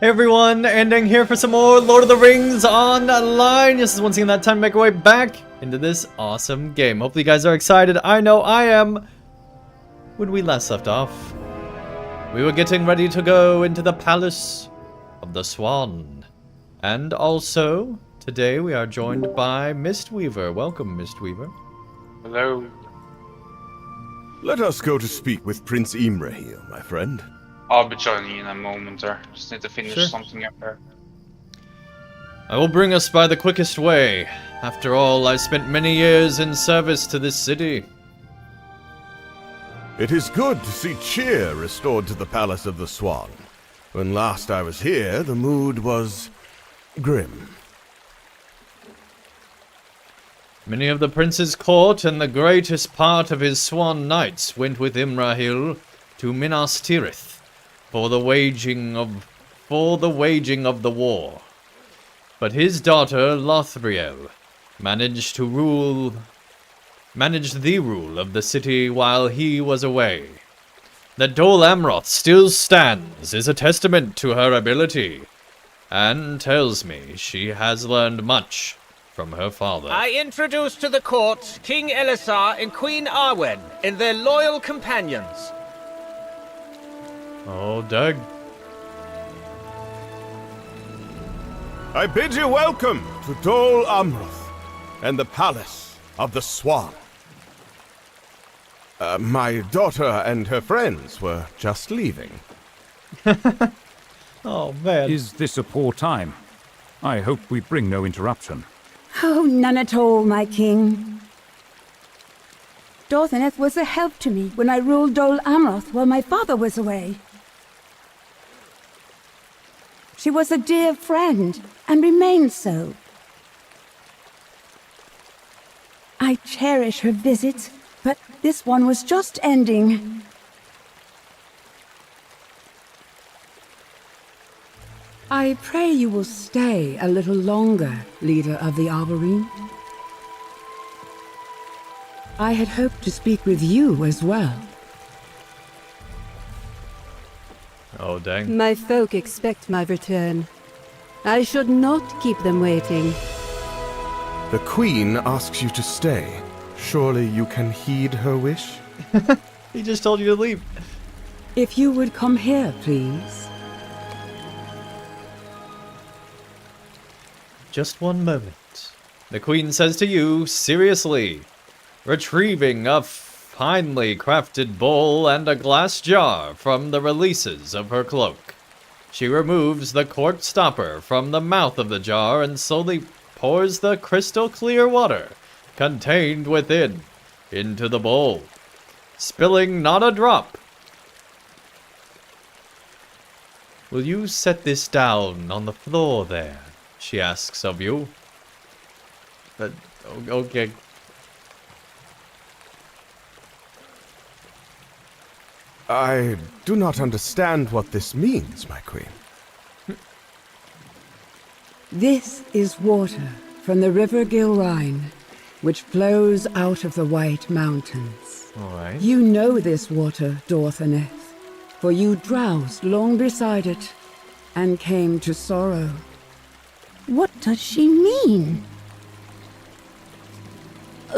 Hey everyone, Andang here for some more Lord of the Rings Online. This is once again that time to make our way back into this awesome game. Hopefully you guys are excited. I know I am. When we last left off, we were getting ready to go into the Palace of the SWAN. And also, today we are joined by Mistweaver. Welcome, Mistweaver. Hello. Let us go to speak with Prince Mmorpg, my friend. I'll be joining in a moment there. Just need to finish Sure. something up there. I will bring us by the quickest way. After all, I spent many years in service to this city. It is good to see cheer restored to the Palace of the SWAN. When last I was here, the mood was grim. Many of the prince's court and the greatest part of his swan knights went with Imrahil to Minas Tirith for the waging of the war. But his daughter Lothriel managed the rule of the city while he was away. That Dol Amroth still stands is a testament to her ability, and tells me she has learned much from her father. I introduce to the court King Elisar and Queen Arwen and their loyal companions. Oh, Doug. I bid you welcome to Dol Amroth and the Palace of the SWAN. My daughter and her friends were just leaving. Oh, man. Is this a poor time? I hope we bring no interruption. Oh, none at all, my king. Dorthaneth was a help to me when I ruled Dol Amroth while my father was away. She was a dear friend, and remains so. I cherish her visits, but this one was just ending. I pray you will stay a little longer, leader of the Arboreen. I had hoped to speak with you as well. Oh, dang. My folk expect my return. I should not keep them waiting. The Queen asks you to stay. Surely you can heed her wish? He just told you to leave. If you would come here, please. Just one moment. The Queen says to you, seriously, retrieving a finely crafted bowl and a glass jar from the releases of her cloak. She removes the cork stopper from the mouth of the jar and slowly pours the crystal clear water contained within into the bowl, spilling not a drop. Will you set this down on the floor there? She asks of you. Okay. I do not understand what this means, my queen. This is water from the river Gilrine, which flows out of the White Mountains. All right. You know this water, Dorthaneth, for you drowsed long beside it and came to sorrow. What does she mean?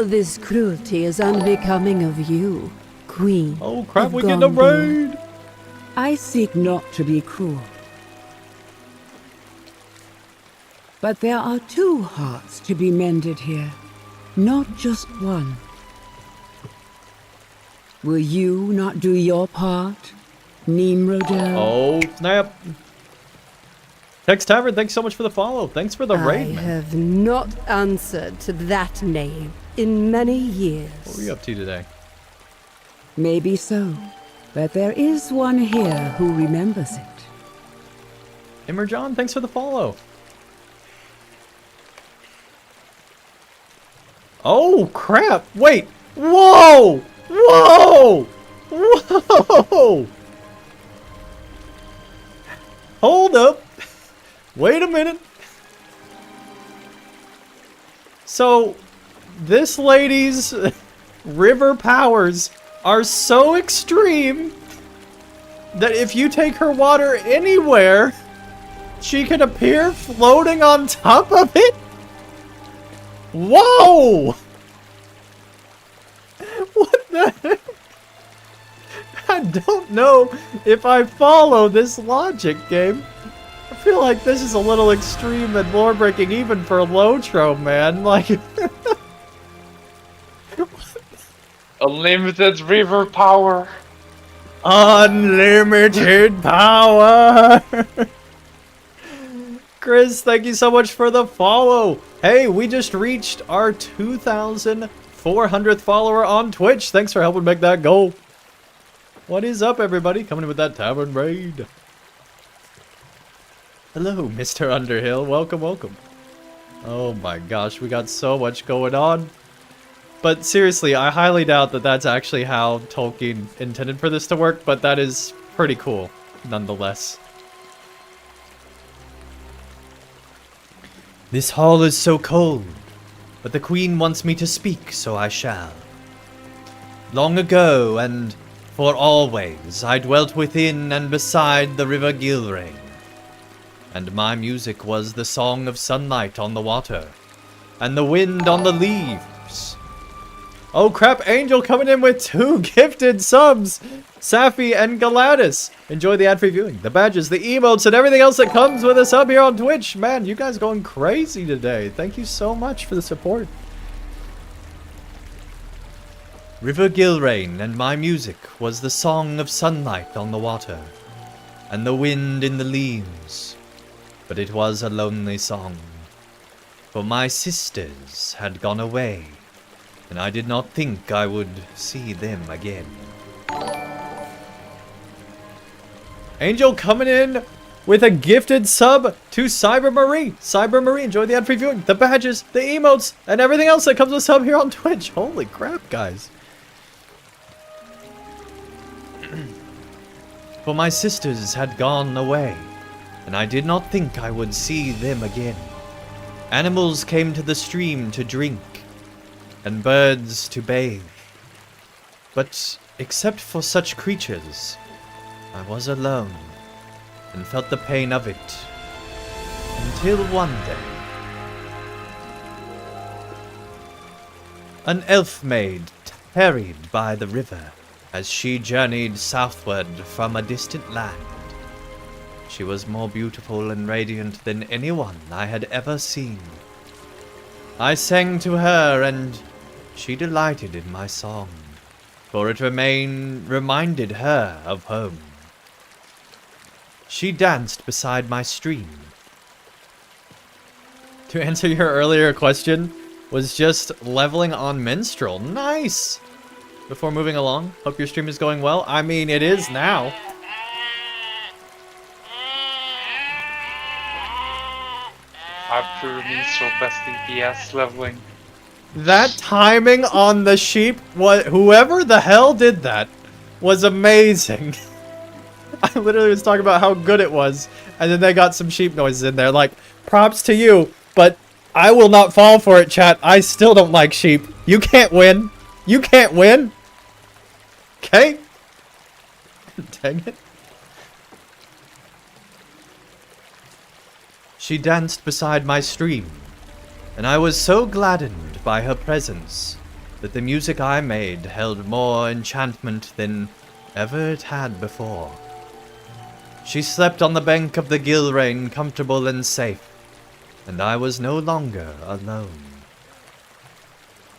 This cruelty is unbecoming of you, Queen. Oh crap, of we get a Gondor. raid! I seek not to be cruel. But there are two hearts to be mended here, not just one. Will you not do your part, Nimrodel? Oh, snap. Tex Tavern, thanks so much for the follow. Thanks for the I raid, man. have not answered to that name in many years. What were you up to today? Maybe so, but there is one here who remembers it. Immerjohn, thanks for the follow. Oh, crap. Wait. Whoa! Whoa! Whoa! Hold up. Wait a minute. So, this lady's river powers are so extreme that if you take her water anywhere, She can appear floating on top of it? Whoa! What the heck? I don't know if I follow this logic, game. I feel like this is a little extreme and lore breaking even for LOTRO, man. Like... Unlimited river power. Unlimited power! Chris, thank you so much for the follow. Hey, we just reached our 2,400th follower on Twitch. Thanks for helping make that goal. What is up, everybody? Coming in with that tavern raid. Hello, Mr. Underhill. Welcome, welcome. Oh my gosh, we got so much going on. But seriously, I highly doubt that that's actually how Tolkien intended for this to work, but that is pretty cool, nonetheless. This hall is so cold, but the Queen wants me to speak, so I shall. Long ago, and for always, I dwelt within and beside the river Gilrain, and my music was the song of sunlight on the water, and the wind on the leaves. Oh crap, Angel coming in with 2 gifted subs! Safi and Galatis! Enjoy the ad-free viewing, the badges, the emotes, and everything else that comes with a sub here on Twitch. Man, you guys going crazy today. Thank you so much for the support. River Gilrain and my music was the song of sunlight on the water, and the wind in the leaves. But it was a lonely song, for my sisters had gone away, and I did not think I would see them again. Angel coming in with a gifted sub to Cyber Marie. Cyber Marie, enjoy the ad-free viewing, the badges, the emotes, and everything else that comes with sub here on Twitch. Holy crap, guys. For my sisters had gone away, and I did not think I would see them again. Animals came to the stream to drink, and birds to bathe. But except for such creatures, I was alone, and felt the pain of it, until one day, an elf maid tarried by the river as she journeyed southward from a distant land. She was more beautiful and radiant than anyone I had ever seen. I sang to her, and she delighted in my song, for it reminded her of home. She danced beside my stream. To answer your earlier question, was just leveling on Minstrel. Nice! Before moving along, hope your stream is going well. I mean, it is now. I pure minstrel best DPS leveling. That timing on the sheep, whoever the hell did that, was amazing. I literally was talking about how good it was, and then they got some sheep noises in there. Like, props to you, but I will not fall for it, chat. I still don't like sheep. You can't win. You can't win. Okay? Dang it. She danced beside my stream, and I was so gladdened by her presence that the music I made held more enchantment than ever it had before. She slept on the bank of the Gilrain, comfortable and safe, and I was no longer alone.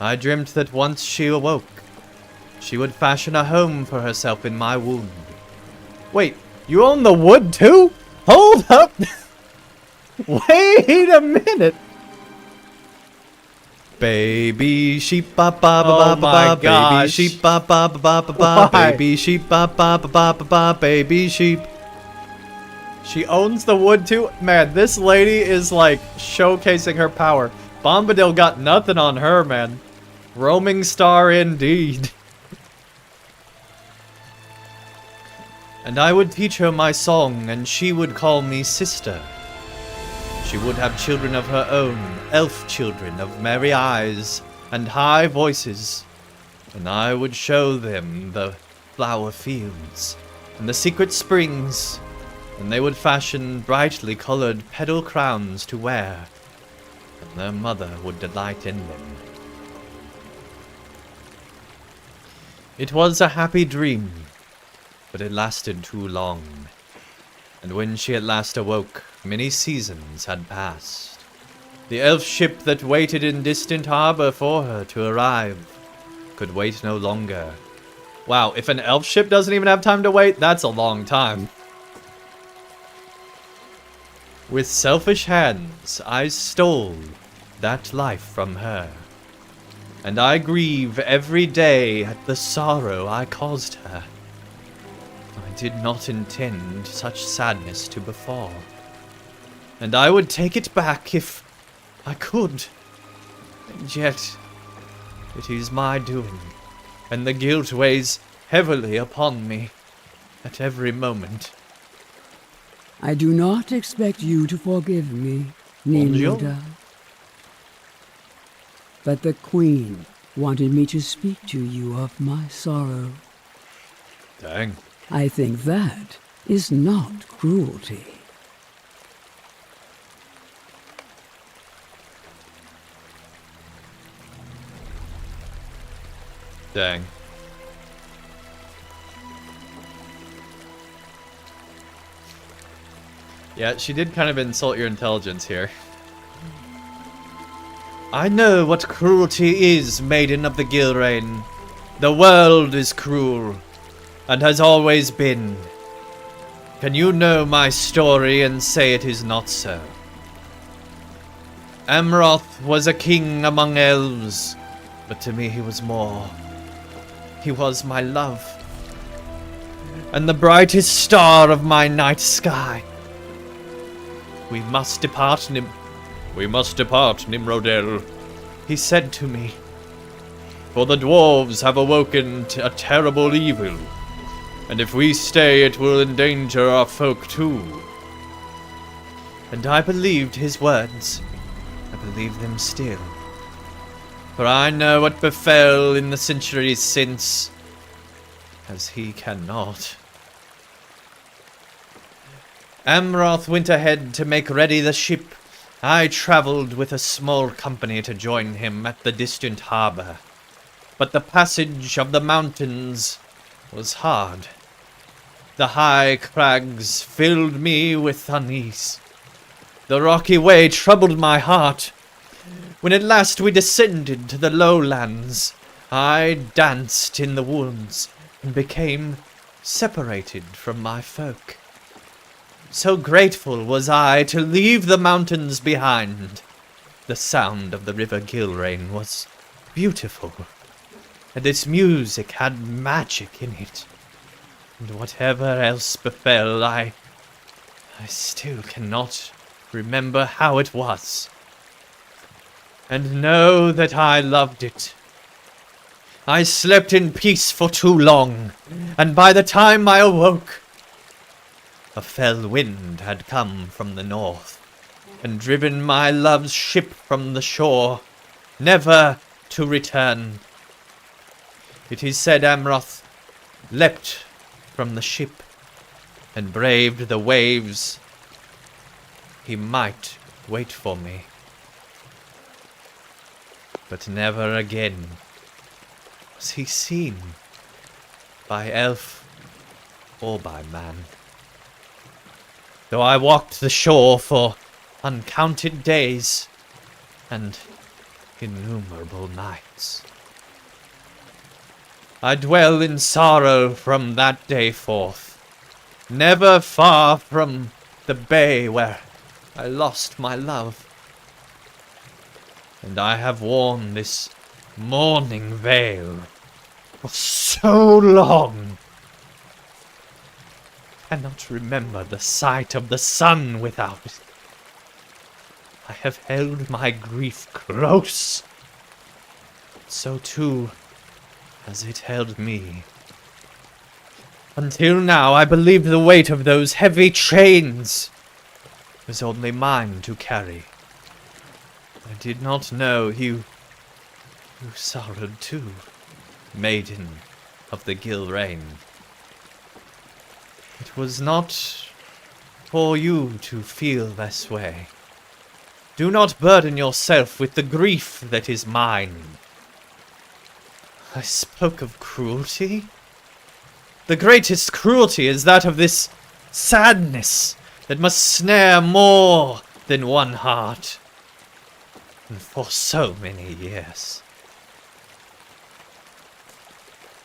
I dreamt that once she awoke, she would fashion a home for herself in my wound. Wait, you own the wood too? Hold up! Wait a minute! Baby sheep ba ba ba ba ba ba, baby sheep ba ba ba ba ba, baby sheep ba ba ba ba ba, baby sheep. She owns the wood too? Man, this lady is like showcasing her power. Bombadil got nothing on her, man. Roaming star indeed. And I would teach her my song, and she would call me sister. She would have children of her own, elf children of merry eyes and high voices, and I would show them the flower fields and the secret springs and they would fashion brightly colored petal crowns to wear, and their mother would delight in them. It was a happy dream, but it lasted too long, and when she at last awoke, many seasons had passed. The elf ship that waited in distant harbor for her to arrive could wait no longer. Wow, if an elf ship doesn't even have time to wait, that's a long time. With selfish hands, I stole that life from her, and I grieve every day at the sorrow I caused her. I did not intend such sadness to befall, and I would take it back if I could, and yet it is my doing, and the guilt weighs heavily upon me at every moment. I do not expect you to forgive me, Nimroda. But the Queen wanted me to speak to you of my sorrow. Dang. I think that is not cruelty. Dang. Yeah, she did kind of insult your intelligence here. I know what cruelty is, Maiden of the Gilrain. The world is cruel, and has always been. Can you know my story and say it is not so? Amroth was a king among elves, but to me he was more. He was my love, and the brightest star of my night sky. We must depart, Nimrodel, he said to me, for the dwarves have awoken to a terrible evil, and if we stay it will endanger our folk too. And I believed his words. I believe them still. For I know what befell in the centuries since, as he cannot. Amroth went ahead to make ready the ship. I travelled with a small company to join him at the distant harbour. But the passage of the mountains was hard. The high crags filled me with unease. The rocky way troubled my heart. When at last we descended to the lowlands, I danced in the woods and became separated from my folk. So grateful was I to leave the mountains behind. The sound of the river Gilrain was beautiful, and its music had magic in it. And whatever else befell, I still cannot remember how it was. And know that I loved it. I slept in peace for too long, and by the time I awoke, a fell wind had come from the north, and driven my love's ship from the shore, never to return. It is said Amroth leapt from the ship and braved the waves. He might wait for me, but never again was he seen by elf or by man. Though I walked the shore for uncounted days and innumerable nights, I dwell in sorrow from that day forth, never far from the bay where I lost my love. And I have worn this mourning veil for so long, cannot remember the sight of the sun without it. I have held my grief close, so too has it held me. Until now I believed the weight of those heavy chains was only mine to carry. I did not know you sorrowed too, Maiden of the Gilrain. It was not for you to feel this way. Do not burden yourself with the grief that is mine. I spoke of cruelty? The greatest cruelty is that of this sadness that must snare more than one heart. And for so many years.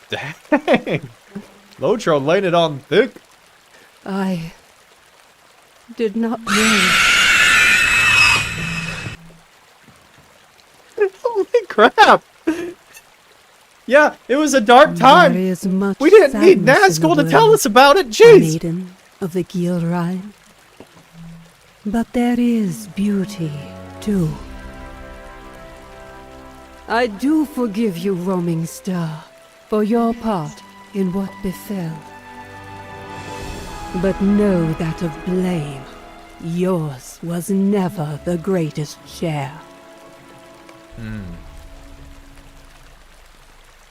Dang! LOTRO laid it on thick. I did not know. Holy crap! Yeah, it was a dark time. There is much We didn't need sadness in the Nazgul to tell world, us about it. Jeez! Maiden of the Gilrine. But there is beauty, too. I do forgive you, roaming star, for your part in what befell. But know that of blame, yours was never the greatest share.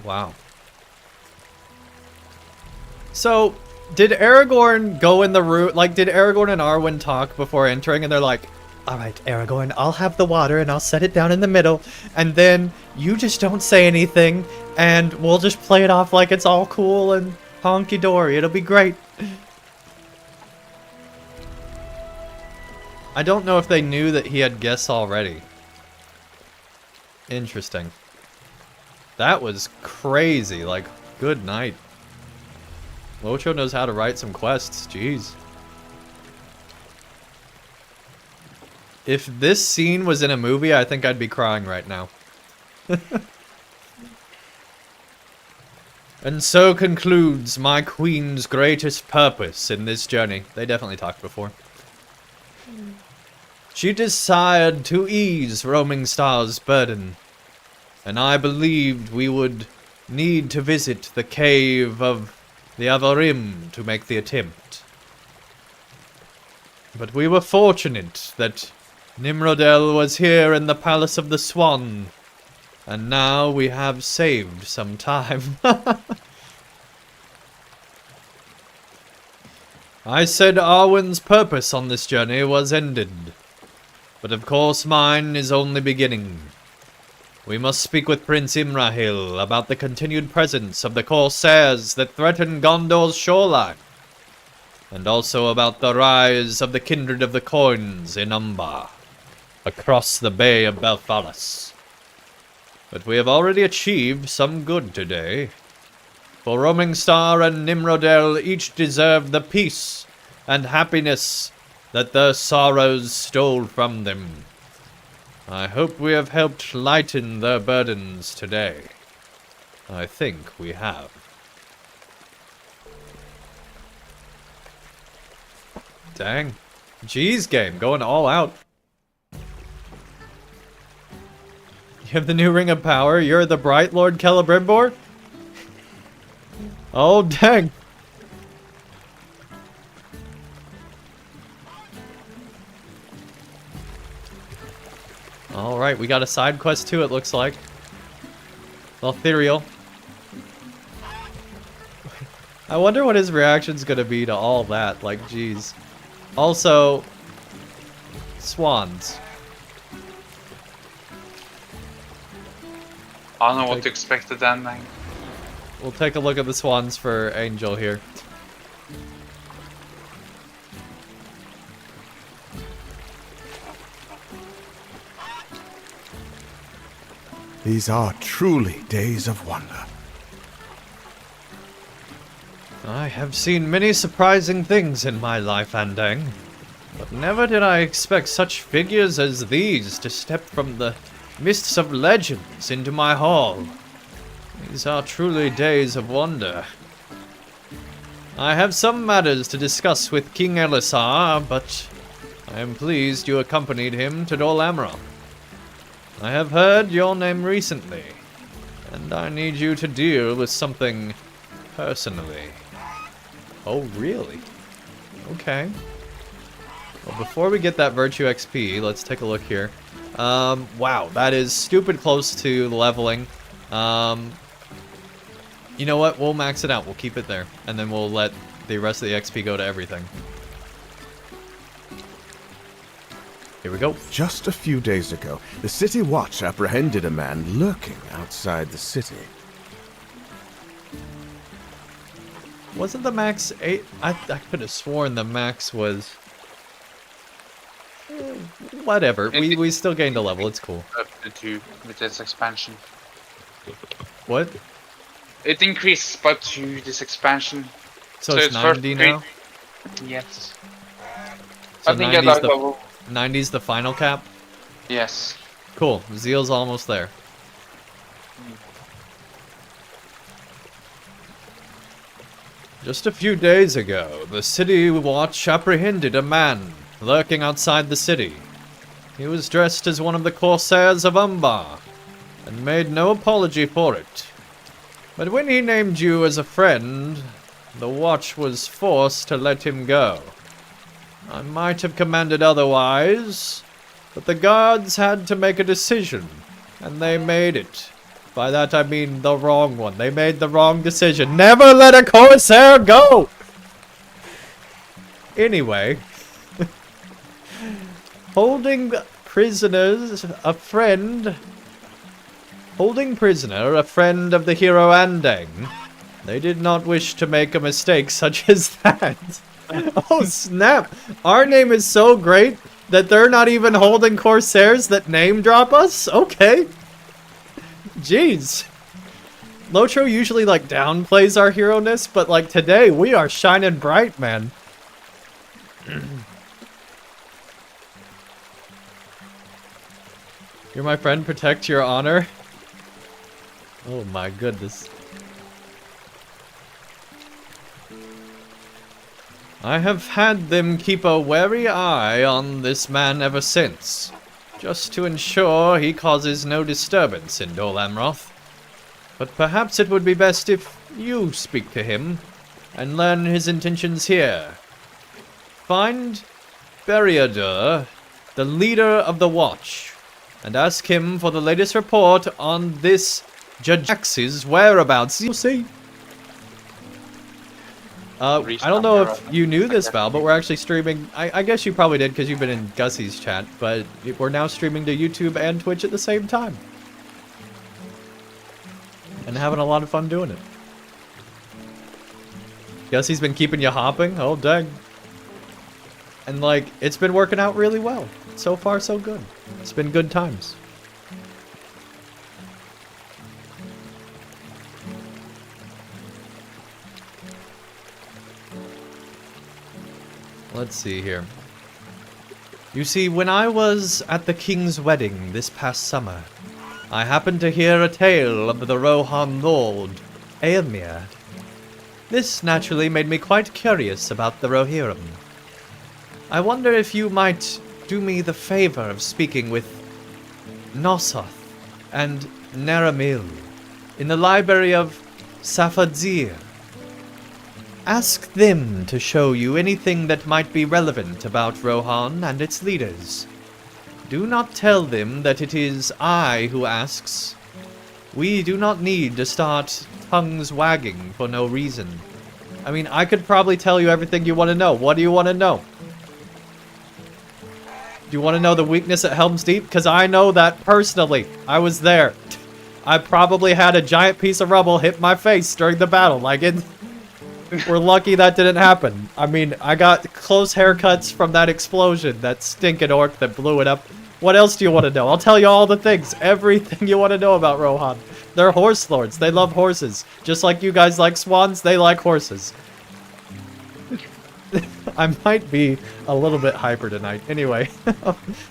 Wow. So, did Aragorn go in the route? Like, did Aragorn and Arwen talk before entering? And they're like, alright, Aragorn, I'll have the water and I'll set it down in the middle. And then you just don't say anything. And we'll just play it off like it's all cool and honky-dory. It'll be great. I don't know if they knew that he had guests already. Interesting. That was crazy. Like, good night. LOTRO knows how to write some quests. Jeez. If this scene was in a movie, I think I'd be crying right now. And so concludes my queen's greatest purpose in this journey. They definitely talked before. She desired to ease Roaming Star's burden, and I believed we would need to visit the cave of the Avarim to make the attempt. But we were fortunate that Nimrodel was here in the Palace of the Swan, and now we have saved some time. I said Arwen's purpose on this journey was ended, but of course mine is only beginning. We must speak with Prince Imrahil about the continued presence of the Corsairs that threaten Gondor's shoreline, and also about the rise of the Kindred of the Coins in Umbar, across the Bay of Belfalis. But we have already achieved some good today, for Roaming Star and Nimrodel each deserve the peace and happiness that their sorrows stole from them. I hope we have helped lighten their burdens today. I think we have. Dang. G's game, going all out. You have the new Ring of Power? You're the Bright Lord Celebrimbor? Oh, dang. Alright, we got a side quest too, it looks like. Ethereal. I wonder what his reaction's gonna be to all that, like, jeez. Also, swans. I don't know what to expect of them, man. We'll take a look at the swans for Angel here. These are truly days of wonder. I have seen many surprising things in my life, Andang, but never did I expect such figures as these to step from the mists of legends into my hall. These are truly days of wonder. I have some matters to discuss with King Elisar, but I am pleased you accompanied him to Dol Amroth. I have heard your name recently, and I need you to deal with something personally. Oh, really? Okay. Well, before we get that Virtue XP, let's take a look here. Wow, that is stupid close to leveling. You know what? We'll max it out. We'll keep it there. And then we'll let the rest of the XP go to everything. Here we go. Just a few days ago, the City Watch apprehended a man lurking outside the city. Wasn't the max 8? I could have sworn the max was... Whatever. We still gained a level. It's cool. Up to 2 with this expansion. What? It increased by 2 this expansion. So it's 90 now? Yes. So I think at that level. 90's the final cap? Yes. Cool. Zeal's almost there. Just a few days ago, the City Watch apprehended a man lurking outside the city. He was dressed as one of the Corsairs of Umbar, and made no apology for it. But when he named you as a friend, the Watch was forced to let him go. I might have commanded otherwise, but the guards had to make a decision, and they made it. By that I mean the wrong one. They made the wrong decision. Never let a Corsair go! Anyway, holding prisoner a friend of the hero Andang, they did not wish to make a mistake such as that. Oh snap! Our name is so great that they're not even holding Corsairs that name drop us? Okay. Jeez. LOTRO usually like downplays our hero-ness, but like today we are shining bright, man. You're my friend, protect your honor. Oh my goodness. I have had them keep a wary eye on this man ever since, just to ensure he causes no disturbance in Dol Amroth. But perhaps it would be best if you speak to him and learn his intentions here. Find Beriadur, the leader of the Watch, and ask him for the latest report on this Judge Axe's whereabouts. You'll see. I don't know if you knew this, Val, but we're actually streaming. I guess you probably did because you've been in Gussie's chat, but we're now streaming to YouTube and Twitch at the same time. And having a lot of fun doing it. Gussie's been keeping you hopping? Oh, dang. And, like, it's been working out really well. So far, so good. It's been good times. Let's see here. You see, when I was at the king's wedding this past summer, I happened to hear a tale of the Rohan Lord, Aemir. This naturally made me quite curious about the Rohirrim. I wonder if you might do me the favor of speaking with Nossoth and Naramil in the library of Safadzir. Ask them to show you anything that might be relevant about Rohan and its leaders. Do not tell them that it is I who asks. We do not need to start tongues wagging for no reason. I mean, I could probably tell you everything you want to know. What do you want to know? Do you want to know the weakness at Helm's Deep? Because I know that personally. I was there. I probably had a giant piece of rubble hit my face during the battle. Like, we're lucky that didn't happen. I mean, I got close haircuts from that explosion, that stinking orc that blew it up. What else do you want to know? I'll tell you all the things. Everything you want to know about Rohan. They're horse lords. They love horses. Just like you guys like swans, they like horses. I might be a little bit hyper tonight. Anyway.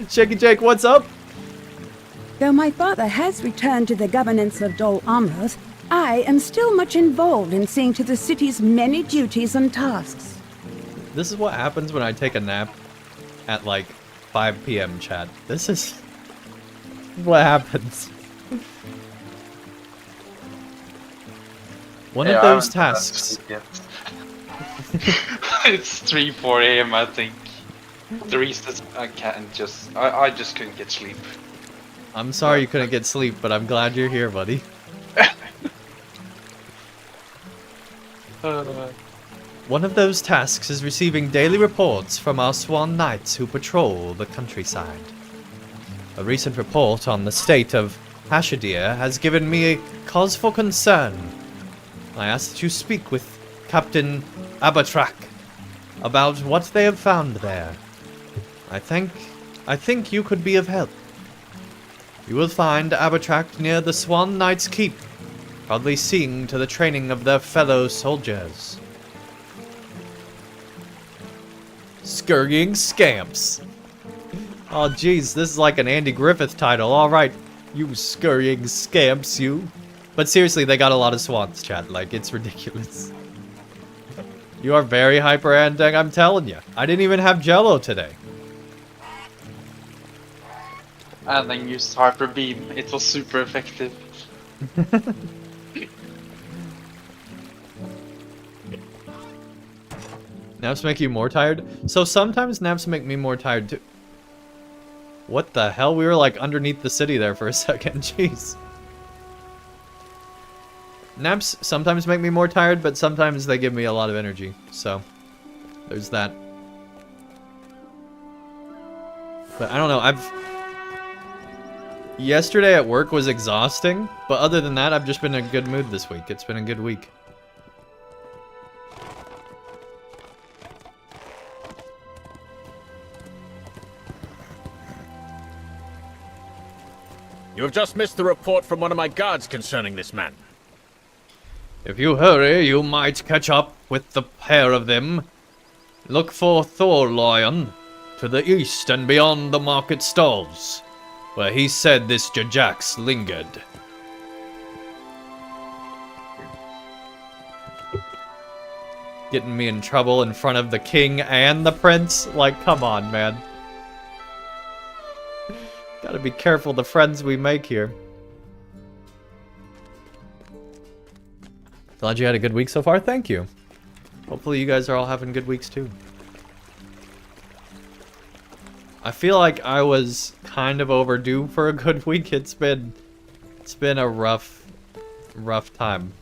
Shaky Jake, what's up? Though my father has returned to the governance of Dol Amroth, I am still much involved in seeing to the city's many duties and tasks. This is what happens when I take a nap at like 5 p.m. chat. This is what happens. One of those tasks. It's 3-4 a.m. I think. The reason I can't just... I just couldn't get sleep. I'm sorry you couldn't get sleep, but I'm glad you're here, buddy. One of those tasks is receiving daily reports from our SWAN knights who patrol the countryside. A recent report on the state of Hashadir has given me a cause for concern. I ask that you speak with Captain Abatrak about what they have found there. I think you could be of help. You will find Abatrak near the SWAN Knights Keep, probably seeing to the training of their fellow soldiers. Scurrying Scamps. Oh jeez, this is like an Andy Griffith title. Alright, you scurrying scamps, you. But seriously, they got a lot of swans, chat. Like, it's ridiculous. You are very hyper, Andang, I'm telling you. I didn't even have Jello today. And then used Hyper Beam. It was super effective. Naps make you more tired? So sometimes naps make me more tired too. What the hell? We were like underneath the city there for a second. Jeez. Naps sometimes make me more tired, but sometimes they give me a lot of energy. So, there's that. But I don't know, yesterday at work was exhausting, but other than that, I've just been in a good mood this week. It's been a good week. You have just missed the report from one of my guards concerning this man. If you hurry, you might catch up with the pair of them. Look for Thorlion to the east and beyond the market stalls, where he said this Jajax lingered. Getting me in trouble in front of the king and the prince? Like, come on, man. Gotta be careful the friends we make here. Glad you had a good week so far. Thank you. Hopefully you guys are all having good weeks too. I feel like I was kind of overdue for a good week. It's been a rough time.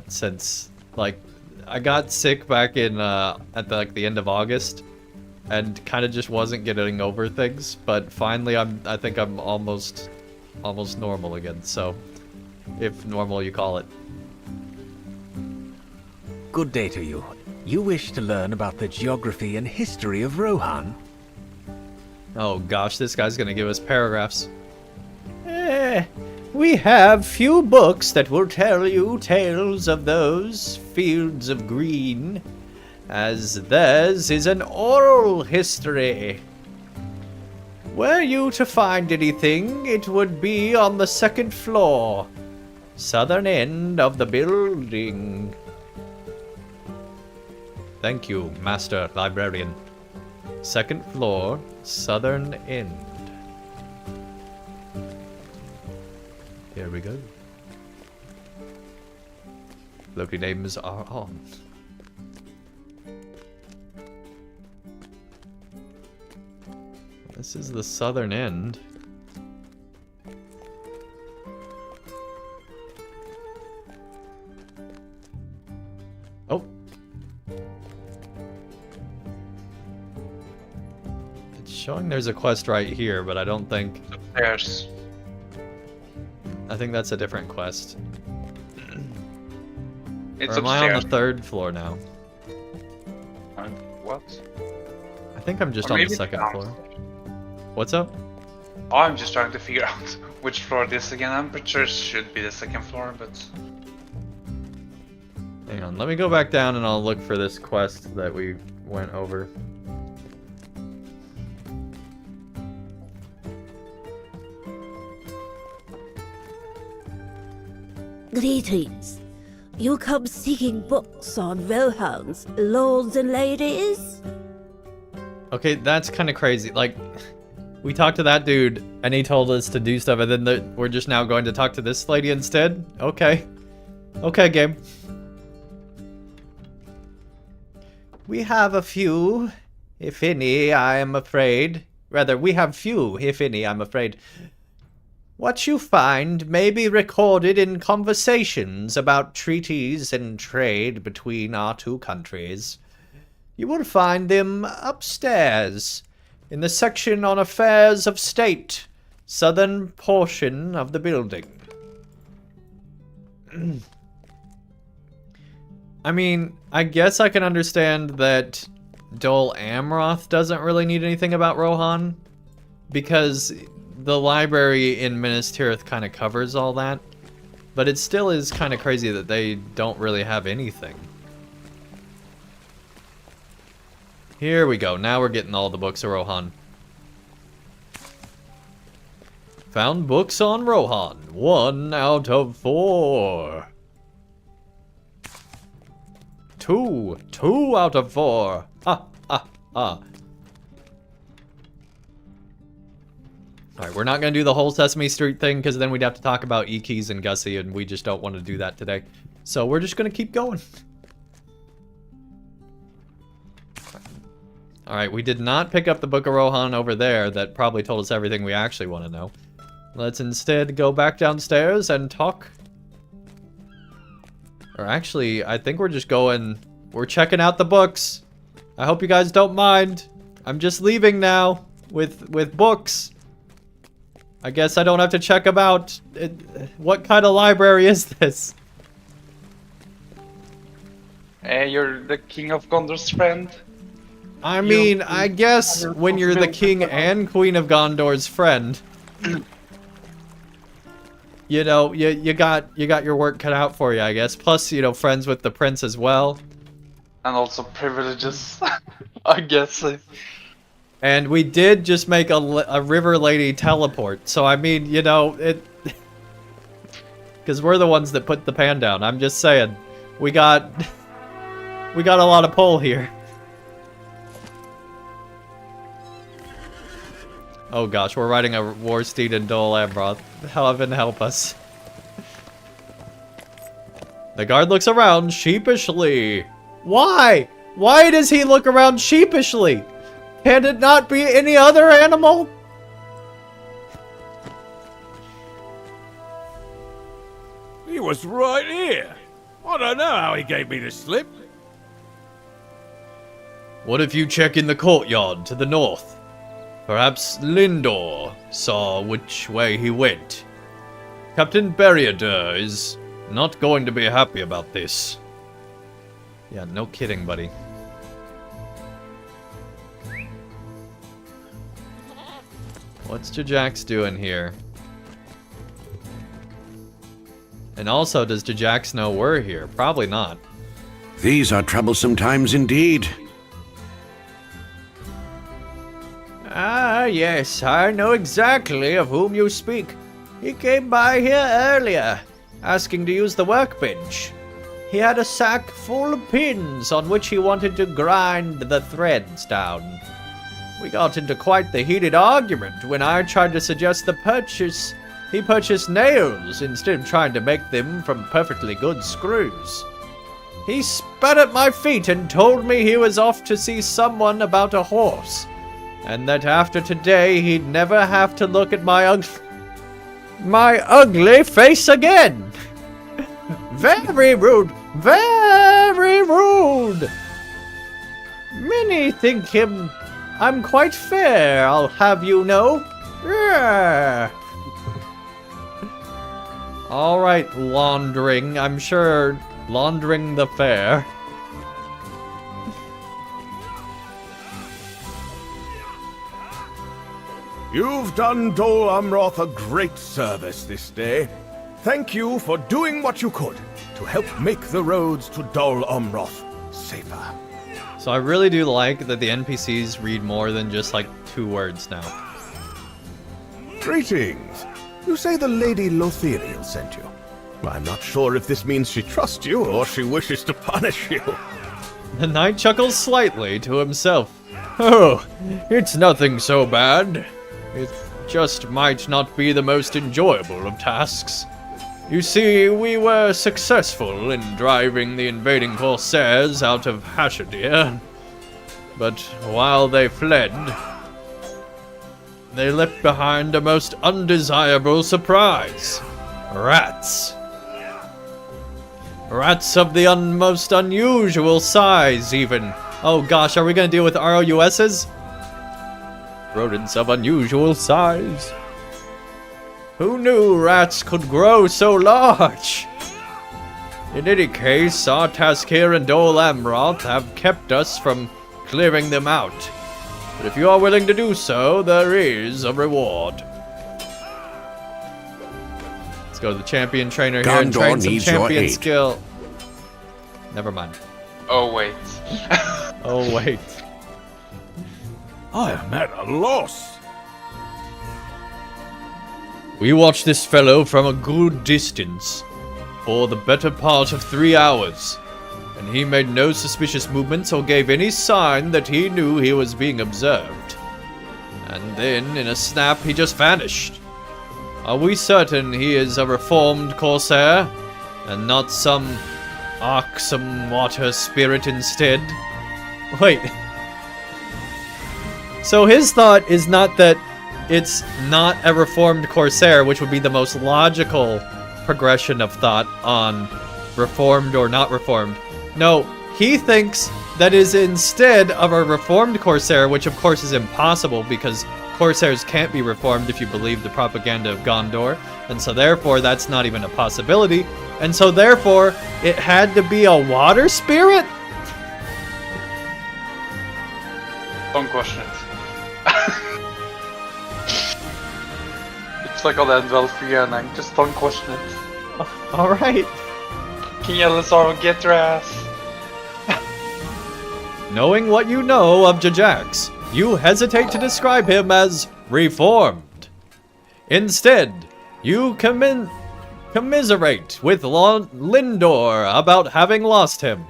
Since like I got sick back in at the end of August, and kind of just wasn't getting over things. But finally, I think I'm almost normal again. So, if normal you call it. Good day to you. You wish to learn about the geography and history of Rohan? Oh gosh, this guy's gonna give us paragraphs. We have few books that will tell you tales of those fields of green, as theirs is an oral history. Were you to find anything, it would be on the second floor, southern end of the building. Thank you, Master Librarian. Second floor, southern end. Here we go. Loki names are on. This is the southern end. Oh. It's showing there's a quest right here, but I don't think... There's... I think that's a different quest. It's or am I on upstairs. the third floor now? What? I think I'm just Or on the maybe second downstairs. floor. What's up? I'm just trying to figure out which floor it is again. I'm pretty sure it should be the second floor, but... Hang on, let me go back down and I'll look for this quest that we went over. Greetings. You come seeking books on Rohans, lords and ladies? Okay, that's kind of crazy. Like, we talked to that dude and he told us to do stuff, and then we're just now going to talk to this lady instead? Okay. Okay, game. We have a few, if any, I am afraid. Rather, we have few, if any, I'm afraid. What you find may be recorded in conversations about treaties and trade between our two countries. You will find them upstairs, in the section on affairs of state, southern portion of the building. I mean, I guess I can understand that Dol Amroth doesn't really need anything about Rohan, because the library in Minas Tirith kind of covers all that, but it still is kind of crazy that they don't really have anything. Here we go, now we're getting all the books of Rohan. Found books on Rohan, 1 out of 4. 2 out of 4. Ha, ha, ha. Alright, we're not going to do the whole Sesame Street thing, because then we'd have to talk about E-Keys and Gussie, and we just don't want to do that today. So we're just going to keep going. Alright, we did not pick up the Book of Rohan over there that probably told us everything we actually want to know. Let's instead go back downstairs and talk. Or actually, I think we're just going... We're checking out the books. I hope you guys don't mind. I'm just leaving now with books. I guess I don't have to check them out. What kind of library is this? You're the King of Gondor's friend. I mean, I guess when you're the king and queen of Gondor's friend, you know, you got your work cut out for you, I guess. Plus, you know, friends with the prince as well. And also privileges, I guess. And we did just make a river lady teleport. So, I mean, you know, it... Because we're the ones that put the pan down. I'm just saying. We got a lot of pull here. Oh gosh, we're riding a war steed in Dol Amroth. Heaven help us. The guard looks around sheepishly. Why? Why does he look around sheepishly? Can it not be any other animal? He was right here. I don't know how he gave me the slip. What if you check in the courtyard to the north? Perhaps Lindor saw which way he went. Captain Beriader is not going to be happy about this. Yeah, no kidding, buddy. What's Jajax doing here? And also, does Jajax know we're here? Probably not. These are troublesome times indeed. Ah, yes, I know exactly of whom you speak. He came by here earlier, asking to use the workbench. He had a sack full of pins on which he wanted to grind the threads down. We got into quite the heated argument when I tried to suggest the purchase. He purchased nails instead of trying to make them from perfectly good screws. He spat at my feet and told me he was off to see someone about a horse, and that after today he'd never have to look at my ugly face again. Very rude, very rude. Many think him I'm quite fair, I'll have you know. Yeah. Alright, laundering. I'm sure laundering the fair. You've done Dol Amroth a great service this day. Thank you for doing what you could to help make the roads to Dol Amroth safer. So I really do like that the NPCs read more than just like 2 words now. Greetings. You say the Lady Lothiriel sent you. I'm not sure if this means she trusts you or she wishes to punish you. The knight chuckles slightly to himself. Oh, it's nothing so bad. It just might not be the most enjoyable of tasks. You see, we were successful in driving the invading Corsairs out of Hashadir, but while they fled, they left behind a most undesirable surprise. Rats. Rats of the most unusual size, even. Oh gosh, are we gonna deal with ROUSs? Rodents of unusual size. Who knew rats could grow so large? In any case, our task here in Dol Amroth have kept us from clearing them out. But if you are willing to do so, there is a reward. Let's go to the champion trainer here and train some champion skill. Never mind. Oh, wait. Oh, wait. I am at a loss. We watched this fellow from a good distance for the better part of 3 hours, and he made no suspicious movements or gave any sign that he knew he was being observed. And then, in a snap, he just vanished. Are we certain he is a reformed Corsair, and not some arcsome water spirit instead? Wait. So his thought is not that it's not a reformed Corsair, which would be the most logical progression of thought on reformed or not reformed. No, he thinks that is instead of a reformed Corsair, which of course is impossible because Corsairs can't be reformed if you believe the propaganda of Gondor, and so therefore that's not even a possibility, and so therefore it had to be a water spirit? Don't question it. It's like all that well for you, Andang. Just don't question it. Alright. King Elisar will get your ass. Knowing what you know of Jajax, you hesitate to describe him as reformed. Instead, you commiserate with Lindor about having lost him.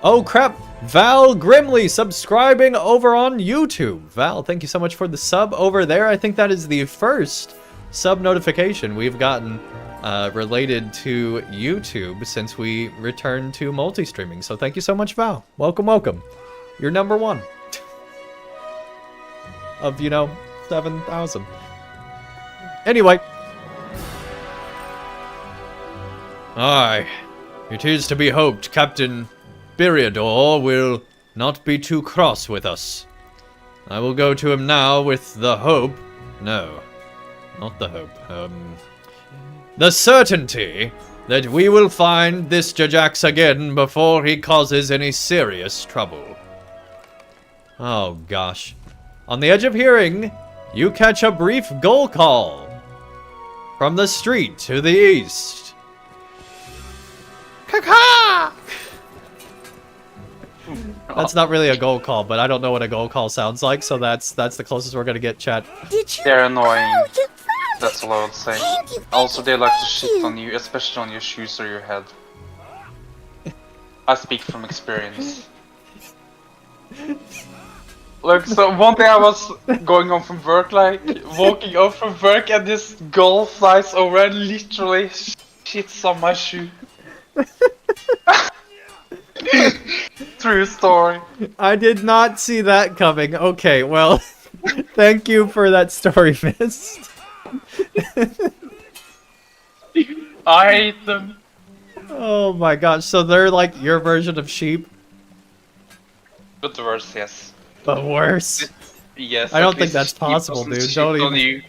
Oh crap, Val Grimley subscribing over on YouTube. Val, thank you so much for the sub over there. I think that is the first sub notification we've gotten related to YouTube since we returned to multi-streaming. So thank you so much, Val. Welcome, welcome. You're number 1. Of, 7,000. Anyway. Aye. It is to be hoped Captain Biriador will not be too cross with us. I will go to him now with the hope... No. Not the hope. The certainty that we will find this Jajax again before he causes any serious trouble. Oh gosh. On the edge of hearing, you catch a brief gull call from the street to the east. Caca! That's not really a goal call, but I don't know what a goal call sounds like, so that's the closest we're gonna get, chat. They're annoying. That's all I would say. Also, they like to shit on you, especially on your shoes or your head. I speak from experience. Look, so one day I was going home from work, like, walking up from work, and this gull flies over and literally shits on my shoe. True story. I did not see that coming. Okay, well, thank you for that story, Mist. I hate them. Oh my gosh, so they're like your version of sheep? But the worst, yes. But worse? Yes. I don't think that's possible, dude. Don't even... You.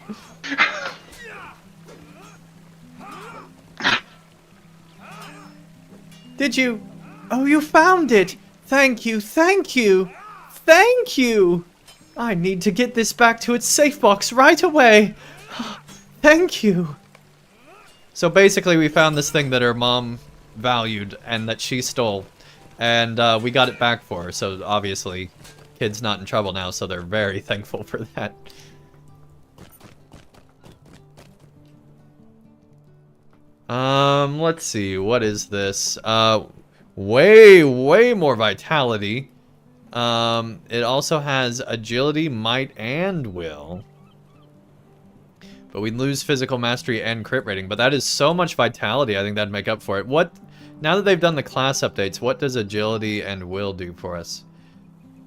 Did you... Oh, you found it! Thank you, thank you! Thank you! I need to get this back to its safe box right away! Thank you! So basically we found this thing that her mom valued and that she stole. And we got it back for her, so obviously kid's not in trouble now, so they're very thankful for that. Let's see, what is this? Way more vitality. It also has agility, might, and will. But we lose physical mastery and crit rating. But that is so much vitality, I think that'd make up for it. What, now that they've done the class updates, what does agility and will do for us?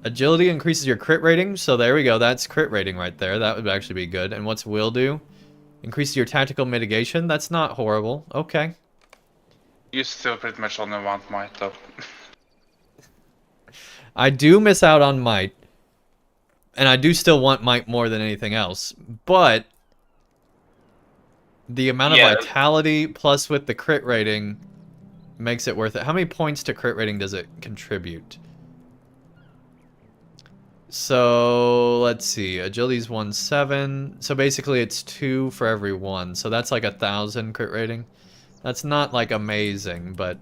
Agility increases your crit rating, so there we go. That's crit rating right there. That would actually be good. And what's will do? Increase your tactical mitigation. That's not horrible. Okay. You still pretty much only want might though. I do miss out on might. And I do still want might more than anything else. But the amount of vitality plus with the crit rating makes it worth it. How many points to crit rating does it contribute? So let's see. Agility's 1/7. So basically it's 2 for every 1. So that's like 1,000 crit rating. That's not like amazing, but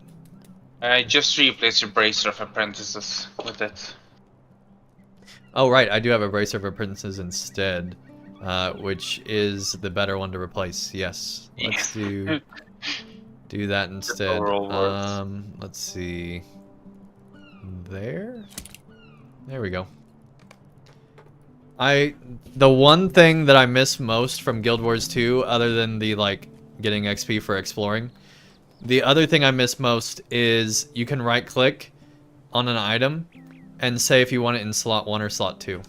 Just replace your Bracer of Apprentices with it. oh right, I do have a Bracer of Apprentices instead, which is the better one to replace. Yes, let's do that instead. Let's see. There we go. The one thing that I miss most from Guild Wars 2, other than the like getting XP for exploring, the other thing I miss most is you can right click on an item and say if you want it in slot 1 or slot 2.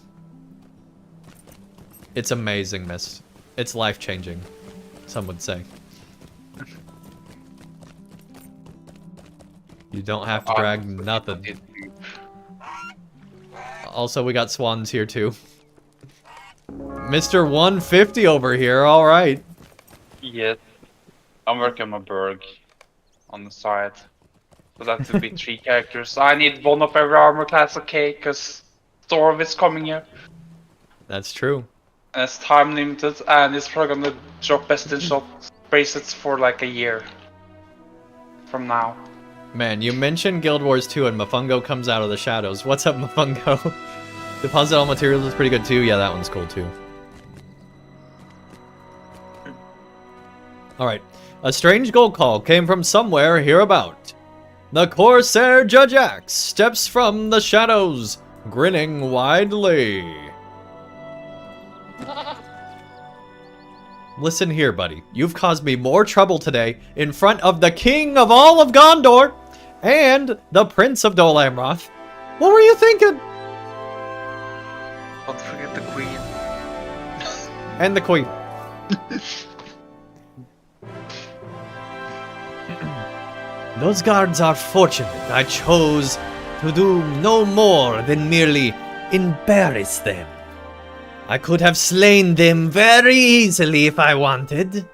It's amazing, Mist. It's life-changing, some would say. You don't have to drag nothing. Also, we got swans here too. Mr. 150 over here, alright. Yes. I'm working on my Berg on the side. So that would be 3 characters. I need 1 of every armor class, okay, because Storm is coming here. That's true. And it's time limited, and it's probably gonna drop best in shot bracelets for like a year from now. Man, you mentioned Guild Wars 2 and Mfungo comes out of the shadows. What's up, Mfungo? Deposit all materials is pretty good too. Yeah, that one's cool too. Alright. A strange gold call came from somewhere hereabout. The Corsair Judge Axe steps from the shadows, grinning widely. Listen here, buddy. You've caused me more trouble today in front of the King of all of Gondor and the Prince of Dol Amroth. What were you thinking? Don't forget the Queen. And the Queen. Those guards are fortunate. I chose to do no more than merely embarrass them. I could have slain them very easily if I wanted.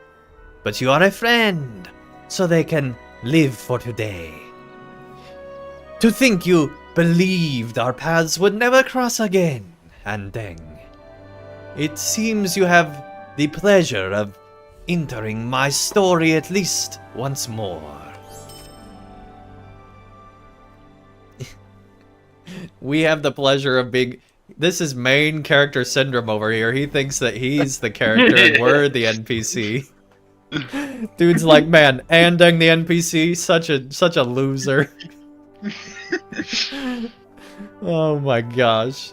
But you are a friend, so they can live for today. To think you believed our paths would never cross again, Andang. It seems you have the pleasure of entering my story at least once more. We have the pleasure of being... This is main character syndrome over here. He thinks that he's the character and we're the NPC. Dude's like, man, Andang the NPC, such a loser. Oh my gosh.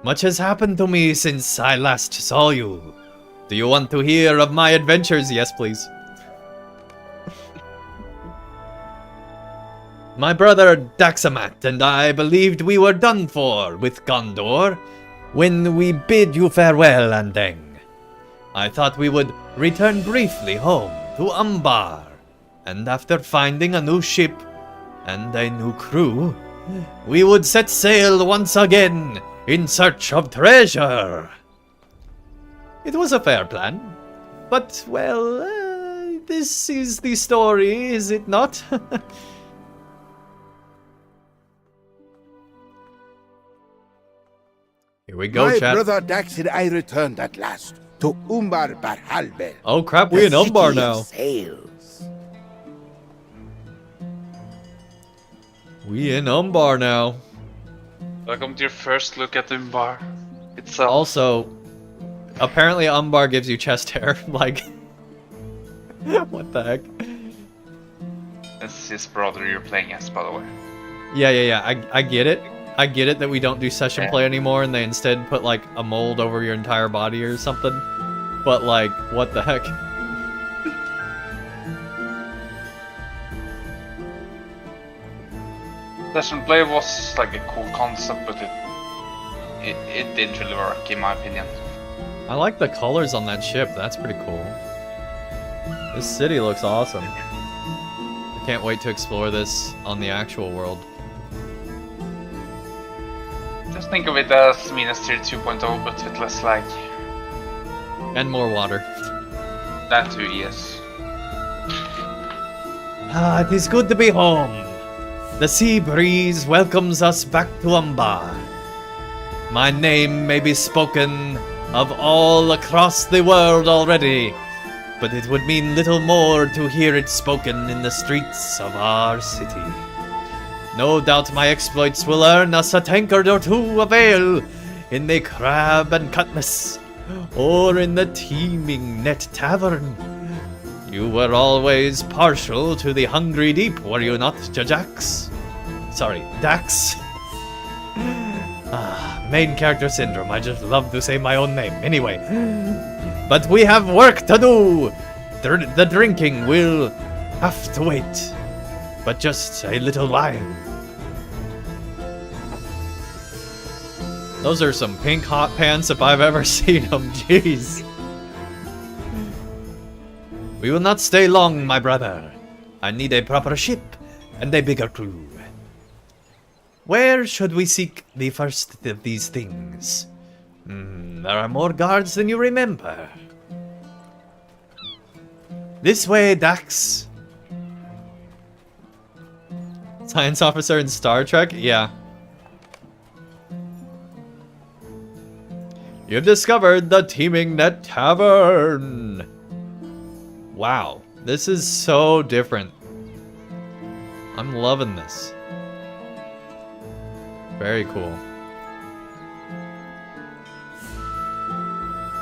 Much has happened to me since I last saw you. Do you want to hear of my adventures? Yes, please. My brother Daxamat and I believed we were done for with Gondor when we bid you farewell, Andang. I thought we would return briefly home to Umbar, and after finding a new ship and a new crew, we would set sail once again in search of treasure. It was a fair plan, but, well, this is the story, is it not? Here we go, My chat. brother Dax and I returned at last to Umbar Barhalbel. Oh crap, we in Umbar now. Sails. We in Umbar now. Welcome to your first look at Umbar itself. Also, apparently Umbar gives you chest hair. Like, what the heck? It's his brother you're playing as, by the way. Yeah. I get it. I get it that we don't do session play anymore and they instead put like a mold over your entire body or something. But like, what the heck? Session play was like a cool concept, but it didn't really work in my opinion. I like the colors on that ship. That's pretty cool. This city looks awesome. I can't wait to explore this on the actual world. Just think of it as Minas Tirith 2.0, but with less lag. And more water. That too, yes. Ah, it is good to be home. The sea breeze welcomes us back to Umbar. My name may be spoken of all across the world already, but it would mean little more to hear it spoken in the streets of our city. No doubt my exploits will earn us a tankard or two of ale in the Crab and Cutlass, or in the teeming Net Tavern. You were always partial to the Hungry Deep, were you not, Jajax? Sorry, Dax. Main character syndrome, I just love to say my own name. Anyway. But we have work to do! The drinking will have to wait. But just a little while. Those are some pink hot pants if I've ever seen them, jeez. We will not stay long, my brother. I need a proper ship and a bigger crew. Where should we seek the first of these things? There are more guards than you remember. This way, Dax. Science officer in Star Trek? Yeah. You've discovered the teeming Net Tavern. Wow, this is so different. I'm loving this. Very cool.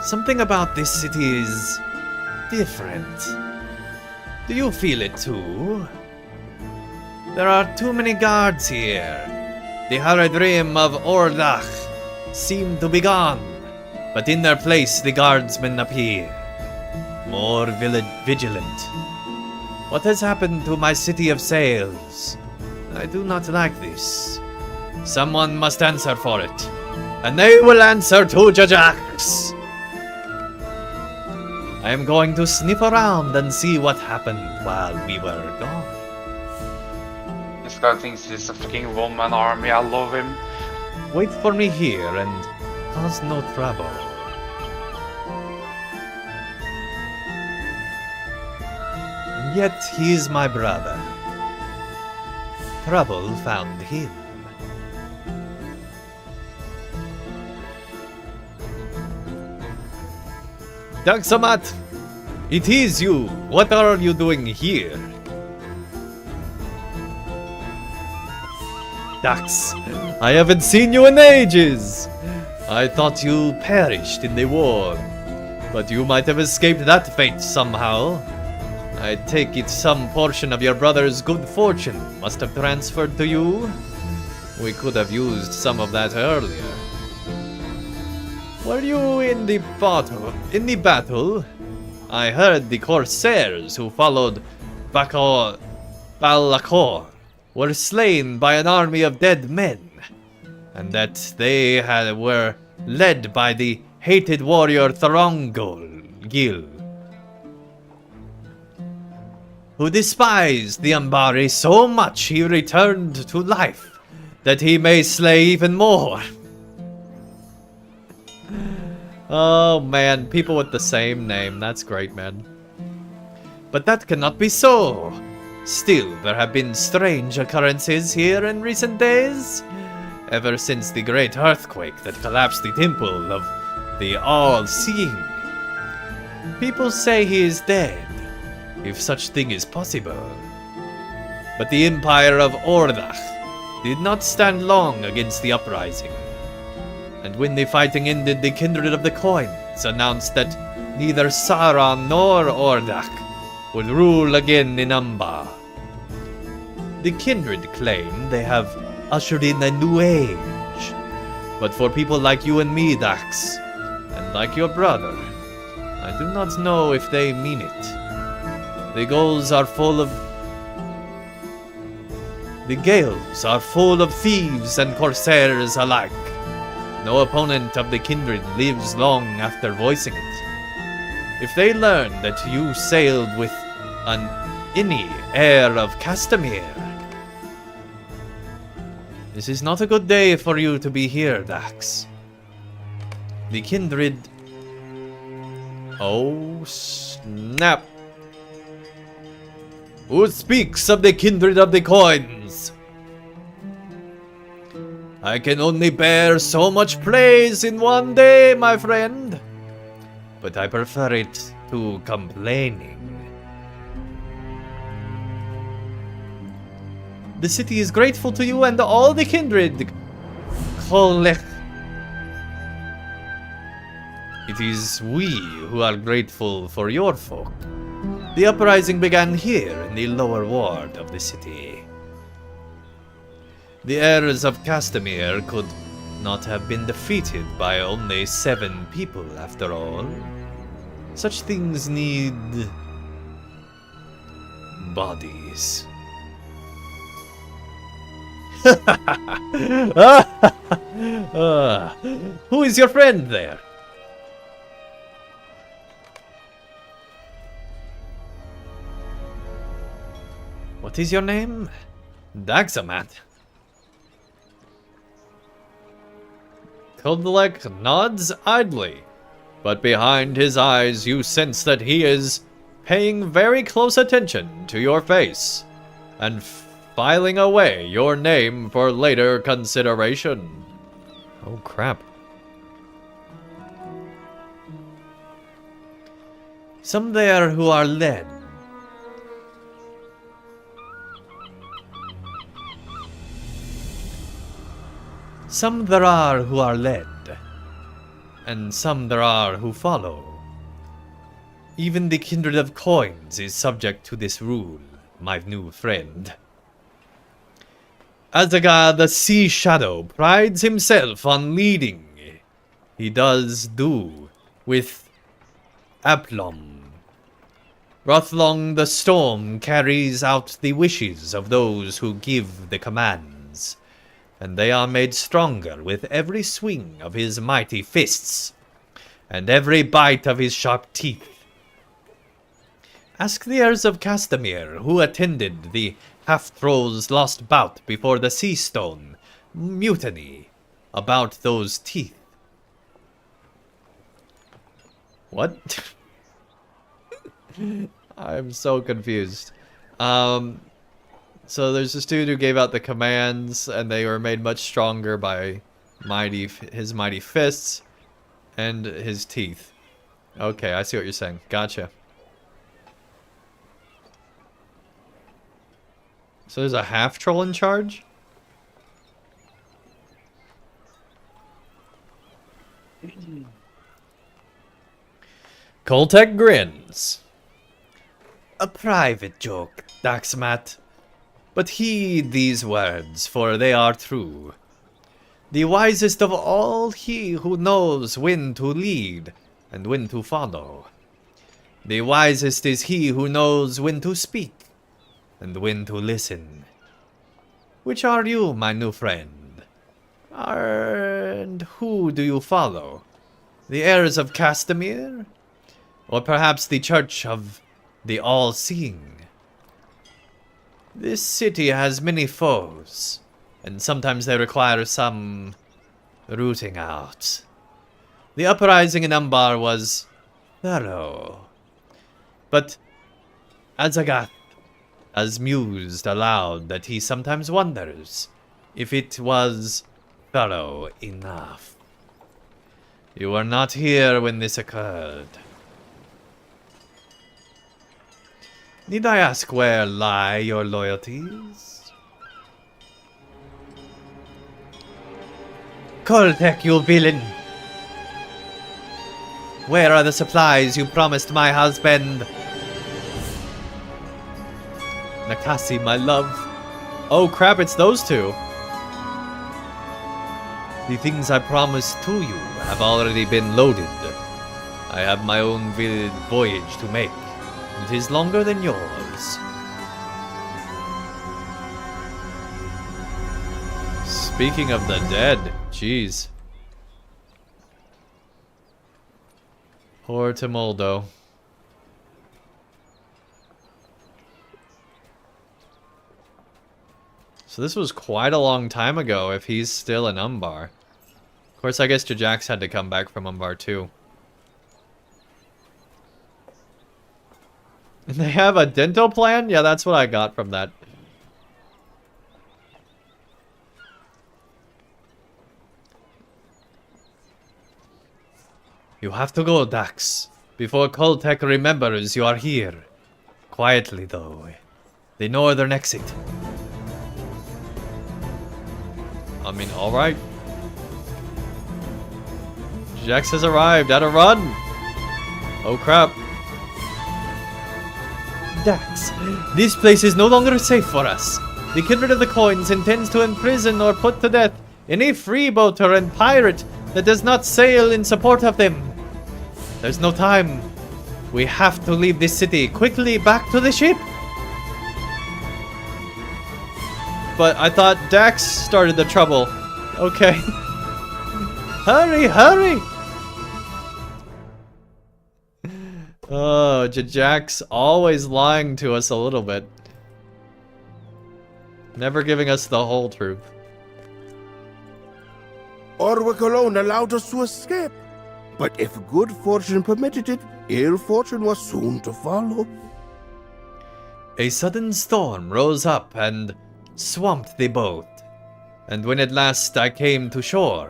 Something about this city is different. Do you feel it too? There are too many guards here. The Haradrim of Ordach seem to be gone, but in their place the guardsmen appear, more vigilant. What has happened to my city of sails? I do not like this. Someone must answer for it, and they will answer to Jajax. I am going to sniff around and see what happened while we were gone. This guy thinks he's a fucking one-man army, I love him. Wait for me here and cause no trouble. And yet he is my brother. Trouble found him. Daxamat! It is you! What are you doing here? Dax, I haven't seen you in ages! I thought you perished in the war, but you might have escaped that fate somehow. I take it some portion of your brother's good fortune must have transferred to you? We could have used some of that earlier. Were you in the battle? I heard the Corsairs who followed Balakor were slain by an army of dead men, and that they were led by the hated warrior Gil, who despised the Ambari so much he returned to life, that he may slay even more. Oh man, people with the same name, that's great, man. But that cannot be so. Still, there have been strange occurrences here in recent days. Ever since the great earthquake that collapsed the temple of the All-Seeing. People say he is dead, if such thing is possible. But the Empire of Ordach did not stand long against the uprising. And when the fighting ended, the Kindred of the Coins announced that neither Sauron nor Ordach would rule again in Umbar. The Kindred claim they have ushered in a new age. But for people like you and me, Dax, and like your brother, I do not know if they mean it. The goals are full of The gales are full of thieves and corsairs alike. No opponent of the kindred lives long after voicing it. If they learn that you sailed with an Inni, heir of Castamere, this is not a good day for you to be here, Dax. The kindred... Oh, snap. Who speaks of the kindred of the coins? I can only bear so much praise in one day, my friend. But I prefer it to complaining. The city is grateful to you and all the kindred. Kolech. It is we who are grateful for your folk. The uprising began here in the lower ward of the city. The heirs of Castamere could not have been defeated by only 7 people after all. Such things need... bodies. Who is your friend there? What is your name? Daxamat. Kodlek nods idly, but behind his eyes you sense that he is paying very close attention to your face and filing away your name for later consideration. Oh crap. Some there who are led. Some there are who are led, and some there are who follow. Even the kindred of coins is subject to this rule, my new friend. Azaga the Sea Shadow prides himself on leading. He does do with aplomb. Rothlong the Storm carries out the wishes of those who give the commands, and they are made stronger with every swing of his mighty fists, and every bite of his sharp teeth. Ask the heirs of Castamere who attended the half-troll's lost bout before the Sea Stone mutiny about those teeth. What? I'm so confused. So there's this dude who gave out the commands, and they were made much stronger by his mighty fists and his teeth. Okay, I see what you're saying. Gotcha. So there's a half-troll in charge? Koltek grins. A private joke, Daxmat. But heed these words, for they are true. The wisest of all he who knows when to lead and when to follow. The wisest is he who knows when to speak and when to listen. Which are you, my new friend? And who do you follow? The heirs of Castamere? Or perhaps the Church of the All-Seeing? This city has many foes, and sometimes they require some rooting out. The uprising in Umbar was thorough, but Azagath has mused aloud that he sometimes wonders if it was thorough enough. You were not here when this occurred. Need I ask where lie your loyalties? Koltek, you villain! Where are the supplies you promised my husband? Nakasi, my love. Oh crap, it's those two. The things I promised to you have already been loaded. I have my own voyage to make. It is longer than yours. Speaking of the dead, jeez. Poor Timoldo. So this was quite a long time ago if he's still in Umbar. Of course, I guess Jajax had to come back from Umbar too. And they have a dental plan? Yeah, that's what I got from that. You have to go, Dax, before Koltek remembers you are here. Quietly, though. The northern exit. I mean, alright. Jax has arrived at a run! Oh crap. Dax, this place is no longer safe for us. The Kindred of the Coins intends to imprison or put to death any freebooter and pirate that does not sail in support of them. There's no time. We have to leave this city quickly back to the ship. But I thought Dax started the trouble. Okay. Hurry, hurry! Oh, Jajax always lying to us a little bit. Never giving us the whole truth. Orwick alone allowed us to escape. But if good fortune permitted it, ill fortune was soon to follow. A sudden storm rose up and swamped the boat. And when at last I came to shore,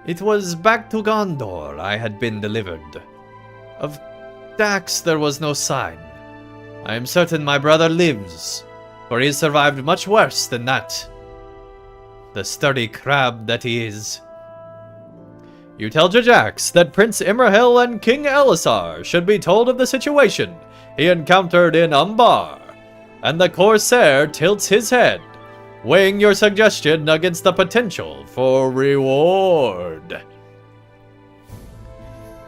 it was back to Gondor I had been delivered. Of Dax there was no sign. I am certain my brother lives, for he has survived much worse than that. The sturdy crab that he is. You tell Jajax that Prince Imrahil and King Elisar should be told of the situation he encountered in Umbar, and the Corsair tilts his head, weighing your suggestion against the potential for reward.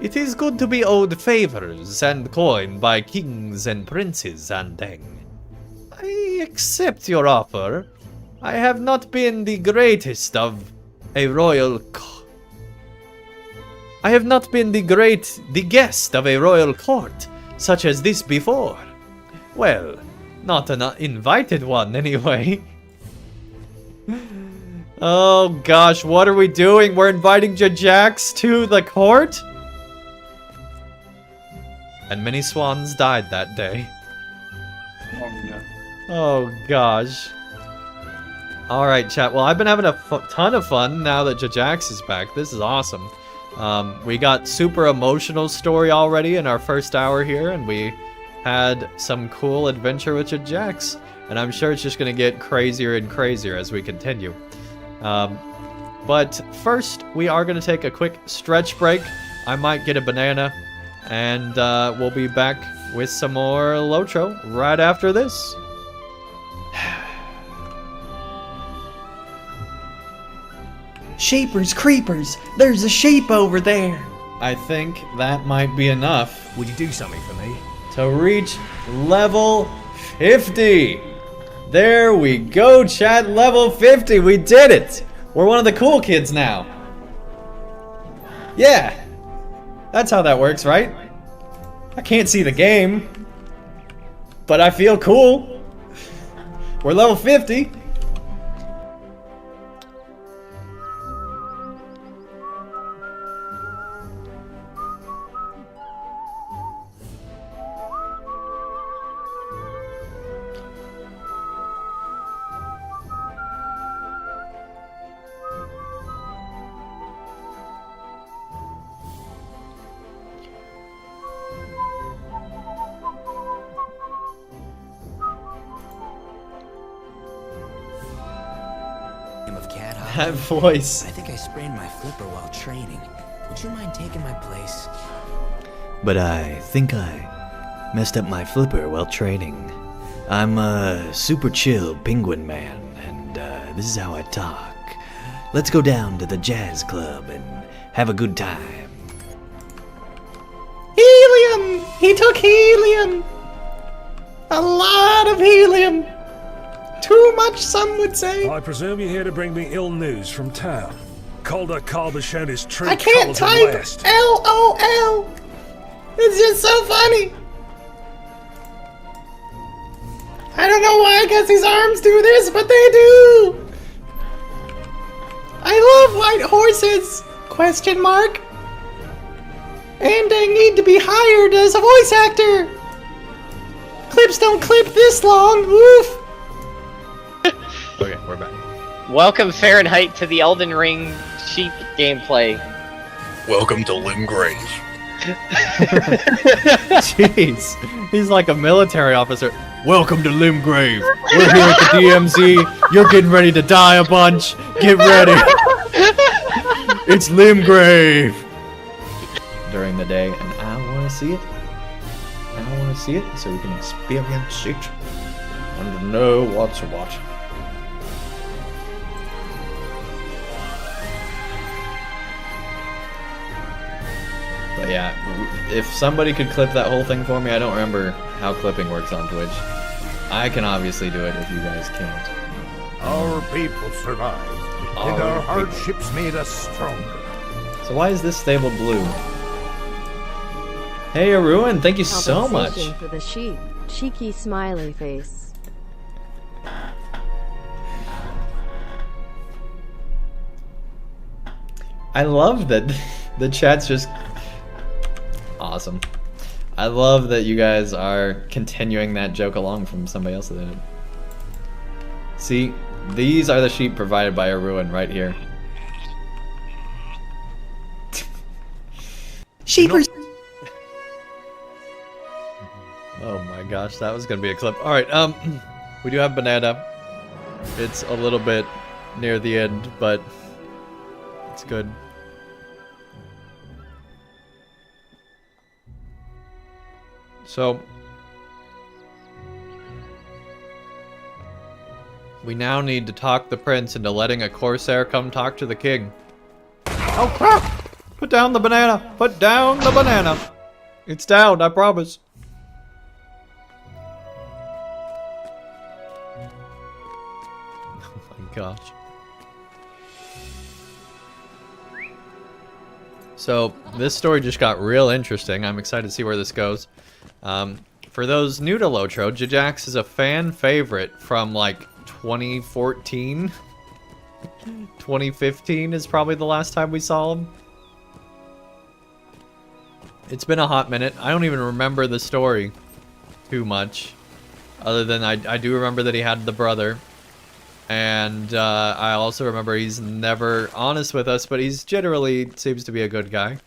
It is good to be owed favors and coin by kings and princes, Andang. I accept your offer. I have not been the greatest of a royal I have not been the guest of a royal court such as this before. Well, not an invited one anyway. Oh gosh, what are we doing? We're inviting Jajax to the court? And many swans died that day. Oh, yeah. Oh gosh. Alright, chat. Well, I've been having a ton of fun now that Jajax is back. This is awesome. We got super emotional story already in our first hour here, and we had some cool adventure with Jajax. And I'm sure it's just going to get crazier and crazier as we continue. But first, we are going to take a quick stretch break. I might get a banana, and we'll be back with some more LOTRO right after this. Shapers, creepers, there's a sheep over there. I think that might be enough. Would you do something for me? To reach level 50. There we go, chat. Level 50. We did it. We're one of the cool kids now. Yeah. That's how that works, right? I can't see the game, but I feel cool. We're level 50. That voice. I think I sprained my flipper while training. Would you mind taking my place? But I think I messed up my flipper while training. I'm a super chill penguin man, and this is how I talk. Let's go down to the jazz club and have a good time. Helium! He took helium! A lot of helium! Too much, some would say. I presume you're here to bring me ill news from town. Calder Carver shown his true I can't colours at type last. LOL. It's just so funny. I don't know why I guess these arms do this, but they do. I love white horses. Question mark. And I need to be hired as a voice actor. Clips don't clip this long. Oof. Okay, we're back. Welcome Fahrenheit to the Elden Ring sheep gameplay. Welcome to Limgrave. Jeez, he's like a military officer. Welcome to Limgrave. We're here at the DMZ. You're getting ready to die a bunch. Get ready. It's Limgrave. During the day, and I want to see it. I want to see it so we can experience it and to know what's what. But yeah, if somebody could clip that whole thing for me, I don't remember how clipping works on Twitch. I can obviously do it if you guys can't. Our people survived, and our hardships made us stronger. So why is this stable blue? Hey, Aruin, thank you so much. For the sheep, cheeky smiley face. I love that the chat's just awesome. I love that you guys are continuing that joke along from somebody else that did it. See, these are the sheep provided by Aruin right here. Sheepers. Oh my gosh, that was gonna be a clip. Alright, we do have banana. It's a little bit near the end, but it's good. So, we now need to talk the prince into letting a Corsair come talk to the king. Oh crap! Put down the banana! Put down the banana! It's down, I promise. Oh my gosh. So, this story just got real interesting. I'm excited to see where this goes. For those new to LOTRO, Jajax is a fan favorite from like 2014. 2015 is probably the last time we saw him. It's been a hot minute. I don't even remember the story too much. Other than I do remember that he had the brother. And I also remember he's never honest with us, but he's generally seems to be a good guy.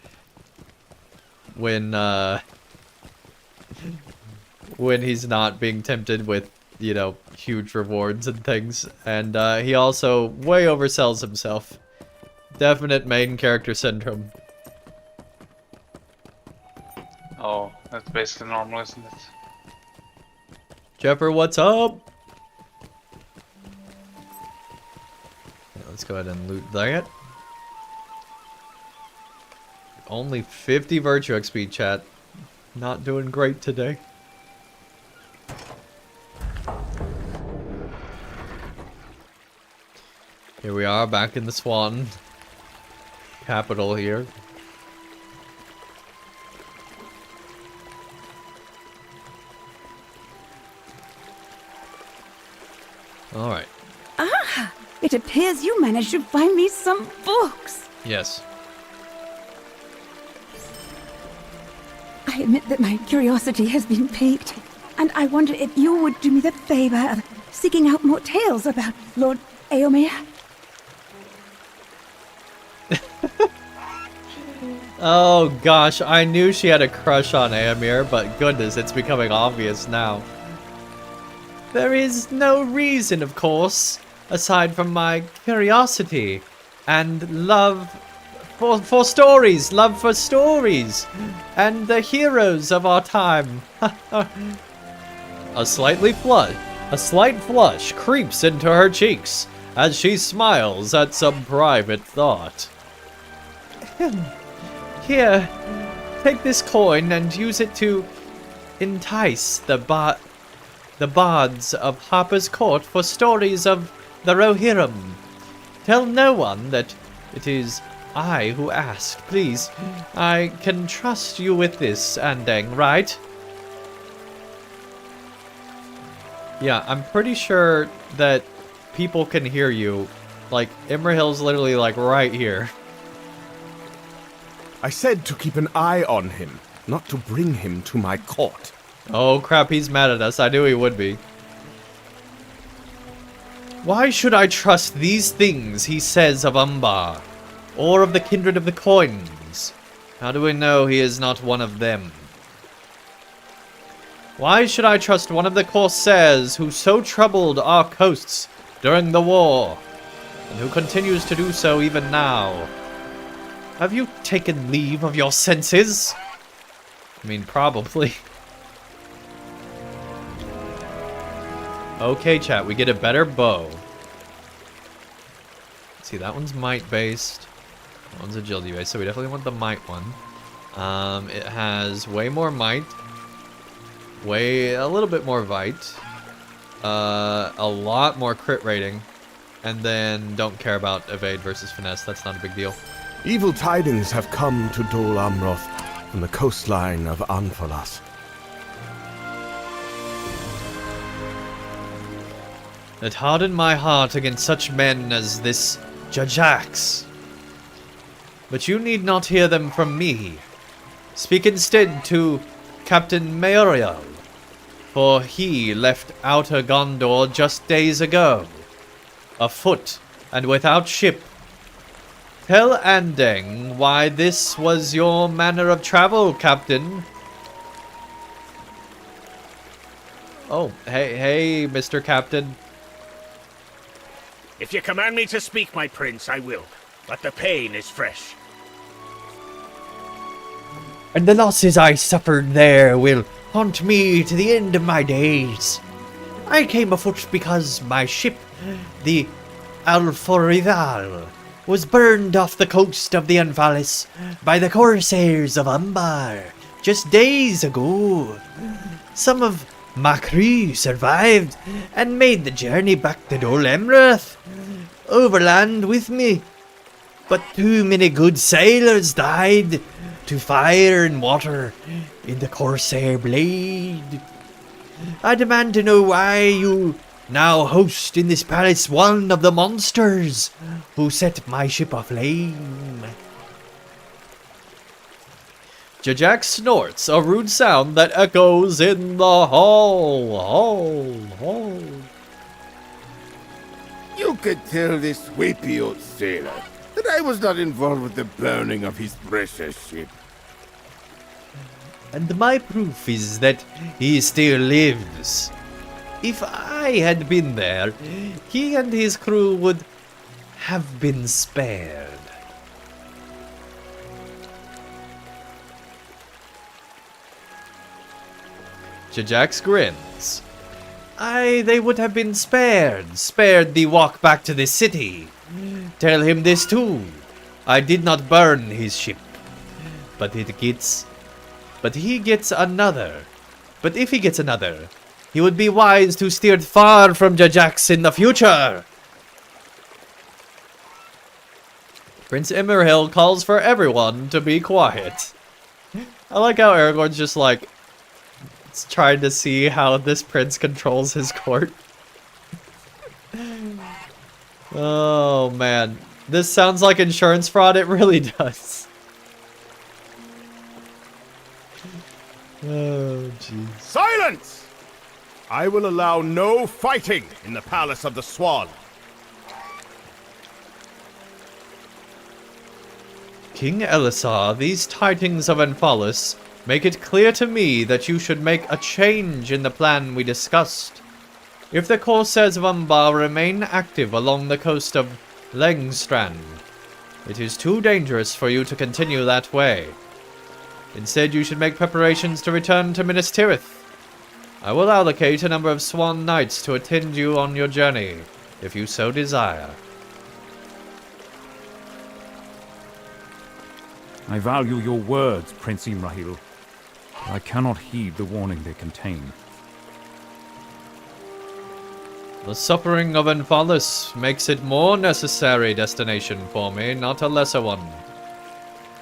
When he's not being tempted with, you know, huge rewards and things. And he also way oversells himself. Definite main character syndrome. Oh, that's basically normal, isn't it? Jepper, what's up? Yeah, let's go ahead and loot that. Only 50 virtue XP, chat. Not doing great today. Here we are, back in the SWAN capital here. Alright. Ah! It appears you managed to find me some books. Yes. I admit that my curiosity has been piqued, and I wonder if you would do me the favor of seeking out more tales about Lord Eomer. Oh gosh, I knew she had a crush on Eomer, but goodness, it's becoming obvious now. There is no reason, of course, aside from my curiosity and love for stories, love for stories, and the heroes of our time. A slight flush creeps into her cheeks as she smiles at some private thought. Here, take this coin and use it to entice the the bards of Harper's Court for stories of the Rohirrim. Tell no one that it is I who asked, please. I can trust you with this, Andang, right? Yeah, I'm pretty sure that people can hear you. Like, Imrahil's literally, like, right here. I said to keep an eye on him, not to bring him to my court. Oh crap, he's mad at us. I knew he would be. Why should I trust these things he says of Umbar, or of the kindred of the coins? How do we know he is not one of them? Why should I trust one of the Corsairs who so troubled our coasts during the war, and who continues to do so even now? Have you taken leave of your senses? I mean, probably. Okay, chat, we get a better bow. Let's see, that one's might-based. That one's agility-based, so we definitely want the might one. It has way more might. A little bit more vite. A lot more crit rating. And then don't care about evade versus finesse. That's not a big deal. Evil tidings have come to Dol Amroth from the coastline of Anfalas. That harden my heart against such men as this Jajax. But you need not hear them from me. Speak instead to Captain Muriel, for he left Outer Gondor just days ago, afoot and without ship. Tell Andang why this was your manner of travel, Captain. Oh, hey, Mr. Captain. If you command me to speak, my prince, I will. But the pain is fresh. And the losses I suffered there will haunt me to the end of my days. I came afoot because my ship, the Alforidal, was burned off the coast of the Anfalis by the Corsairs of Umbar just days ago. Some of my crew survived and made the journey back to Dol Amroth overland with me. But too many good sailors died to fire and water in the Corsair blade. I demand to know why you now host in this palace one of the monsters who set my ship aflame. Jajax snorts, a rude sound that echoes in the hall. You could tell this weepy old sailor that I was not involved with the burning of his precious ship. And my proof is that he still lives. If I had been there, he and his crew would have been spared. Jajax grins. Aye, they would have been spared the walk back to the city. Tell him this too. I did not burn his ship, but he gets another. But if he gets another, he would be wise to steer far from Jajax in the future. Prince Imrahil calls for everyone to be quiet. I like how Aragorn's just like trying to see how this prince controls his court. Oh man, this sounds like insurance fraud. It really does. Oh jeez. Silence! I will allow no fighting in the palace of the SWAN. King Elisar, these tidings of Anfalis make it clear to me that you should make a change in the plan we discussed. If the Corsairs of Umbar remain active along the coast of Langstrand, it is too dangerous for you to continue that way. Instead, you should make preparations to return to Minas Tirith. I will allocate a number of SWAN knights to attend you on your journey, if you so desire. I value your words, Prince Imrahil. I cannot heed the warning they contain. The suffering of Enphalus makes it more necessary destination for me, not a lesser one.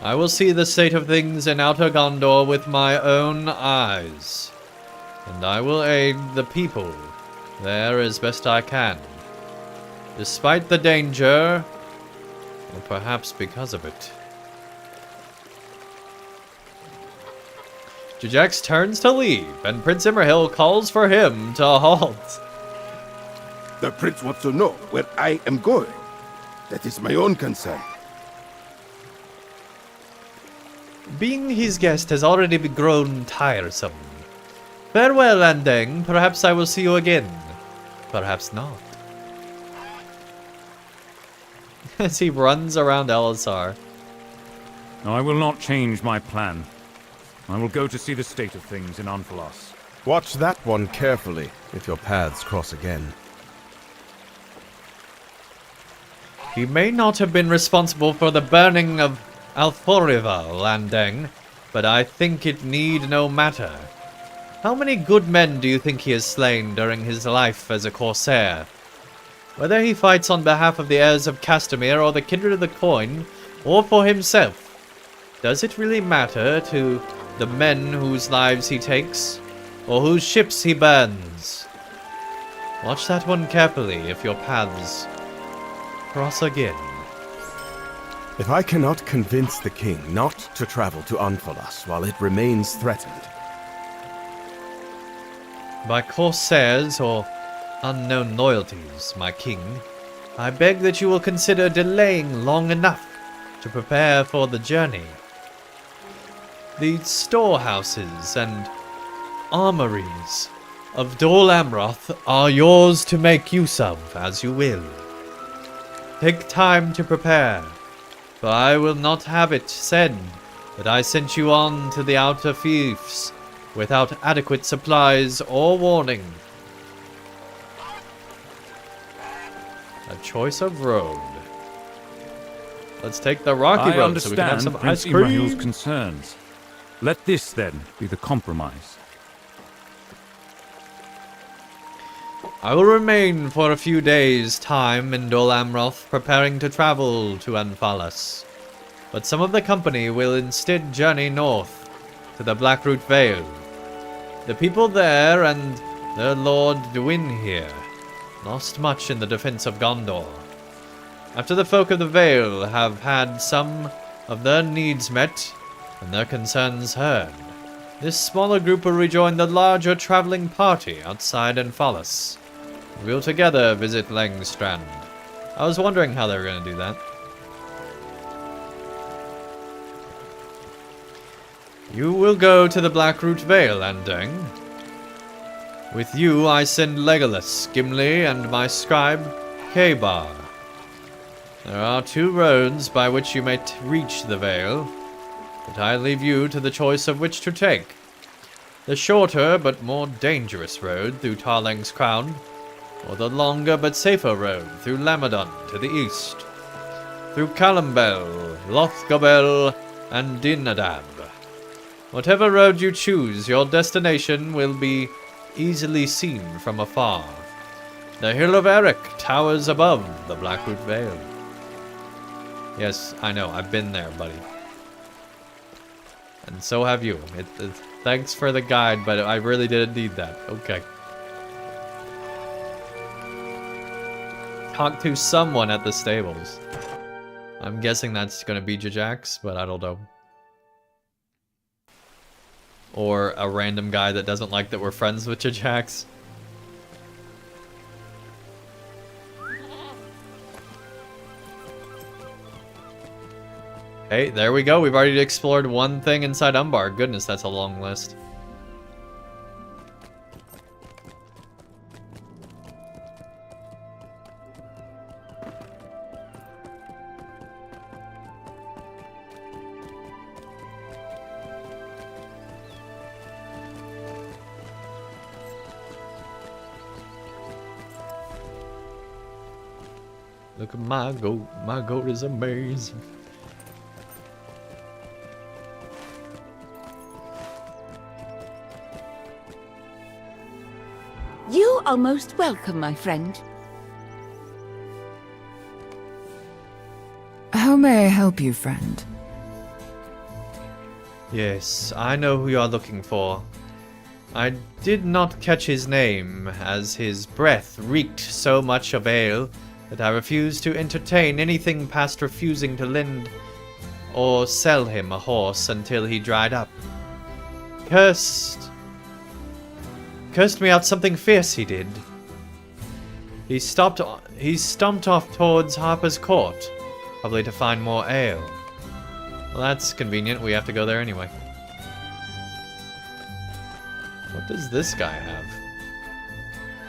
I will see the state of things in Outer Gondor with my own eyes, and I will aid the people there as best I can, despite the danger, or perhaps because of it. Jajax turns to leave, and Prince Imrahil calls for him to halt. The prince wants to know where I am going. That is my own concern. Being his guest has already grown tiresome. Farewell, Andang. Perhaps I will see you again. Perhaps not. As he runs around Elisar. I will not change my plan. I will go to see the state of things in Anfalas. Watch that one carefully if your paths cross again. He may not have been responsible for the burning of Althorival, Andang, but I think it need no matter. How many good men do you think he has slain during his life as a Corsair? Whether he fights on behalf of the heirs of Castamere or the Kindred of the Coin, or for himself, does it really matter to the men whose lives he takes, or whose ships he burns? Watch that one carefully if your paths cross again. If I cannot convince the king not to travel to Anfalas while it remains threatened, by Corsairs or unknown loyalties, my king, I beg that you will consider delaying long enough to prepare for the journey. The storehouses and armories of Dol Amroth are yours to make use of as you will. Take time to prepare, for I will not have it said that I sent you on to the outer fiefs without adequate supplies or warning. A choice of road. Let's take the rocky road so we can have some Prince ice cream. Imrahil's concerns. Let this, then, be the compromise. I will remain for a few days' time in Dol Amroth, preparing to travel to Anfalas. But some of the company will instead journey north to the Blackroot Vale. The people there and their Lord Dwyn here lost much in the defense of Gondor. After the folk of the Vale have had some of their needs met and their concerns heard, this smaller group will rejoin the larger traveling party outside Anfalas. We'll together visit Langstrand. I was wondering how they were going to do that. You will go to the Blackroot Vale, Andang. With you I send Legolas, Gimli, and my scribe, Kabar. There are 2 roads by which you may reach the Vale, but I leave you to the choice of which to take. The shorter but more dangerous road through Tarlang's Crown, or the longer but safer road through Lamadon to the east, through Calambel, Lothgobel, and Dinadab. Whatever road you choose, your destination will be easily seen from afar. The Hill of Eric towers above the Blackroot Vale. Yes, I know, I've been there, buddy. And so have you. Thanks for the guide, but I really didn't need that. Okay. Talk to someone at the stables. I'm guessing that's gonna be Jajax, but I don't know. Or a random guy that doesn't like that we're friends with Jajax. Hey, there we go. We've already explored one thing inside Umbar. Goodness, that's a long list. Look at my goat. My goat is amazing. You You are most welcome, my friend. How may I help you, friend? Yes, I know who you are looking for. I did not catch his name, as his breath reeked so much of ale that I refused to entertain anything past refusing to lend or sell him a horse until he dried up. Cursed me out something fierce, he did. He stomped off towards Harper's Court, probably to find more ale. Well, that's convenient, we have to go there anyway. What does this guy have?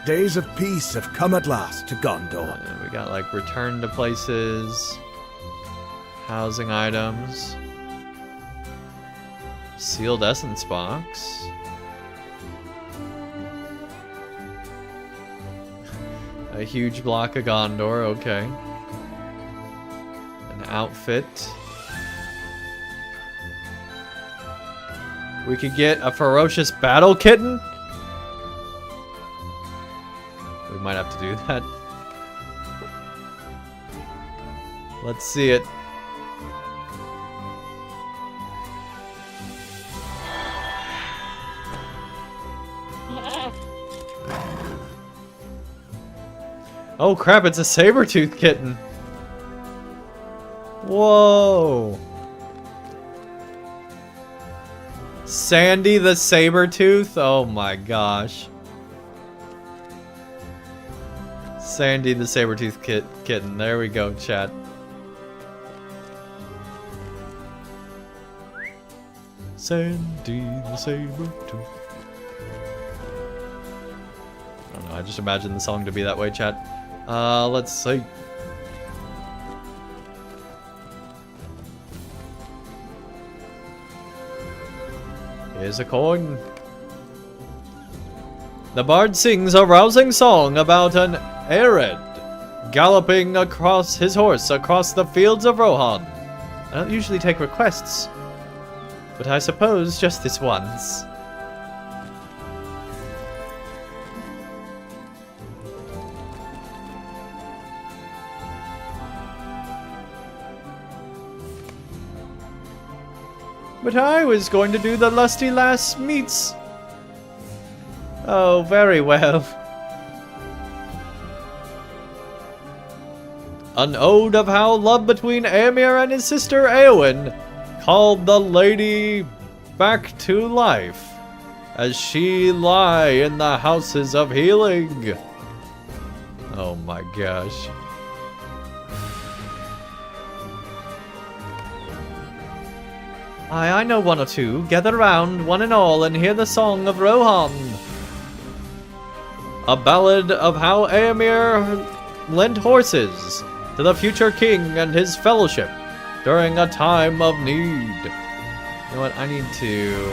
Days of peace have come at last to Gondor. We got like return to places, housing items, sealed essence box. A huge block of Gondor, okay. An outfit. We could get a ferocious battle kitten? We might have to do that. Let's see it. Oh crap, it's a saber-tooth kitten. Whoa. Sandy the Sabertooth? Oh my gosh. Sandy the Sabertooth kitten. There we go, chat. Sandy the Sabertooth. I don't know, I just imagined the song to be that way, chat. Let's see. Here's a coin. The bard sings a rousing song about an Arid galloping across his horse across the fields of Rohan. I don't usually take requests, but I suppose just this once. But I was going to do the lusty lass meets. Oh, very well. An ode of how love between Aemir and his sister Eowyn called the lady back to life as she lie in the houses of healing. Oh my gosh. I know one or two. Gather round, one and all, and hear the song of Rohan. A ballad of how Aemir lent horses to the future king and his fellowship during a time of need. You know what? I need to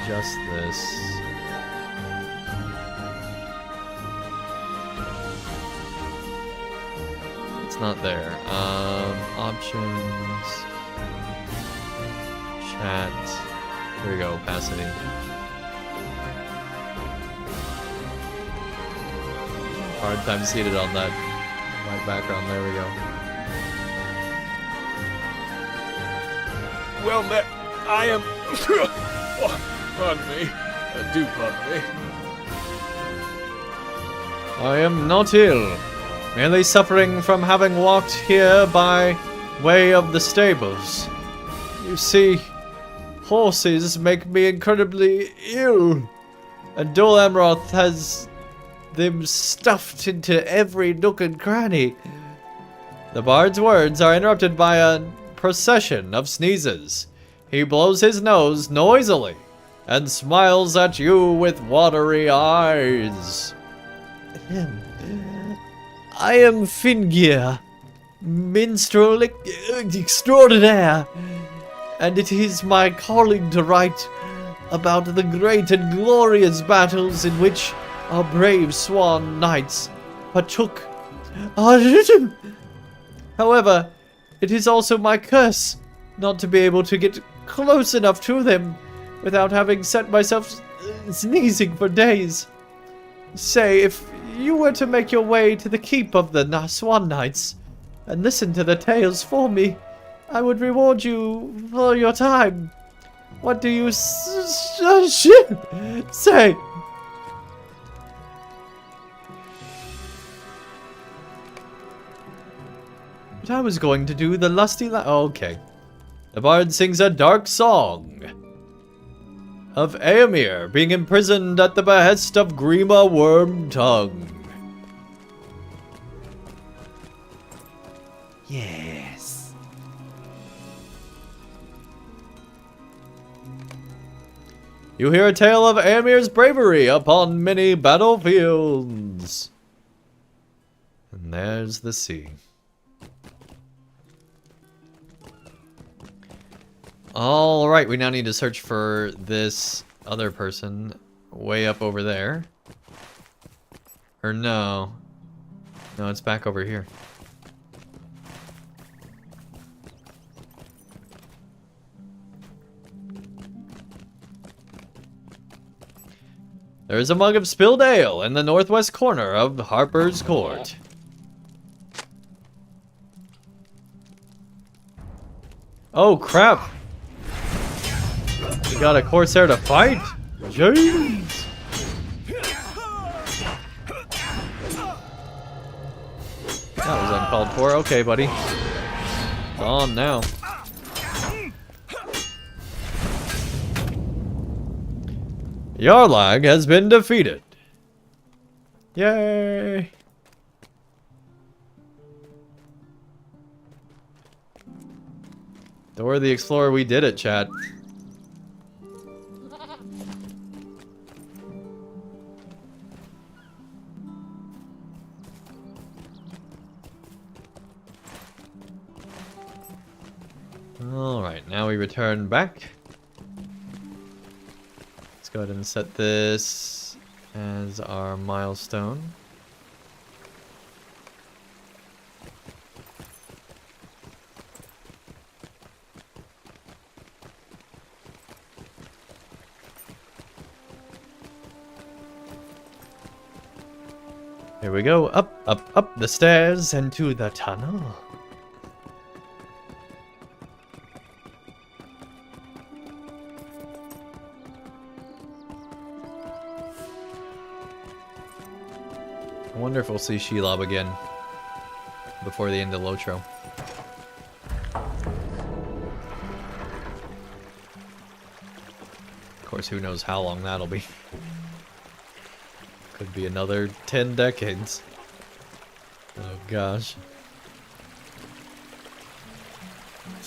adjust this. Not there. Options. Chat. Here we go, opacity. Hard time seated on that white background. There we go. Well met. I am... oh, pardon me. Do pardon me. I am not ill. Merely suffering from having walked here by way of the stables. You see, horses make me incredibly ill, and Dol Amroth has them stuffed into every nook and cranny. The bard's words are interrupted by a procession of sneezes. He blows his nose noisily and smiles at you with watery eyes. I am Fingir, minstrel extraordinaire, and it is my calling to write about the great and glorious battles in which our brave swan knights partook. However, it is also my curse not to be able to get close enough to them without having set myself sneezing for days. Say, if you were to make your way to the keep of the Swan Knights and listen to the tales for me, I would reward you for your time. What do you say? But I was going to do the lusty okay. The bard sings a dark song of Eomer being imprisoned at the behest of Grima Wormtongue. Yes. You hear a tale of Eomer's bravery upon many battlefields. And there's the sea. Alright, we now need to search for this other person way up over there. Or no. No, it's back over here. There is a mug of spilled ale in the northwest corner of Harper's Court. Oh crap! We got a Corsair to fight? Jeez! That was uncalled for. Okay, buddy. On now. Yarlag has been defeated. Yay! Dora the Explorer, we did it, chat. Alright, now we return back. Let's go ahead and set this as our milestone. Here we go, up, up, up the stairs and to the tunnel. I wonder if we'll see Shelob again before the end of LOTRO. Of course, who knows how long that'll be. Could be another 10 decades. Oh gosh.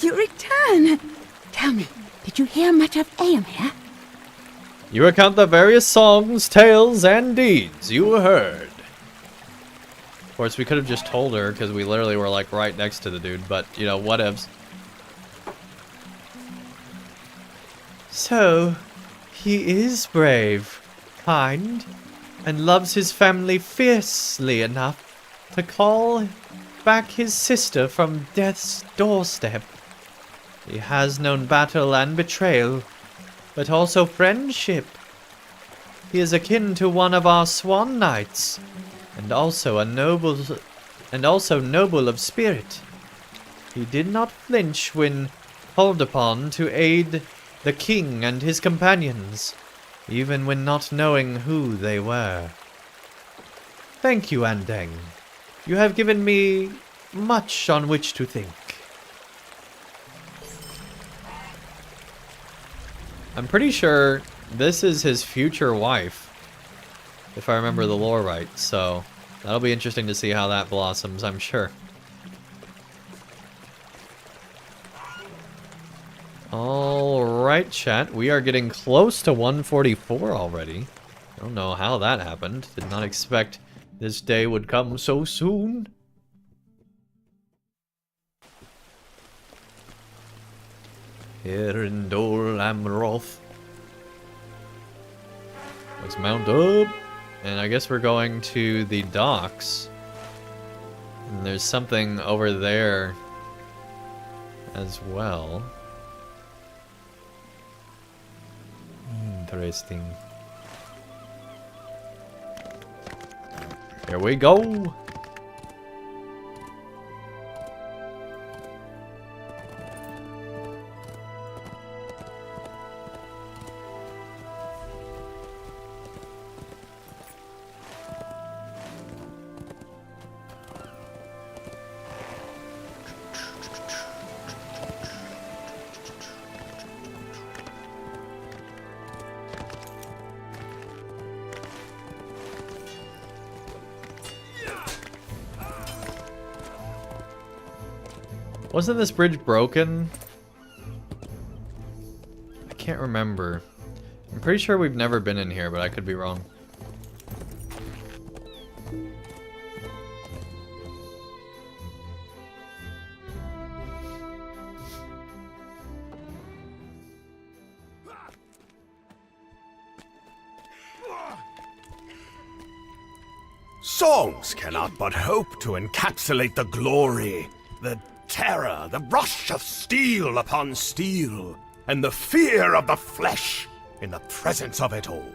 You return! Tell me, did you hear much of Eomer? You recount the various songs, tales, and deeds you heard. Of course, we could have just told her, because we literally were, like, right next to the dude, but, you know, whatevs. So, he is brave, kind, and loves his family fiercely enough to call back his sister from death's doorstep. He has known battle and betrayal, but also friendship. He is akin to one of our Swan Knights, and also noble of spirit. He did not flinch when called upon to aid the king and his companions, even when not knowing who they were. Thank you, Andang. You have given me much on which to think. I'm pretty sure this is his future wife, if I remember the lore right, so that'll be interesting to see how that blossoms, I'm sure. Alright, chat, we are getting close to 144 already. I don't know how that happened. Did not expect this day would come so soon. Here in Dol Amroth. Let's mount up. And I guess we're going to the docks. And there's something over there as well. Interesting. Here we go. Wasn't this bridge broken? I can't remember. I'm pretty sure we've never been in here, but I could be wrong. Songs cannot but hope to encapsulate the glory, the terror, the rush of steel upon steel, and the fear of the flesh in the presence of it all.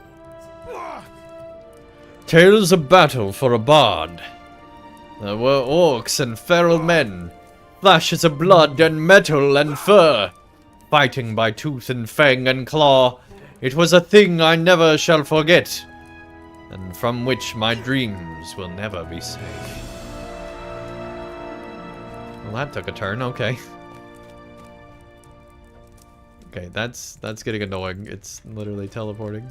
Tales of battle for a bard. There were orcs and feral men, flashes of blood and metal and fur, fighting by tooth and fang and claw. It was a thing I never shall forget, and from which my dreams will never be safe. Well, that took a turn, okay. Okay, that's getting annoying. It's literally teleporting.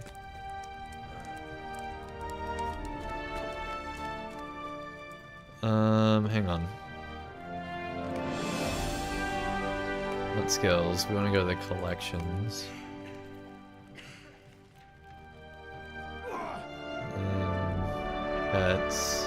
Hang on. What skills? We want to go to the collections. Pets.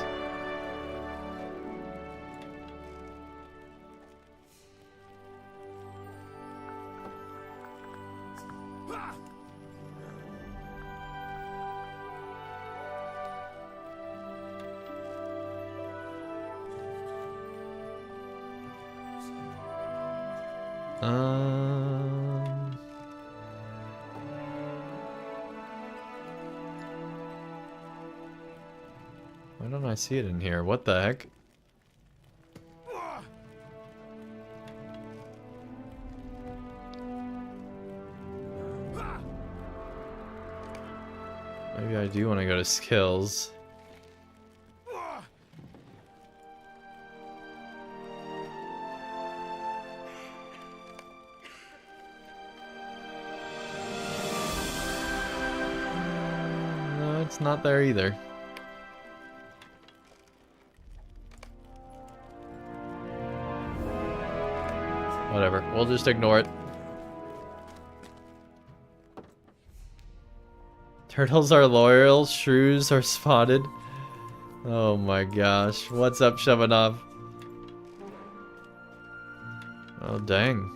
Why don't I see it in here? What the heck? Maybe I do want to go to skills. No, it's not there either. Whatever, we'll just ignore it. Turtles are loyal, shrews are spotted. Oh my gosh, what's up, Shabanov? Oh dang.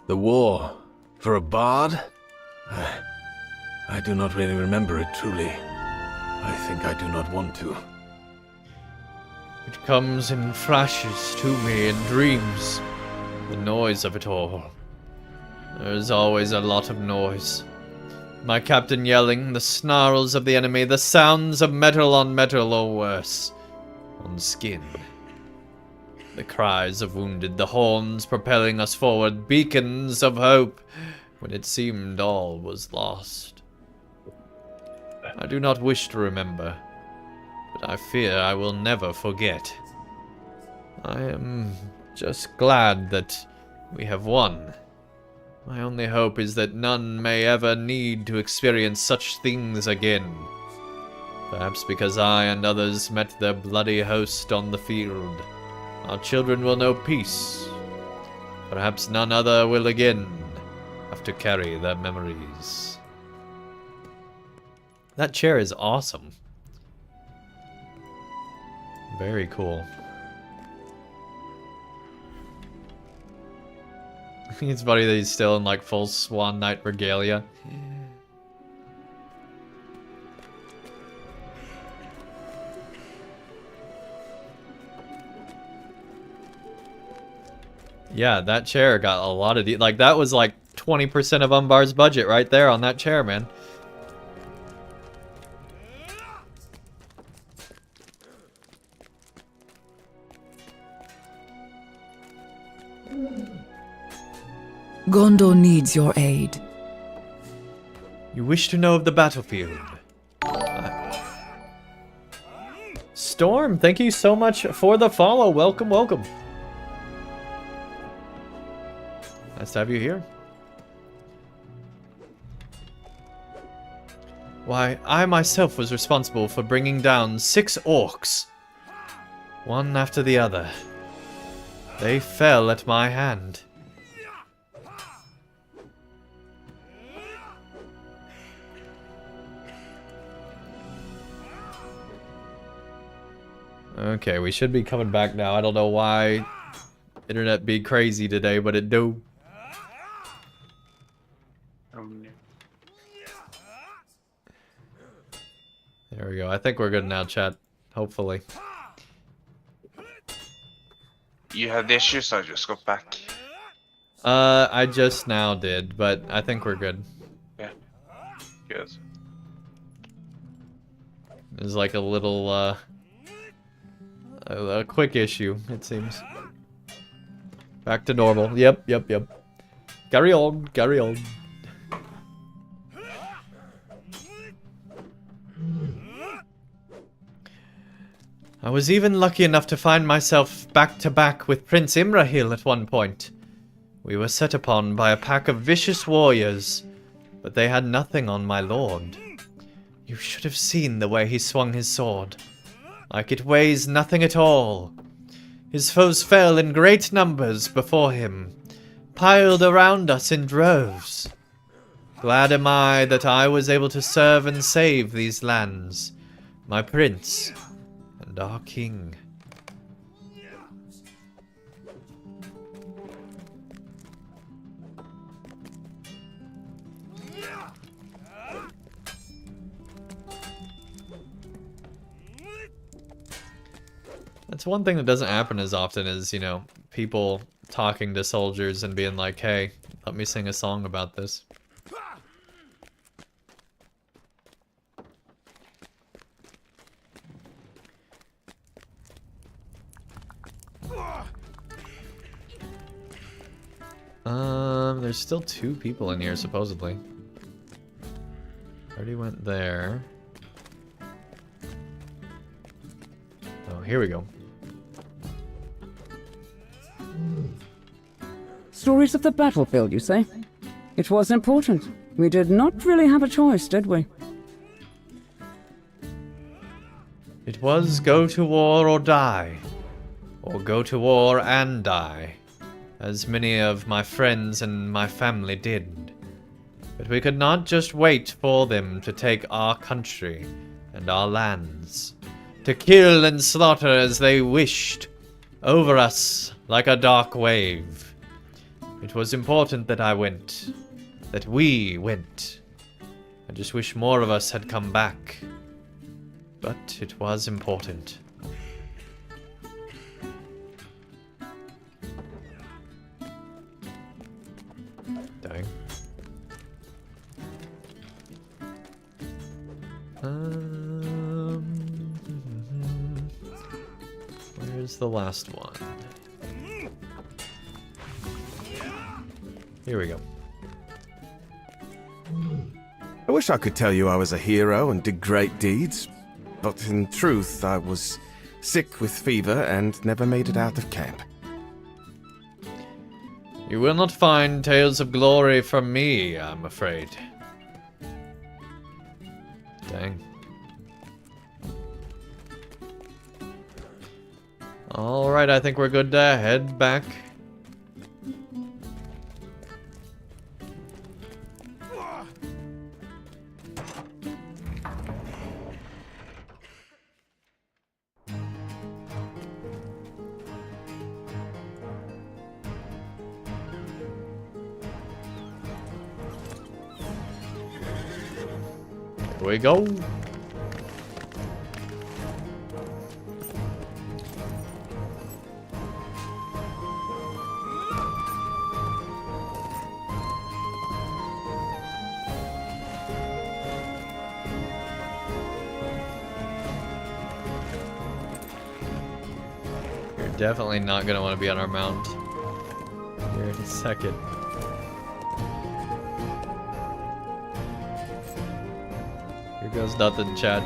The war. For a bard? I do not really remember it truly. I think I do not want to. It comes in flashes to me in dreams. The noise of it all. There's always a lot of noise. My captain yelling, the snarls of the enemy, the sounds of metal on metal or worse, on skin. The cries of wounded, the horns propelling us forward, beacons of hope, when it seemed all was lost. I do not wish to remember, but I fear I will never forget. I am just glad that we have won. My only hope is that none may ever need to experience such things again. Perhaps because I and others met their bloody host on the field, our children will know peace. Perhaps none other will again have to carry their memories. That chair is awesome. Very cool. I think it's funny that he's still in like full Swan Knight regalia. Yeah, that chair got a lot of like that was like 20% of Umbar's budget right there on that chair, man. Gondor needs your aid. You wish to know of the battlefield? Storm, thank you so much for the follow. Welcome, welcome. Nice to have you here. Why, I myself was responsible for bringing down 6 orcs. One after the other. They fell at my hand. Okay, we should be coming back now. I don't know why internet be crazy today, but it do. There we go. I think we're good now, chat. Hopefully. You had issues, I just got back. I just now did, but I think we're good. Yeah. Good. There's like a little, a quick issue, it seems. Back to normal. Yep. Carry on, carry on. I was even lucky enough to find myself back to back with Prince Imrahil at one point. We were set upon by a pack of vicious warriors, but they had nothing on my lord. You should have seen the way he swung his sword. Like it weighs nothing at all. His foes fell in great numbers before him, piled around us in droves. Glad am I that I was able to serve and save these lands, my prince, and our king. That's one thing that doesn't happen as often as, you know, people talking to soldiers and being like, hey, let me sing a song about this. There's still 2 people in here, supposedly. Already went there. Oh, here we go. Stories of the battlefield, you say? It was important. We did not really have a choice, did we? It was go to war or die. Or go to war and die. As many of my friends and my family did. But we could not just wait for them to take our country and our lands. To kill and slaughter as they wished. Over us like a dark wave. It was important that I went. That we went. I just wish more of us had come back. But it was important. Dang. Where's the last one? Here we go. I wish I could tell you I was a hero and did great deeds, but in truth I was sick with fever and never made it out of camp. You will not find tales of glory from me, I'm afraid. Dang. Alright, I think we're good to head back. Here we go. You're definitely not going to want to be on our mount. a second. Here goes nothing, Chad.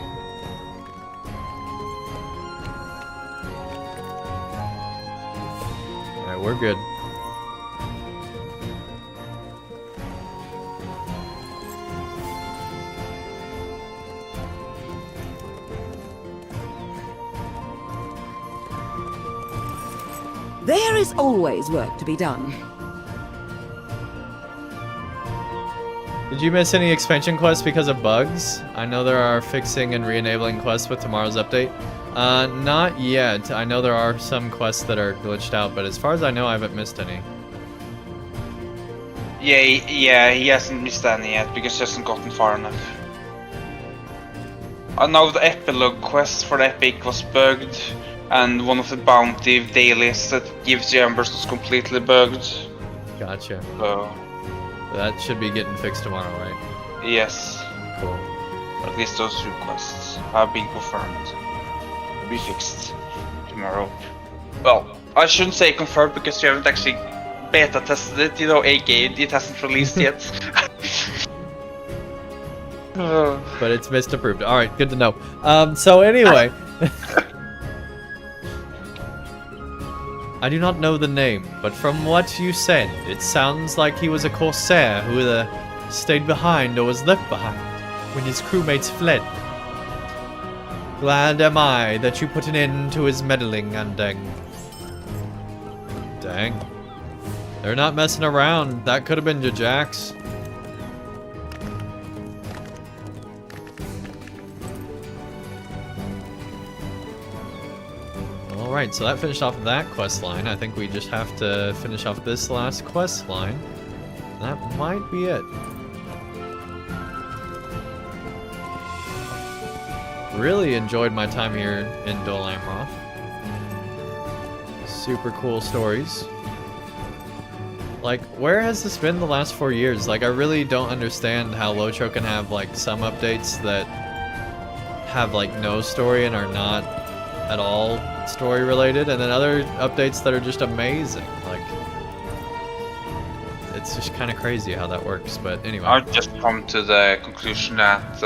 Alright, we're good. There is always work to be done. Did you miss any expansion quests because of bugs? I know there are fixing and re-enabling quests with tomorrow's update. Not yet. I know there are some quests that are glitched out, but as far as I know, I haven't missed any. Yeah, he hasn't missed any yet because he hasn't gotten far enough. I know the epilogue quest for the epic was bugged, and one of the bounty dailies that gives you embers was completely bugged. Gotcha. So that should be getting fixed tomorrow, right? Yes. Cool. At least those 2 quests have been confirmed. To be fixed tomorrow. Well, I shouldn't say confirmed because you haven't actually beta tested it, you know, aka it hasn't released yet. But it's missed approved. Alright, good to know. So anyway. I do not know the name, but from what you said, it sounds like he was a Corsair who either stayed behind or was left behind when his crewmates fled. Glad am I that you put an end to his meddling, Andang. Dang. They're not messing around. That could have been Jajax. Alright, so that finished off that quest line. I think we just have to finish off this last quest line. That might be it. Really enjoyed my time here in Dol Amroth. Super cool stories. Like, where has this been the last 4 years? Like, I really don't understand how LOTRO can have, like, some updates that have, like, no story and are not at all story related, and then other updates that are just amazing. Like, it's just kind of crazy how that works, but anyway. I've just come to the conclusion that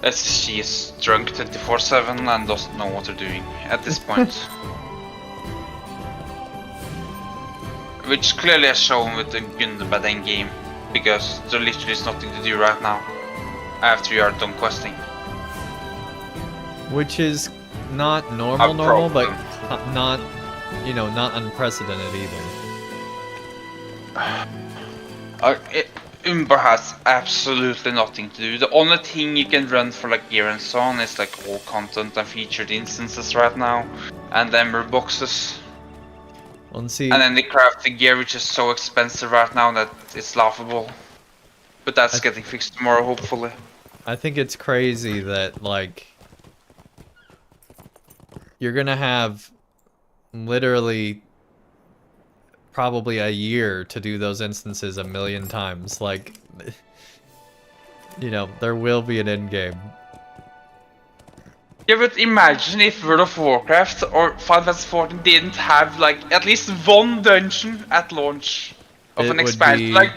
SSG is drunk 24/7 and doesn't know what they're doing at this point. Which clearly has shown with the Gundabad endgame, because there literally is nothing to do right now after you are done questing. Which is not normal, but not, you know, not unprecedented either. Umbar has absolutely nothing to do. The only thing you can run for like gear and so on is like all content and featured instances right now, and the Ember boxes. And then they craft the gear, which is so expensive right now that it's laughable. But that's getting fixed tomorrow, hopefully. I think it's crazy that, like, you're gonna have literally probably a year to do those instances 1,000,000 times. Like, you know, there will be an end game. Yeah, but imagine if World of Warcraft or Final Fantasy XIV didn't have like at least one dungeon at launch of an expansion. Like,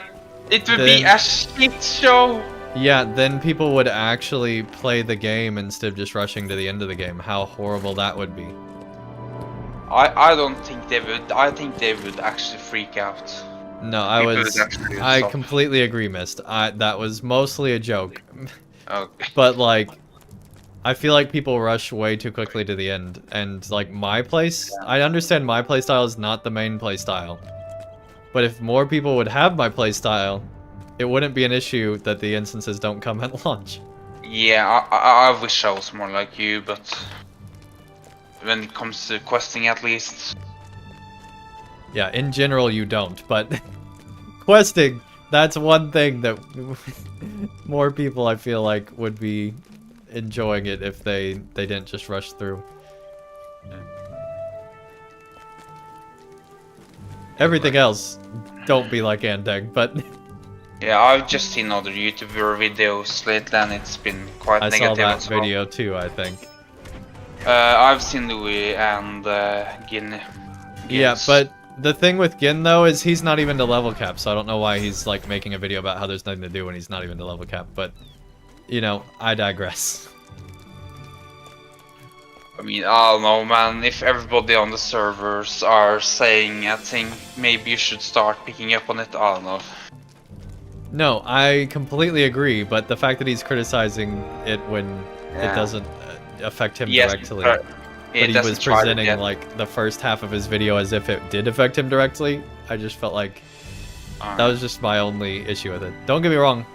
it would be a shit show. Yeah, then people would actually play the game instead of just rushing to the end of the game. How horrible that would be. I don't think they would. I think they would actually freak out. No, I completely agree, Mist. That was mostly a joke. Okay. But like, I feel like people rush way too quickly to the end, and like my place, I understand my playstyle is not the main playstyle, but if more people would have my playstyle, it wouldn't be an issue that the instances don't come at launch. Yeah, I wish I was more like you, but when it comes to questing at least. Yeah, in general you don't, but questing, that's one thing that more people I feel like would be enjoying it if they didn't just rush through. Everything else, don't be like Andang, but yeah, I've just seen other YouTuber videos lately and it's been quite negative. I saw that video too, I think. I've seen Louis and Guinness. Yeah, but The thing with Gin, though, is he's not even to level cap, so I don't know why he's, like, making a video about how there's nothing to do when he's not even to level cap, but, you know, I digress. I mean, I don't know, man. If everybody on the servers are saying a thing, maybe you should start picking up on it. I don't know. No, I completely agree, but the fact that he's criticizing it when it doesn't affect him directly, but he was presenting like the first half of his video as if it did affect him directly, I just felt like that was just my only issue with it. Don't get me wrong,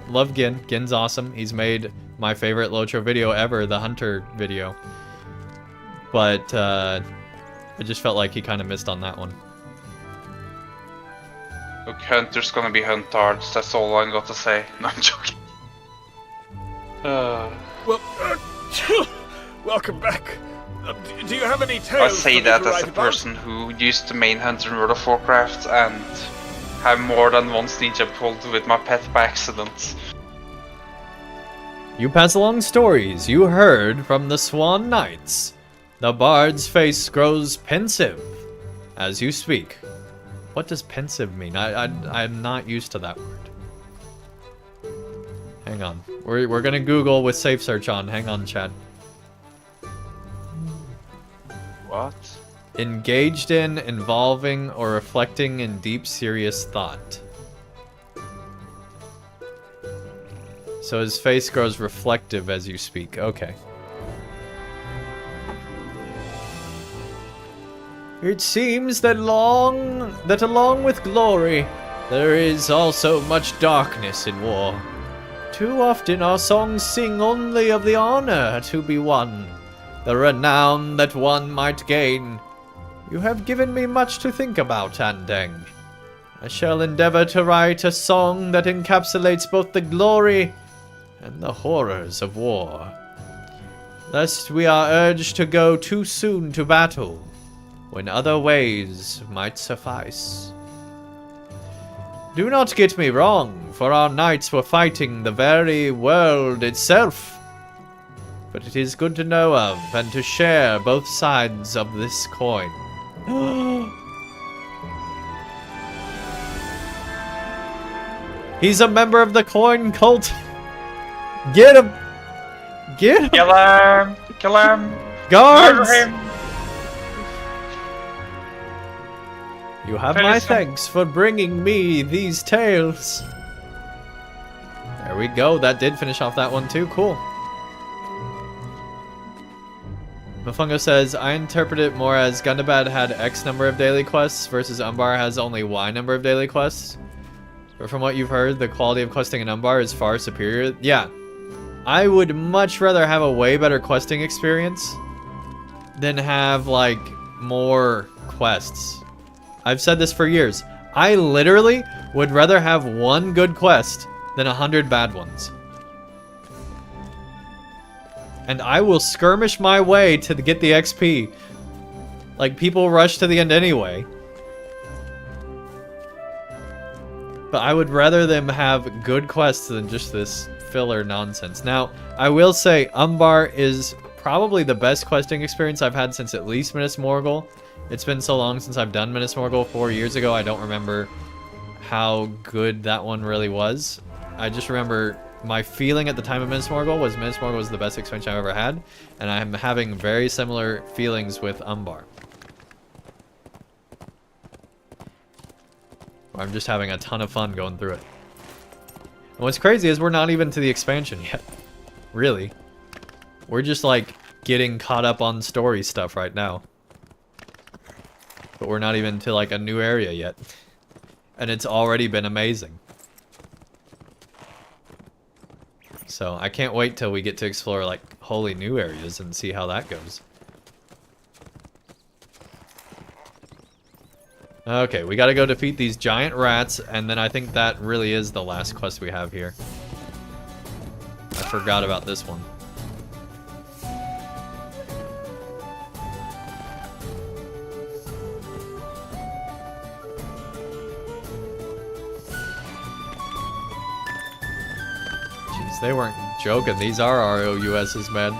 love Gin. Gin's awesome. He's made my favorite LOTRO video ever, the Hunter video. But I just felt like he kind of missed on that one. Look, Hunter's gonna be Huntards, that's all I got to say. No, I'm joking. Well, welcome back. Do you have any tales? I say that as a person who used to main Hunter in World of Warcraft and have more than once ninja pulled with my pet by accident. You pass along stories you heard from the SWAN Knights. The bard's face grows pensive as you speak. What does pensive mean? I'm not used to that word. Hang on. We're gonna Google with safe search on. Hang on, chat. What? Engaged in, involving, or reflecting in deep, serious thought. So his face grows reflective as you speak. Okay. It seems that along with glory, there is also much darkness in war. Too often our songs sing only of the honor to be won, the renown that one might gain. You have given me much to think about, Andang. I shall endeavor to write a song that encapsulates both the glory and the horrors of war, lest we are urged to go too soon to battle, when other ways might suffice. Do not get me wrong, for our knights were fighting the very world itself. But it is good to know of and to share both sides of this coin. He's a member of the coin cult. Get him! Get him! Kill him! Kill him! Guards! Murder him! You have my thanks for bringing me these tales. There we go. That did finish off that one too. Cool. Mofungo says, I interpret it more as Gundabad had X number of daily quests versus Umbar has only Y number of daily quests. But from what you've heard, the quality of questing in Umbar is far superior. Yeah. I would much rather have a way better questing experience than have, like, more quests. I've said this for years. I literally would rather have one good quest than 100 bad ones. And I will skirmish my way to get the XP. Like, people rush to the end anyway. But I would rather them have good quests than just this filler nonsense. Now, I will say Umbar is probably the best questing experience I've had since at least Minas Morgul. It's been so long since I've done Minas Morgul 4 years ago, I don't remember how good that one really was. I just remember my feeling at the time of Minas Morgul was the best expansion I've ever had, and I'm having very similar feelings with Umbar. I'm just having a ton of fun going through it. And what's crazy is we're not even to the expansion yet. Really. We're just like getting caught up on story stuff right now. But we're not even to like a new area yet. And it's already been amazing. So I can't wait till we get to explore like wholly new areas and see how that goes. Okay, we gotta go defeat these giant rats, and then I think that really is the last quest we have here. I forgot about this one. Jeez, they weren't joking. These are ROUSs, man.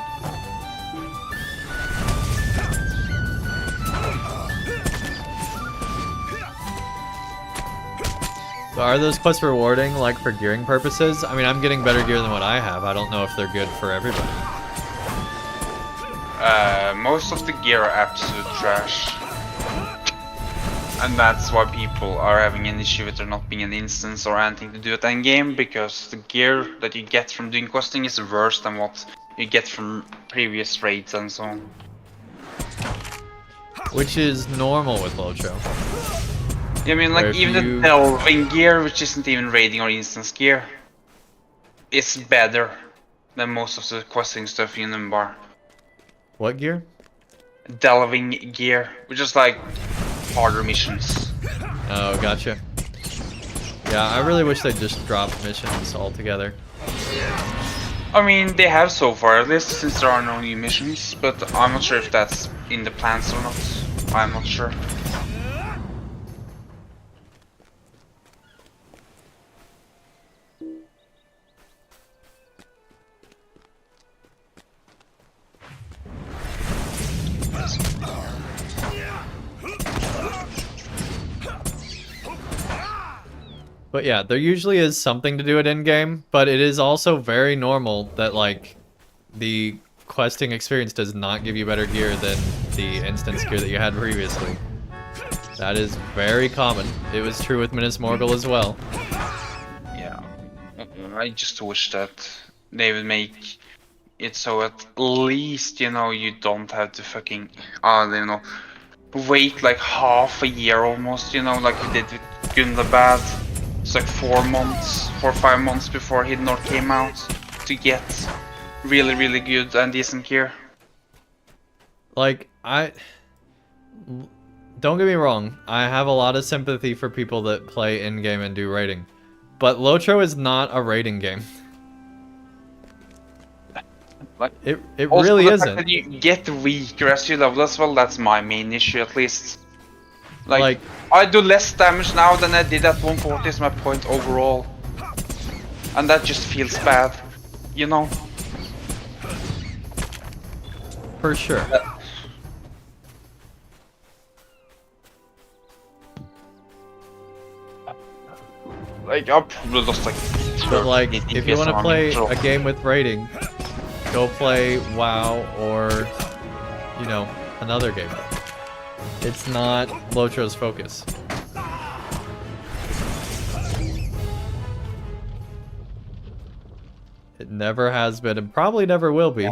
But are those quests rewarding, like, for gearing purposes? I mean, I'm getting better gear than what I have. I don't know if they're good for everybody. Most of the gear are absolute trash. And that's why people are having an issue with there not being an instance or anything to do at endgame, because the gear that you get from doing questing is worse than what you get from previous raids and so on. Which is normal with LOTRO. Yeah, I mean, like, even the delving gear, which isn't even raiding or instance gear, is better than most of the questing stuff in Umbar. What gear? Delving gear, which is like harder missions. Oh, gotcha. Yeah, I really wish they'd just drop missions altogether. I mean, they have so far, at least, since there are no new missions, but I'm not sure if that's in the plans or not. I'm not sure. But yeah, there usually is something to do at endgame, but it is also very normal that, like, the questing experience does not give you better gear than the instance gear that you had previously. That is very common. It was true with Minas Morgul as well. Yeah. I just wish that they would make it so at least, you know, you don't have to fucking, you know, wait like half a year almost, you know, like you did with Gundabad. It's like 4 months, 4 or 5 months before Hidden North came out to get really, really good and decent gear. Like, don't get me wrong, I have a lot of sympathy for people that play in-game and do raiding. But LOTRO is not a raiding game. Like, it also really the isn't. fact that you get weaker as you level as well, that's my main issue at least. Like, I do less damage now than I did at 140 is my point overall. And that just feels bad, you know? For sure. Like, I probably lost like... But like, if you want to play a game with raiding, go play WoW or, you know, another game. It's not LOTRO's focus. It never has been and probably never will be.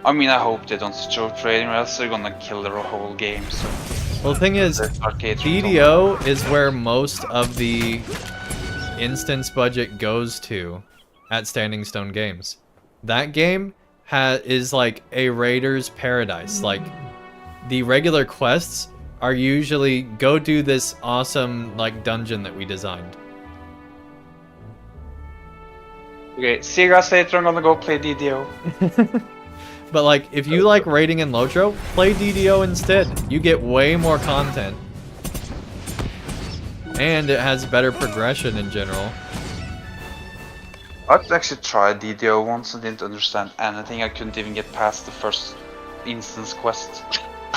I mean, I hope they don't show trading, or else they're gonna kill their whole game, so... Well, the thing is, DDO is where most of the instance budget goes to at Standing Stone Games. That game is like a raider's paradise. Like, the regular quests are usually go do this awesome like dungeon that we designed. Okay, see you guys later. I'm gonna go play DDO. But like, if you like raiding in LOTRO, play DDO instead. You get way more content. And it has better progression in general. I'd actually tried DDO once and didn't understand anything. I couldn't even get past the first instance quest.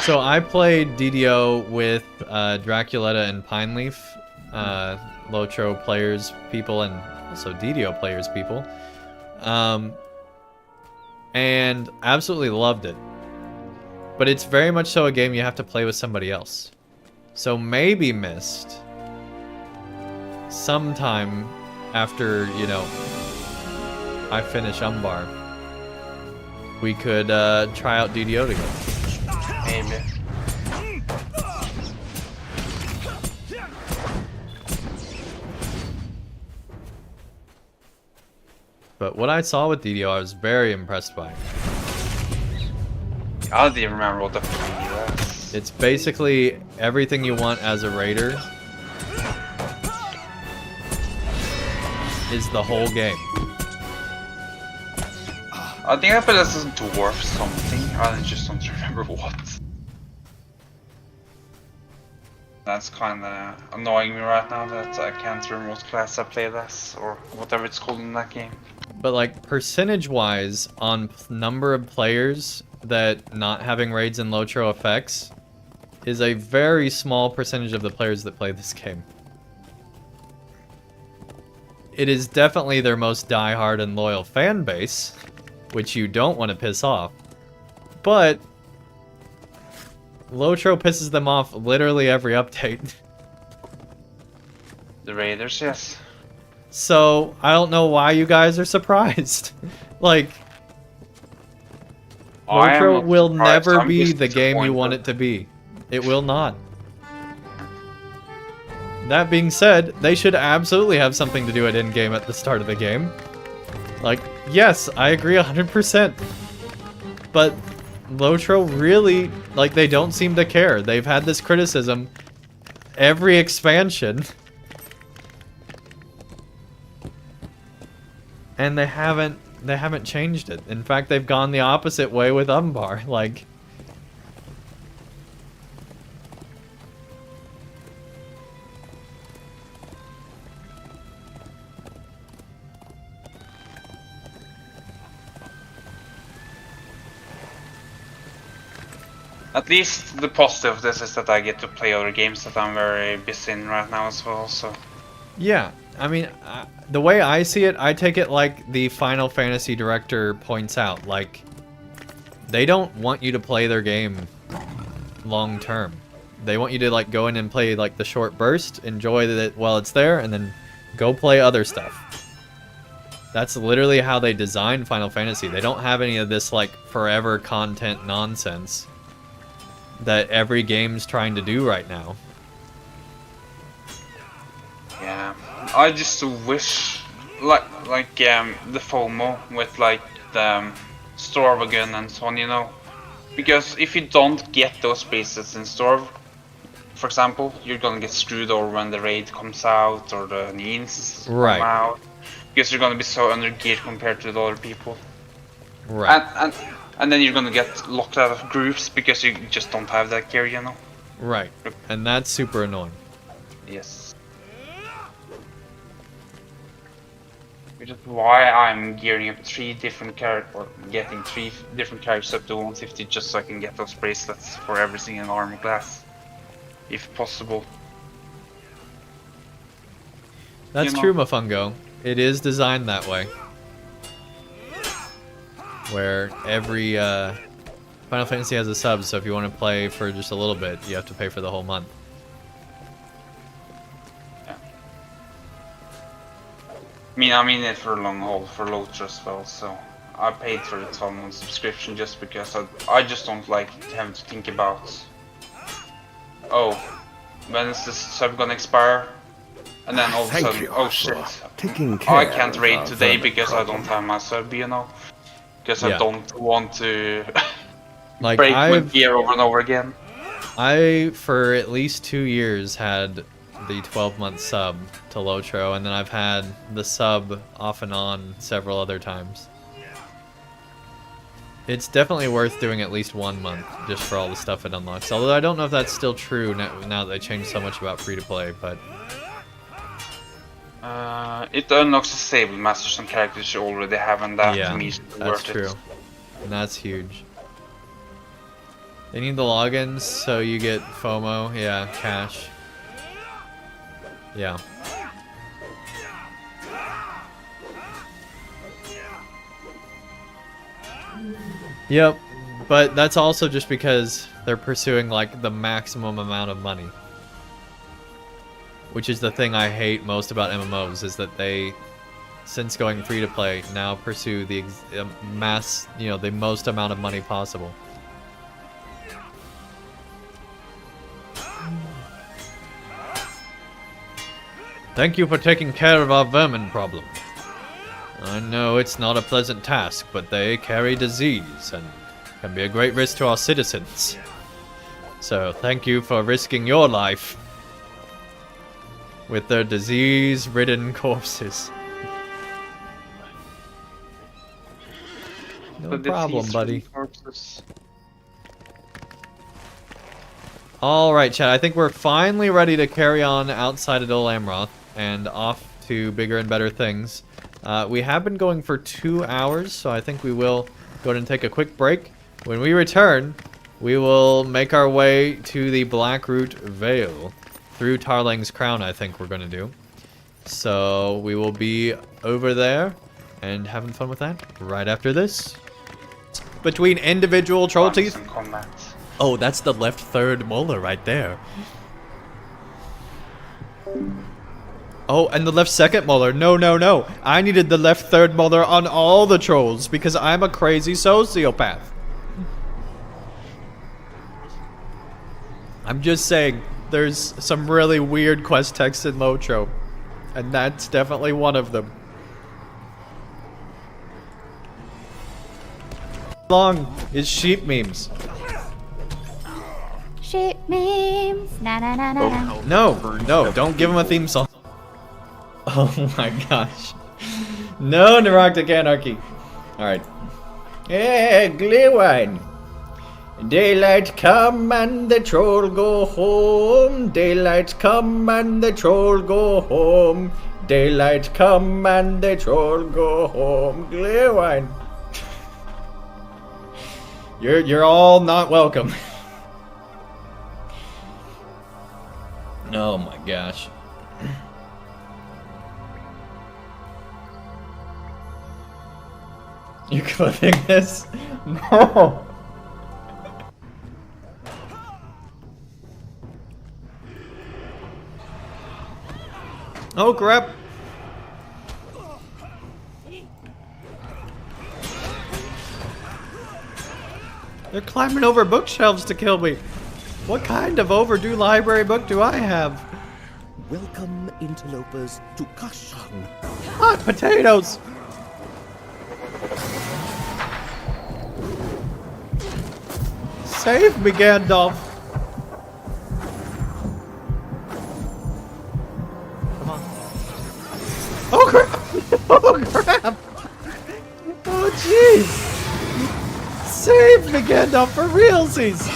So I played DDO with Draculetta and Pineleaf, LOTRO players people, and also DDO players people. And absolutely loved it. But it's very much so a game you have to play with somebody else. So maybe Mist, sometime after, you know, I finish Umbar, we could try out DDO together. Maybe. But what I saw with DDO, I was very impressed by. I don't even remember what the fuck it was. It's basically everything you want as a raider is the whole game. I think I played this as a dwarf something. I just don't remember what. That's kinda annoying me right now that I can't remember what class I played as, or whatever it's called in that game. But like, percentage-wise, on number of players that not having raids and LOTRO affects, is a very small percentage of the players that play this game. It is definitely their most diehard and loyal fan base, which you don't want to piss off. But LOTRO pisses them off literally every update. The Raiders, yes. So, I don't know why you guys are surprised. Like, LOTRO will never be the game you want it to be. It will not. That being said, they should absolutely have something to do at endgame at the start of the game. Like, yes, I agree 100%. But LOTRO really, like, they don't seem to care. They've had this criticism every expansion. And they haven't changed it. In fact, they've gone the opposite way with Umbar. Like, at least the positive of this is that I get to play other games that I'm very busy in right now as well, so... yeah, I mean, the way I see it, I take it like the Final Fantasy director points out. Like, they don't want you to play their game long term. They want you to, like, go in and play, like, the short burst, enjoy it while it's there, and then go play other stuff. That's literally how they designed Final Fantasy. They don't have any of this, like, forever content nonsense that every game's trying to do right now. Yeah, I just wish, like the FOMO with like the Storv again and so on, you know, because if you don't get those bases in Storv, for example, you're gonna get screwed over when the raid comes out or the new instances come out, because you're gonna be so under geared compared to the other people. Right. And then you're gonna get locked out of groups because you just don't have that gear, you know. Right, and that's super annoying. Yes. Which is why I'm gearing up 3 different characters, or getting 3 different characters up to 150 just so I can get those bracelets for every single armor class, if possible. That's true, Mofungo. It is designed that way. Where every Final Fantasy has a sub, so if you want to play for just a little bit, you have to pay for the whole month. Yeah. I mean, I'm in it for a long haul for LOTRO as well, so I paid for the 12-month subscription just because I just don't like having to think about, oh, when is this sub gonna expire? And then all of a sudden, oh shit, I can't raid today because I don't have my sub, you know? Because I don't want to like break my gear over and over again. I, for at least 2 years, had the 12-month sub to LOTRO, and then I've had the sub off and on several other times. It's definitely worth doing at least 1 month, just for all the stuff it unlocks. Although I don't know if that's still true now that they changed so much about free-to-play, but... it unlocks the Sable Masters and characters you already have, and that to me is that's worth true. it. And that's huge. They need the logins, so you get FOMO, yeah, cash. Yeah. Yep, but that's also just because they're pursuing, like, the maximum amount of money. Which is the thing I hate most about MMOs, is that they, since going free to play, now pursue the the most amount of money possible. Thank you for taking care of our vermin problem. I know it's not a pleasant task, but they carry disease and can be a great risk to our citizens. So thank you for risking your life with their disease-ridden corpses. No problem, buddy. Alright, chat, I think we're finally ready to carry on outside of Dol Amroth and off to bigger and better things. We have been going for 2 hours, so I think we will go ahead and take a quick break. When we return, we will make our way to the Blackroot Vale. Through Tarling's Crown, I think we're going to do. So we will be over there and having fun with that right after this. Between individual troll teeth. Oh, that's the left third molar right there. Oh, and the left second molar. No, no, no. I needed the left third molar on all the trolls because I'm a crazy sociopath. I'm just saying, there's some really weird quest texts in LOTRO, and that's definitely one of them. How long is sheep memes? Sheep memes. Na na na na. No, don't give him a theme song. Oh my gosh. No Neurotic Anarchy. Alright. Hey, Glühwein. Daylight come and the troll go home. Daylight come and the troll go home. Daylight come and the troll go home. Glühwein. You're all not welcome. Oh my gosh. You're clipping this? No. Oh crap. They're climbing over bookshelves to kill me. What kind of overdue library book do I have? Welcome, interlopers, to Kashan. Hot potatoes! Save me, Gandalf! Come on. Oh crap! Oh crap! Oh jeez! Save me, Gandalf, for realsies!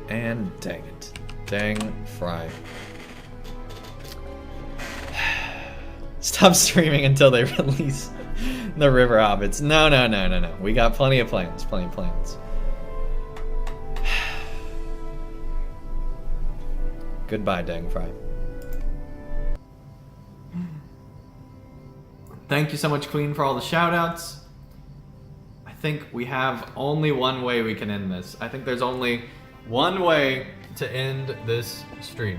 And dang it. Dang fry. Stop streaming until they release the River Hobbits. No, no, no, no, no. We got plenty of plans. Plenty of plans. Goodbye, dang fry. Thank you so much, Queen, for all the shoutouts. I think we have only one way we can end this. I think there's only one way to end this stream.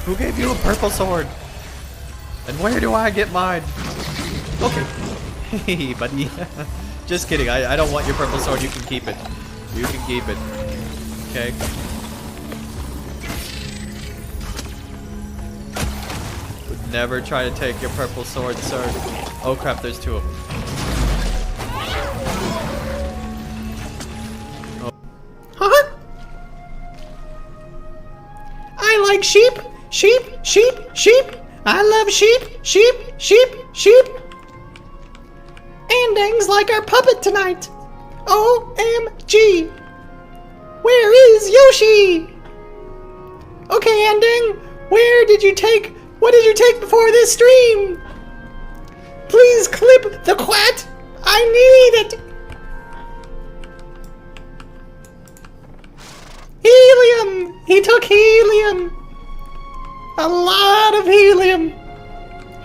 Who gave you a purple sword? And where do I get mine? Okay. Hey, buddy. Just kidding. I don't want your purple sword. You can keep it. You can keep it. Okay. Would never try to take your purple sword, sir. Oh crap, there's two of them. Oh. Huh? I like sheep. Sheep, sheep, sheep. I love sheep, sheep, sheep, sheep. Andang's like our puppet tonight. OMG. Where is Yoshi? Okay, Andang, what did you take before this stream? Please clip the quat. I need it. Helium. He took helium. A lot of helium.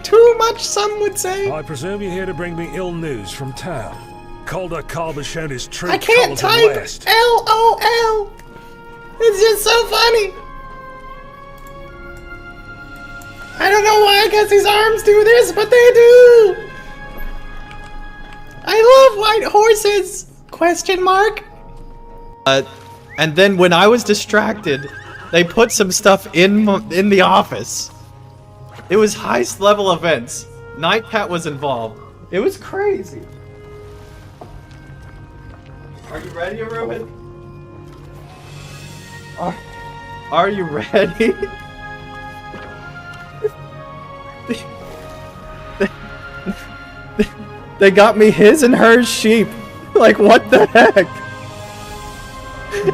Too much, some would say. I presume you're here to bring me ill news from town. Calder Carver shown his true I can't colours type at last. LOL. It's just so funny. I don't know why I guess these arms do this, but they do. I love white horses. Question mark. And then when I was distracted, they put some stuff in the office. It was heist level events. Nightcat was involved. It was crazy. Are you ready, Ruben? Are you ready? They got me his and hers sheep. Like, what the heck?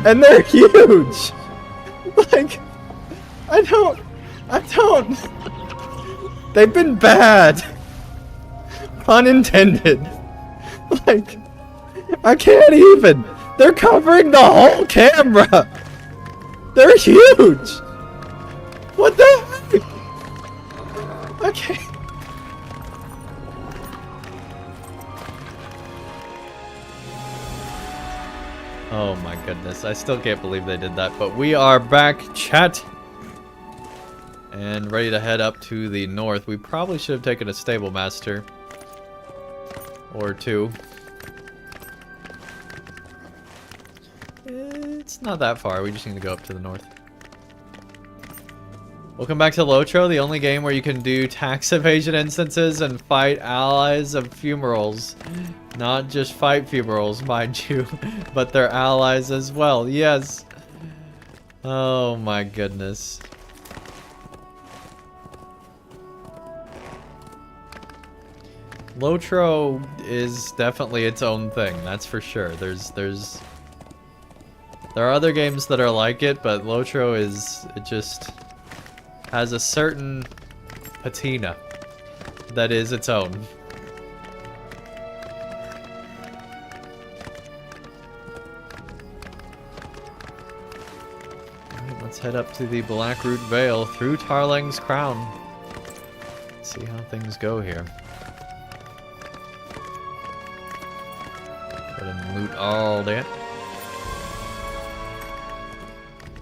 And they're huge. Like, I don't. They've been bad. Pun intended. Like, I can't even. They're covering the whole camera. They're huge. What the heck? Okay. Oh my goodness, I still can't believe they did that, but we are back, chat. And ready to head up to the north. We probably should have taken a stable master. Or two. It's not that far, we just need to go up to the north. Welcome back to LOTRO, the only game where you can do tax evasion instances and fight allies of fumarals. Not just fight fumarals, mind you, but they're allies as well. Yes. Oh my goodness. LOTRO is definitely its own thing, that's for sure. There are other games that are like it, but LOTRO it just has a certain patina that is its own. Alright, let's head up to the Blackroot Vale through Tarling's Crown. Let's see how things go here. Go ahead and loot all that.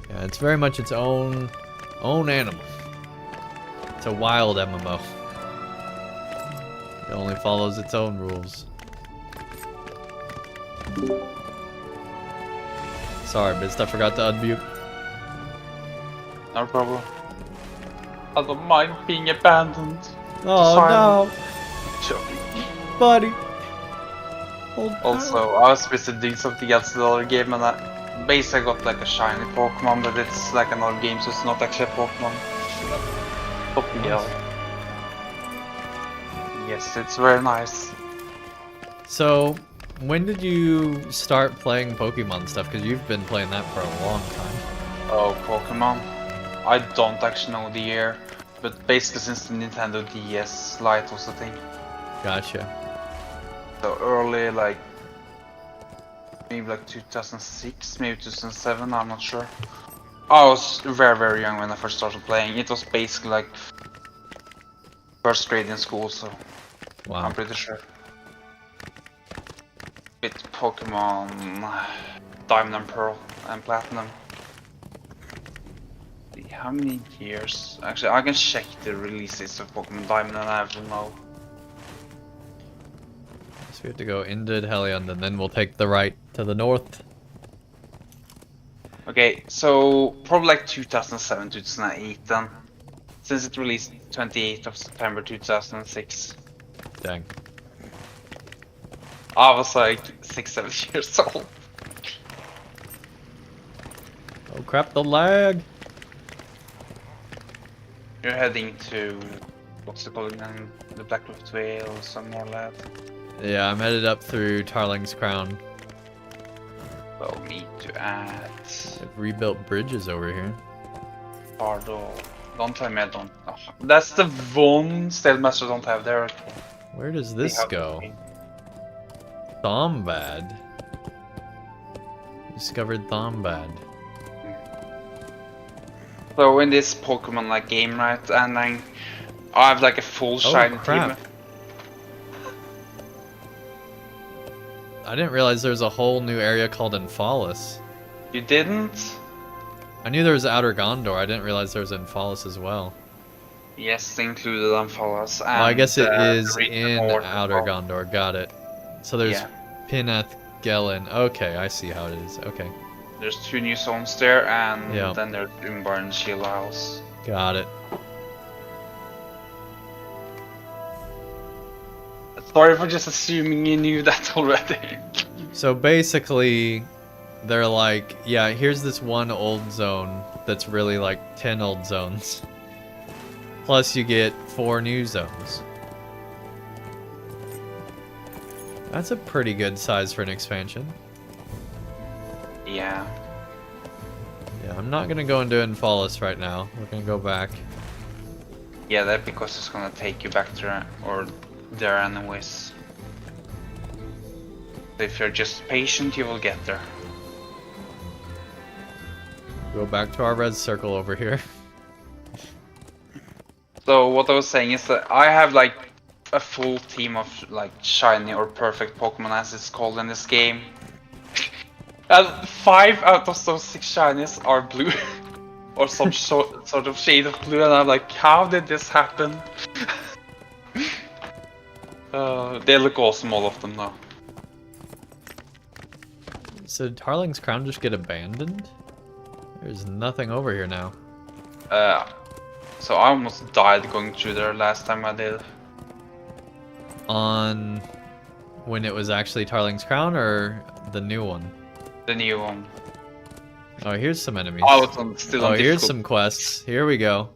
Yeah, it's very much its own animal. It's a wild MMO. It only follows its own rules. Sorry, Mist, I forgot to unmute. No problem. I don't mind being abandoned. Oh no. Buddy. Also, I was supposed to do something else in the other game, and basically I got like a shiny Pokemon, but it's like another game, so it's not actually a Pokemon. Nice. Yes, it's very nice. So, when did you start playing Pokemon stuff? Because you've been playing that for a long time. Oh, Pokemon. I don't actually know the year, but basically since the Nintendo DS Lite was the thing. Gotcha. So early, like maybe like 2006, maybe 2007, I'm not sure. I was very, very young when I first started playing. It was basically like first grade in school, so wow. I'm pretty sure. With Pokemon Diamond and Pearl and Platinum. How many years? Actually, I can check the releases of Pokemon Diamond and I don't know. So we have to go into Hellion and then we'll take the right to the north. Okay, so probably like 2007, 2008 then. Since it released 28th of September 2006. Dang. I was like 6-7 years old. Oh crap, the lag! You're heading to, what's it called again? The Blackroot Vale, some more lad. Yeah, I'm headed up through Tarling's Crown. So me to add... They've rebuilt bridges over here. Pardo. Don't tell me I don't... Oh, that's the one Stalemasters don't have there. Where does this go? Thombad. Discovered Thombad. So in this Pokemon like game, right, and then I have like a full shiny team. I didn't realize there was a whole new area called Emphalis. You didn't? I knew there was Outer Gondor, I didn't realize there was Emphalis as well. Yes, included Emphalis. And, I guess it is in Outer Gondor, got it. So there's Pineth, Gelen. Okay, I see how it is, okay. There's 2 new zones there, and yeah. then there's Umbar and Shield Isles. Got it. Sorry for just assuming you knew that already. So basically, they're like, yeah, here's this one old zone that's really like 10 old zones. Plus you get 4 new zones. That's a pretty good size for an expansion. Yeah. Yeah, I'm not gonna go into Infalus right now. We're gonna go back. Yeah, that's because it's gonna take you back to there anyways. If you're just patient, you will get there. Go back to our red circle over here. So what I was saying is that I have like a full team of like shiny or perfect Pokemon as it's called in this game. And 5 out of those 6 shinies are blue. Or some sort of shade of blue, and I'm like, how did this happen? They look awesome, all of them now. So did Tarling's Crown just get abandoned? There's nothing over here now. So I almost died going through there last time I did. On when it was actually Tarling's Crown or the new one? The new one. Oh, here's some enemies. Oh, it's still on here's difficult. some quests. Here we go.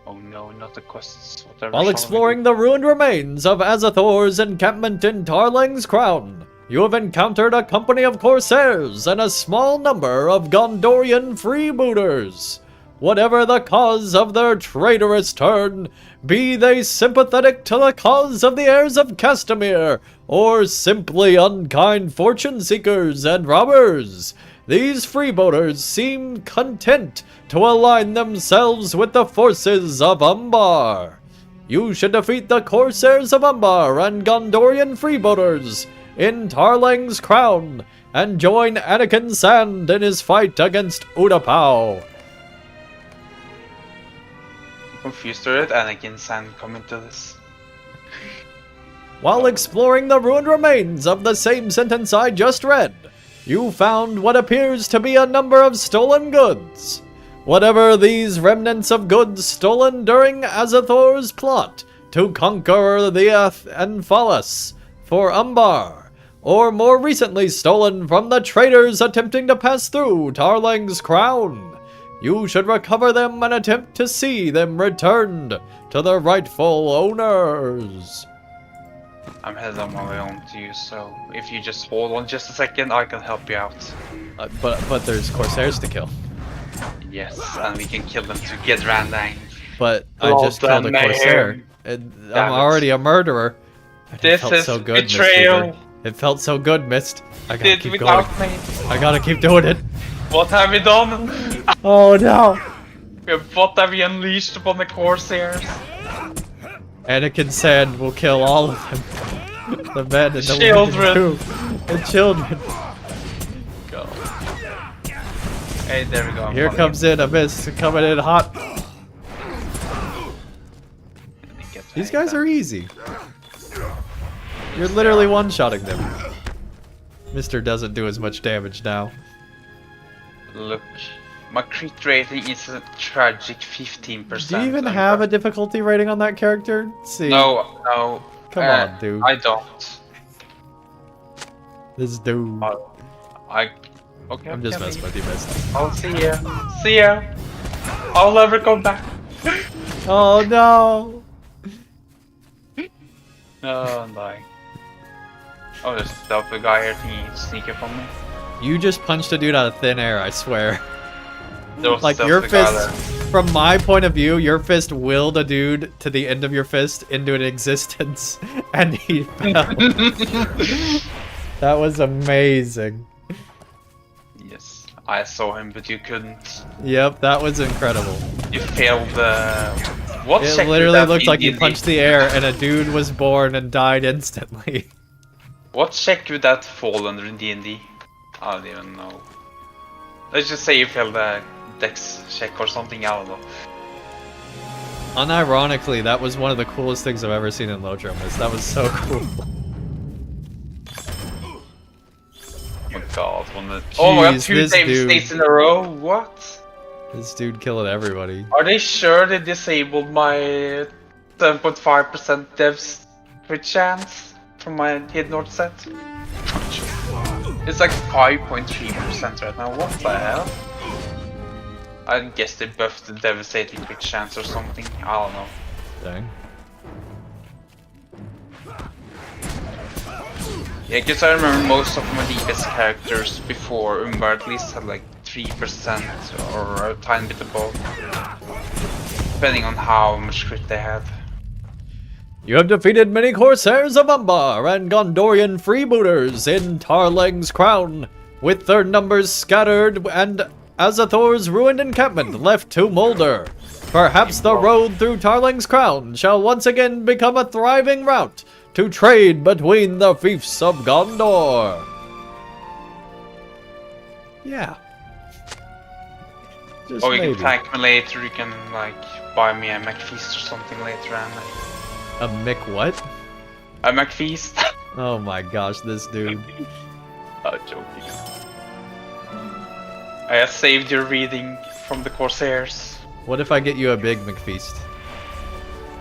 Oh no, not the quests. Whatever. While exploring the ruined remains of Azathour's encampment in Tarling's Crown, you have encountered a company of Corsairs and a small number of Gondorian freebooters. Whatever the cause of their traitorous turn, be they sympathetic to the cause of the heirs of Castamere, or simply unkind fortune seekers and robbers, these freebooters seem content to align themselves with the forces of Umbar. You should defeat the Corsairs of Umbar and Gondorian freebooters in Tarling's Crown, and join Anakin Sand in his fight against Utapau. Confused with it, Anakin Sand come into this. While exploring the ruined remains of the same sentence I just read, you found what appears to be a number of stolen goods. Whatever these remnants of goods stolen during Azathour's plot to conquer the Infalus for Umbar, or more recently stolen from the traitors attempting to pass through Tarling's Crown, you should recover them and attempt to see them returned to their rightful owners. I'm headed on my way home to you, so if you just hold on just a second, I can help you out. But there's Corsairs to kill. Yes, and we can kill them together, Andang. But I just killed a Corsair. I'm already a murderer. This is so good, betrayal. It felt so good, Mist. I gotta keep without going. me. I gotta keep doing it. What have we done? Oh no! What have we unleashed upon the Corsairs? Anakin Sand will kill all of them. The men and the children. women too. The children. Go. Hey, there we go. Here comes in a Mist coming in hot. These guys are easy. You're literally one-shotting them. Mister doesn't do as much damage now. Look, my crit rating is a tragic 15%. Do you even have a difficulty rating on that character? Let's see. No. Come on, dude. I don't. This dude. Okay. I'm just messing with you, Mist. I'll see ya. See ya. I'll never come back. Oh no. No, I'm dying. Oh, there's a stealthy guy here thinking he's sneaking from me. You just punched a dude out of thin air, I swear. There was Like, your fist, from my point of view, your fist willed a dude to the end of your fist into an existence, and he fell. That was amazing. Yes, I saw him, but you couldn't. Yep, that was incredible. You failed the... What It check literally did that looked like you in punched the air and a dude was born and died instantly. What check would that fall under in D&D? I don't even know. Let's just say you failed a dex check or something, I don't know. Unironically, that was one of the coolest things I've ever seen in LOTRO. That was so cool. Oh my god, oh my god, 2 states in a row? What? This dude killing everybody. Are they sure they disabled my 7.5% devs crit chance from my hidden north set? It's like 5.3% right now, what the hell? I guess they buffed the devastating crit chance or something. I don't know. Dang. Yeah, because I remember most of my DPS characters before Umbar at least had like 3% or a tiny bit above. Depending on how much crit they had. You have defeated many Corsairs of Umbar and Gondorian freebooters in Tarleng's Crown, with their numbers scattered and Azathor's ruined encampment left to molder. Perhaps the road through Tarleng's Crown shall once again become a thriving route to trade between the fiefs of Gondor. Yeah. Just or you maybe. can thank me later, you can like buy me a McFeast or something later and A Mick what? a McFeast. Oh my gosh, this dude. I'm joking. I have saved your reading from the Corsairs. What if I get you a big McFeast?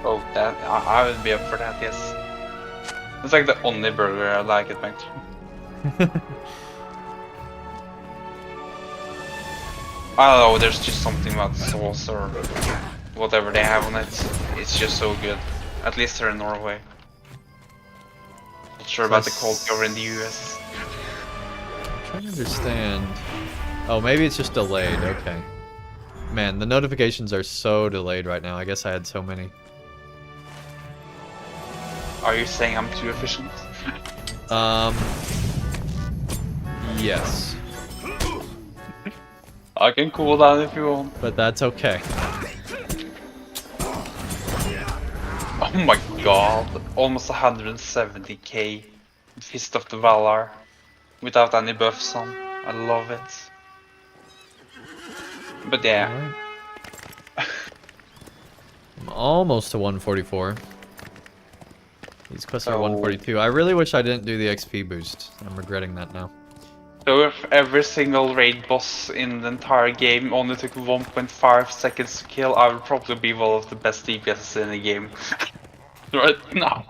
Oh, that I would be up for that, yes. It's like the only burger I like at McDonald's. I don't know, there's just something about the sauce or whatever they have on it. It's just so good. At least here in Norway. Not sure about the quality over in the US. I'm trying to understand. Oh, maybe it's just delayed, okay. Man, the notifications are so delayed right now. I guess I had so many. Are you saying I'm too efficient? Yes. I can cool down if you want. But that's okay. Oh my god, almost 170k Fist of the Valar without any buffs on. I love it. But yeah. I'm almost to 144. These quests are 142. I really wish I didn't do the XP boost. I'm regretting that now. So if every single raid boss in the entire game only took 1.5 seconds to kill, I would probably be one of the best DPS in the game. Right now.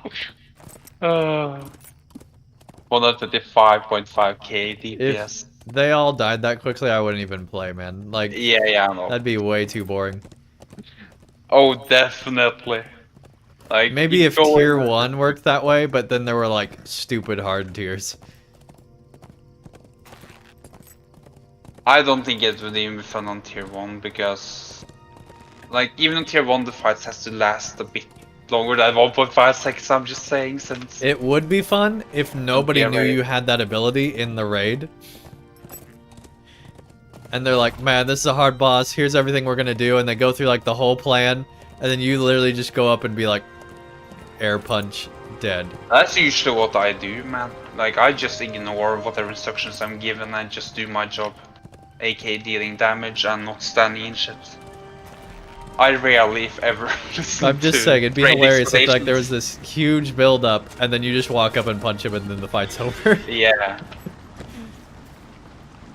135.5k DPS. If they all died that quickly, I wouldn't even play, man. Like, yeah, I know. That'd be way too boring. Oh, definitely. Like, maybe if tier 1 worked that way, but then there were like stupid hard tiers. I don't think it would even be fun on tier 1 because, like, even on tier 1 the fights has to last a bit longer than 1.5 seconds, I'm just saying, since... It would be fun if nobody knew you had that ability in the raid. And they're like, man, this is a hard boss, here's everything we're gonna do, and they go through like the whole plan, and then you literally just go up and be like, air punch, dead. That's usually what I do, man. Like, I just ignore whatever instructions I'm given and just do my job. AK dealing damage and not standing in shit. I rarely, if ever, listen I'm just to saying, it'd be raid hilarious if like there explanations. was this huge build up, and then you just walk up and punch him, and then the fight's over. Yeah.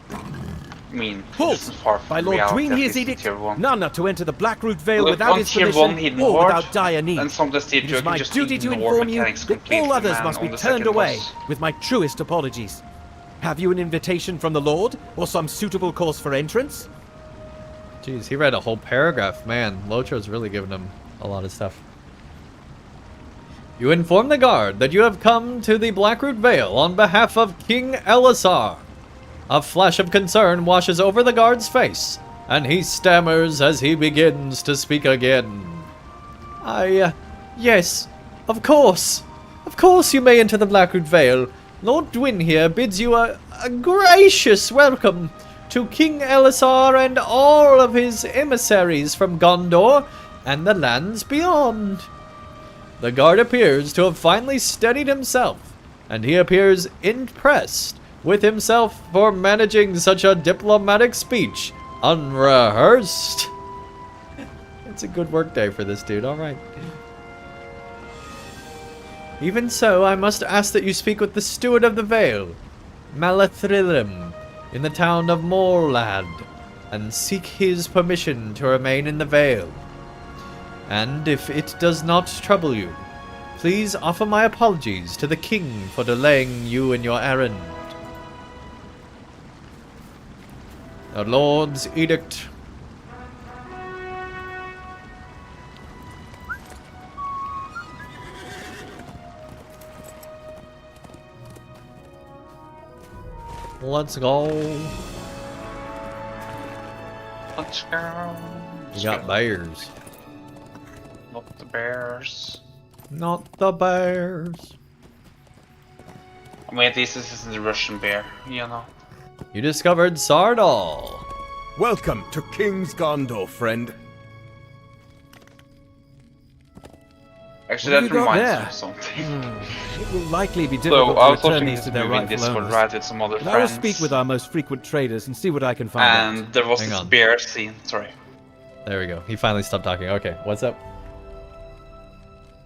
I mean, this is far from By Lord reality, Green at his least in edict, tier 1. none are to enter the Blackroot Vale Look, without on his tier 1 permission hidden or ward, without dire need. and some of the tier It 2 is I can my just duty to ignore inform you mechanics that completely, all others man, must be on the turned second away, boss. with my truest apologies. Have you an invitation from the Lord, or some suitable course for entrance? Jeez, he read a whole paragraph. Man, Lotro's really giving him a lot of stuff. You inform the guard that you have come to the Blackroot Vale on behalf of King Elisar. A flash of concern washes over the guard's face, and he stammers as he begins to speak again. Yes, of course. Of course you may enter the Blackroot Vale. Lord Dwin here bids you a gracious welcome to King Elisar and all of his emissaries from Gondor and the lands beyond. The guard appears to have finally steadied himself, and he appears impressed with himself for managing such a diplomatic speech unrehearsed. It's a good work day for this dude, alright. Even so, I must ask that you speak with the steward of the Vale, Malathrilim, in the town of Morlad, and seek his permission to remain in the Vale. And if it does not trouble you, please offer my apologies to the king for delaying you in your errand. The Lord's edict Let's go. Let's go. We got bears. Not the bears. Not the bears. I mean, this is the Russian bear, you know. You discovered Sardal. Welcome to King's Gondor, friend. Actually, What that have you got reminds me there? of something. It will likely be So, difficult I to was return watching these this to their movie in rightful Discord, owners. right, with some other But I will friends. speak with our most frequent traders and see what I can find out. And there was Hang this on. bear scene, sorry. There we go. He finally stopped talking. Okay, what's up?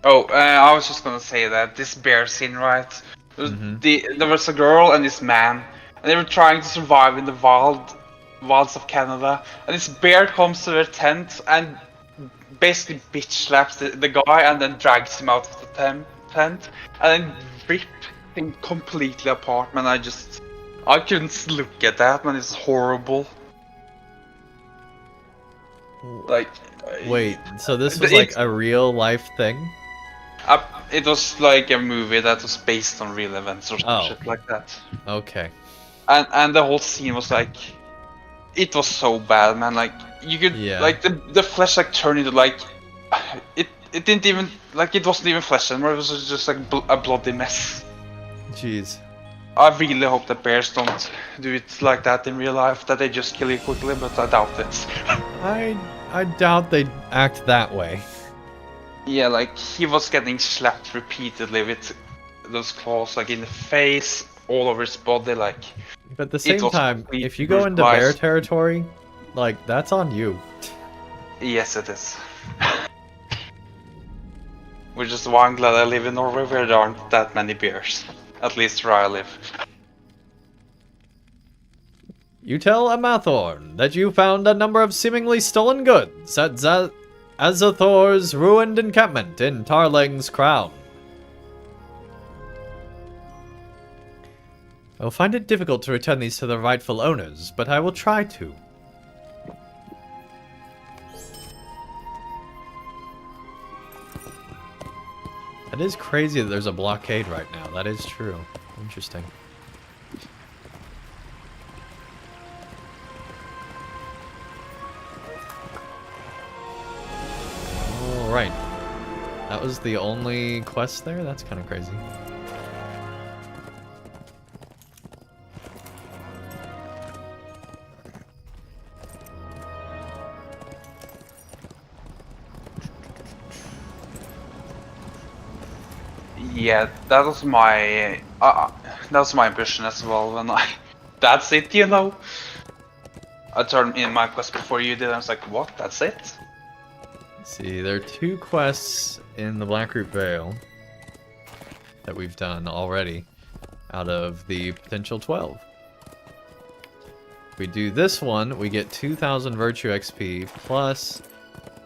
Oh, I was just gonna say that this bear scene, right? There was a girl and this man, and they were trying to survive in the wilds of Canada. And this bear comes to their tent and basically bitch slaps the guy and then drags him out of the tent and then ripped him completely apart. Man, I couldn't look at that, man. It's horrible. Like, Wait, so this was like a real life thing? It was like a movie that was based on real events or some shit like that. Okay. And the whole scene was like, it was so bad, man. Like you could like the flesh like turned into like it didn't even like it wasn't even flesh anymore. It was just like a bloody mess. Jeez. I really hope that bears don't do it like that in real life. That they just kill you quickly, but I doubt it. I doubt they'd act that way. Yeah, like he was getting slapped repeatedly with those claws, like in the face, all over his body, like. But at the same time, if you go into bear territory, like that's on you. Yes, it is. Which is why I'm glad I live in Norway, where there aren't that many bears. At least where I live. You tell Amathorn that you found a number of seemingly stolen goods at Azathoth's ruined encampment in Tarling's Crown. I'll find it difficult to return these to their rightful owners, but I will try to. That is crazy that there's a blockade right now. That is true. Interesting. Alright. That was the only quest there? That's kind of crazy. Yeah, that was my impression as well. When that's it, you know. I turned in my quest before you did. I was like, what? That's it? See, there are 2 quests in the Blackroot Vale that we've done already out of the potential 12. If we do this one, we get 2,000 Virtue XP, plus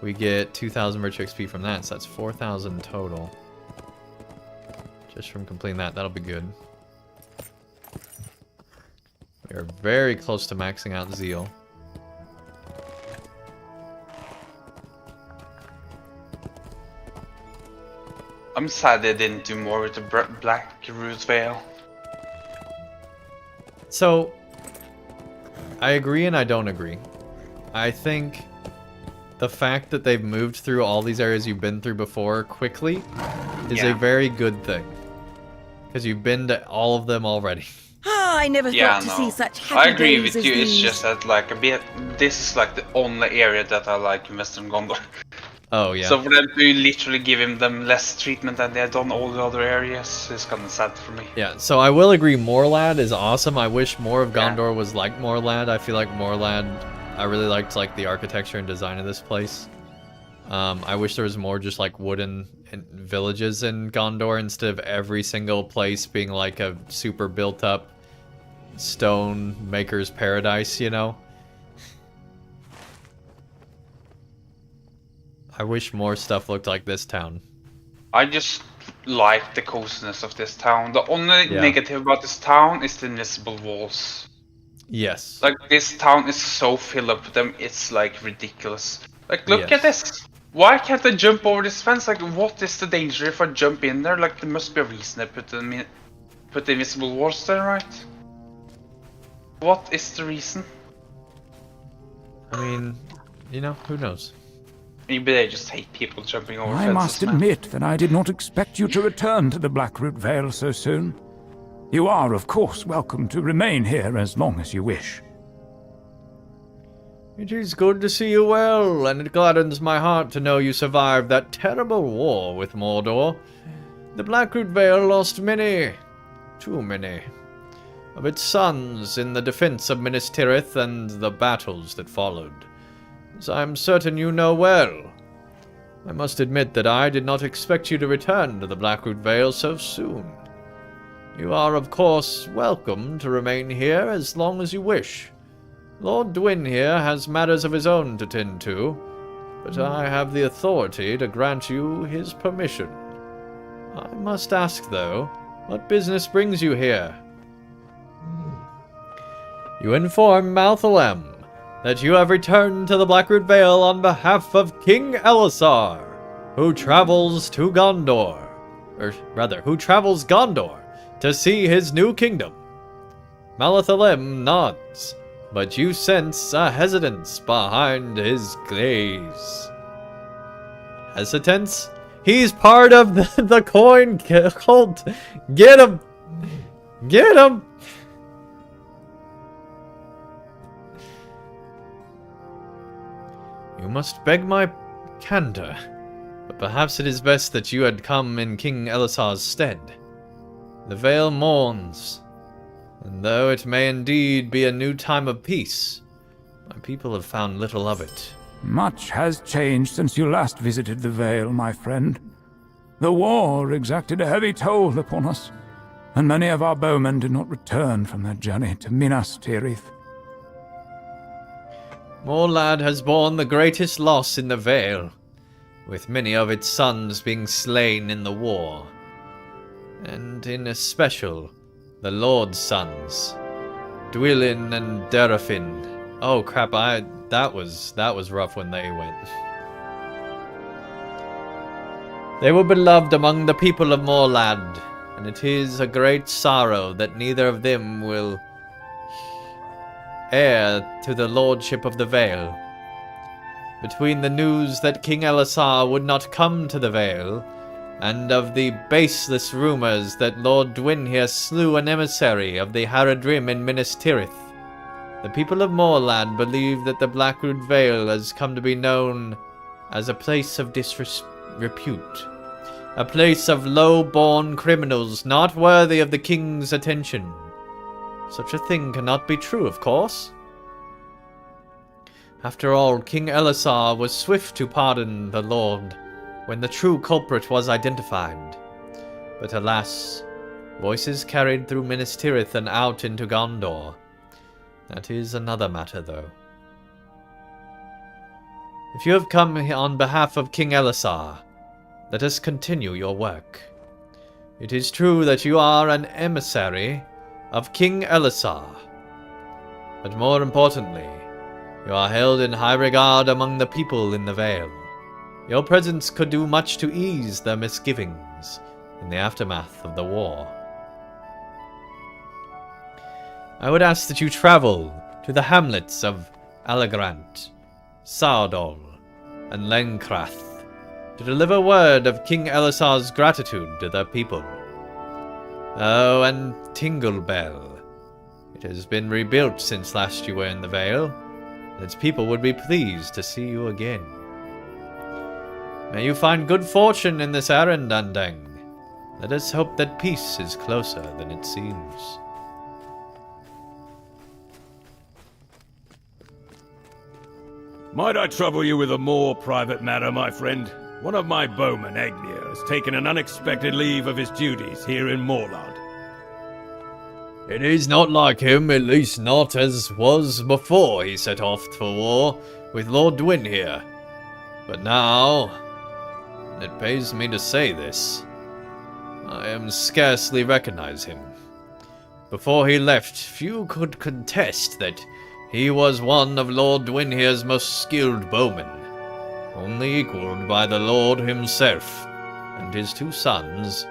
we get 2,000 Virtue XP from that, so that's 4,000 total. Just from completing that, that'll be good. We are very close to maxing out Zeal. I'm sad they didn't do more with the Blackroot Vale. So, I agree and I don't agree. I think the fact that they've moved through all these areas you've been through before quickly is a very good thing. Because you've been to all of them already. Ah, I never thought to see such happy I agree days with as you, it's these. just that like this is like the only area that I like in Western Gondor. Oh yeah. So for them to literally give them less treatment than they had done all the other areas is kind of sad for me. Yeah, so I will agree, Morlad is awesome. I wish more of Gondor was like Morlad. I feel like Morlad, I really liked like the architecture and design of this place. I wish there was more just like wooden villages in Gondor instead of every single place being like a super built up stone maker's paradise, you know? I wish more stuff looked like this town. I just like the coziness of this town. The only negative about this town is the invisible walls. Yes. Like this town is so filled up with them, it's like ridiculous. Like look at this. Why can't I jump over this fence? Like what is the danger if I jump in there? Like there must be a reason they put the invisible walls there, right? What is the reason? I mean, you know, who knows? Maybe they just hate people jumping over I fences, must man. admit that I did not expect you to return to the Blackroot Vale so soon. You are, of course, welcome to remain here as long as you wish. It is good to see you well, and it gladdens my heart to know you survived that terrible war with Mordor. The Blackroot Vale lost many, too many, of its sons in the defense of Minas Tirith and the battles that followed, as I am certain you know well. I must admit that I did not expect you to return to the Blackroot Vale so soon. You are, of course, welcome to remain here as long as you wish. Lord Dwin here has matters of his own to tend to, but I have the authority to grant you his permission. I must ask, though, what business brings you here? You inform Malthalem that you have returned to the Blackroot Vale on behalf of King Elisar, who travels to Gondor, or rather, who travels Gondor to see his new kingdom. Malthalem nods, but you sense a hesitance behind his gaze. Hesitance? He's part of the coin cult. Get him! Get him! You must beg my candor, but perhaps it is best that you had come in King Elisar's stead. The Vale mourns, and though it may indeed be a new time of peace, my people have found little of it. Much has changed since you last visited the Vale, my friend. The war exacted a heavy toll upon us, and many of our bowmen did not return from their journey to Minas Tirith. Morlad has borne the greatest loss in the Vale, with many of its sons being slain in the war, and in especial the Lord's sons, Dwylin and Derafin. Oh crap! That was rough when they went. They were beloved among the people of Morland, and it is a great sorrow that neither of them will heir to the lordship of the Vale. Between the news that King Elisar would not come to the Vale, and of the baseless rumors that Lord Dwinhir slew an emissary of the Haradrim in Minas Tirith, the people of Morland believe that the Blackroot Vale has come to be known as a place of disrepute, a place of low-born criminals not worthy of the king's attention. Such a thing cannot be true, of course. After all, King Elisar was swift to pardon the Lord when the true culprit was identified. But alas, voices carried through Minas Tirith and out into Gondor. That is another matter, though. If you have come on behalf of King Elisar, let us continue your work. It is true that you are an emissary of King Elisar, but more importantly, you are held in high regard among the people in the Vale. Your presence could do much to ease their misgivings in the aftermath of the war. I would ask that you travel to the hamlets of Allegrant, Saudol, and Lenkrath to deliver word of King Elisar's gratitude to their people. Oh, and Tinglebell. It has been rebuilt since last you were in the Vale, and its people would be pleased to see you again. May you find good fortune in this errand, Andang. Let us hope that peace is closer than it seems. Might I trouble you with a more private matter, my friend? One of my bowmen, Agnir, has taken an unexpected leave of his duties here in Morland. It is not like him, at least not as was before he set off for war with Lord Dwinhir. But now, and it pains me to say this, I am scarcely recognize him. Before he left, few could contest that he was one of Lord Dwinhir's most skilled bowmen, only equaled by the Lord himself and his two sons,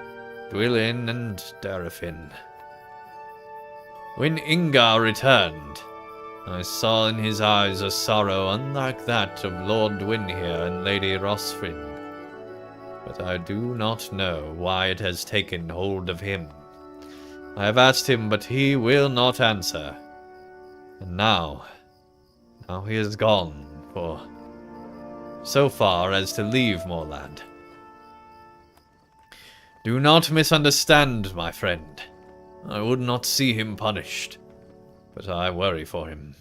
Dwylin and Darafin. When Ingar returned, I saw in his eyes a sorrow unlike that of Lord Gwynhere and Lady Rosfrid. But I do not know why it has taken hold of him. I have asked him, but he will not answer. And now he is gone for so far as to leave Moorland. Do not misunderstand, my friend. I would not see him punished, but I worry for him.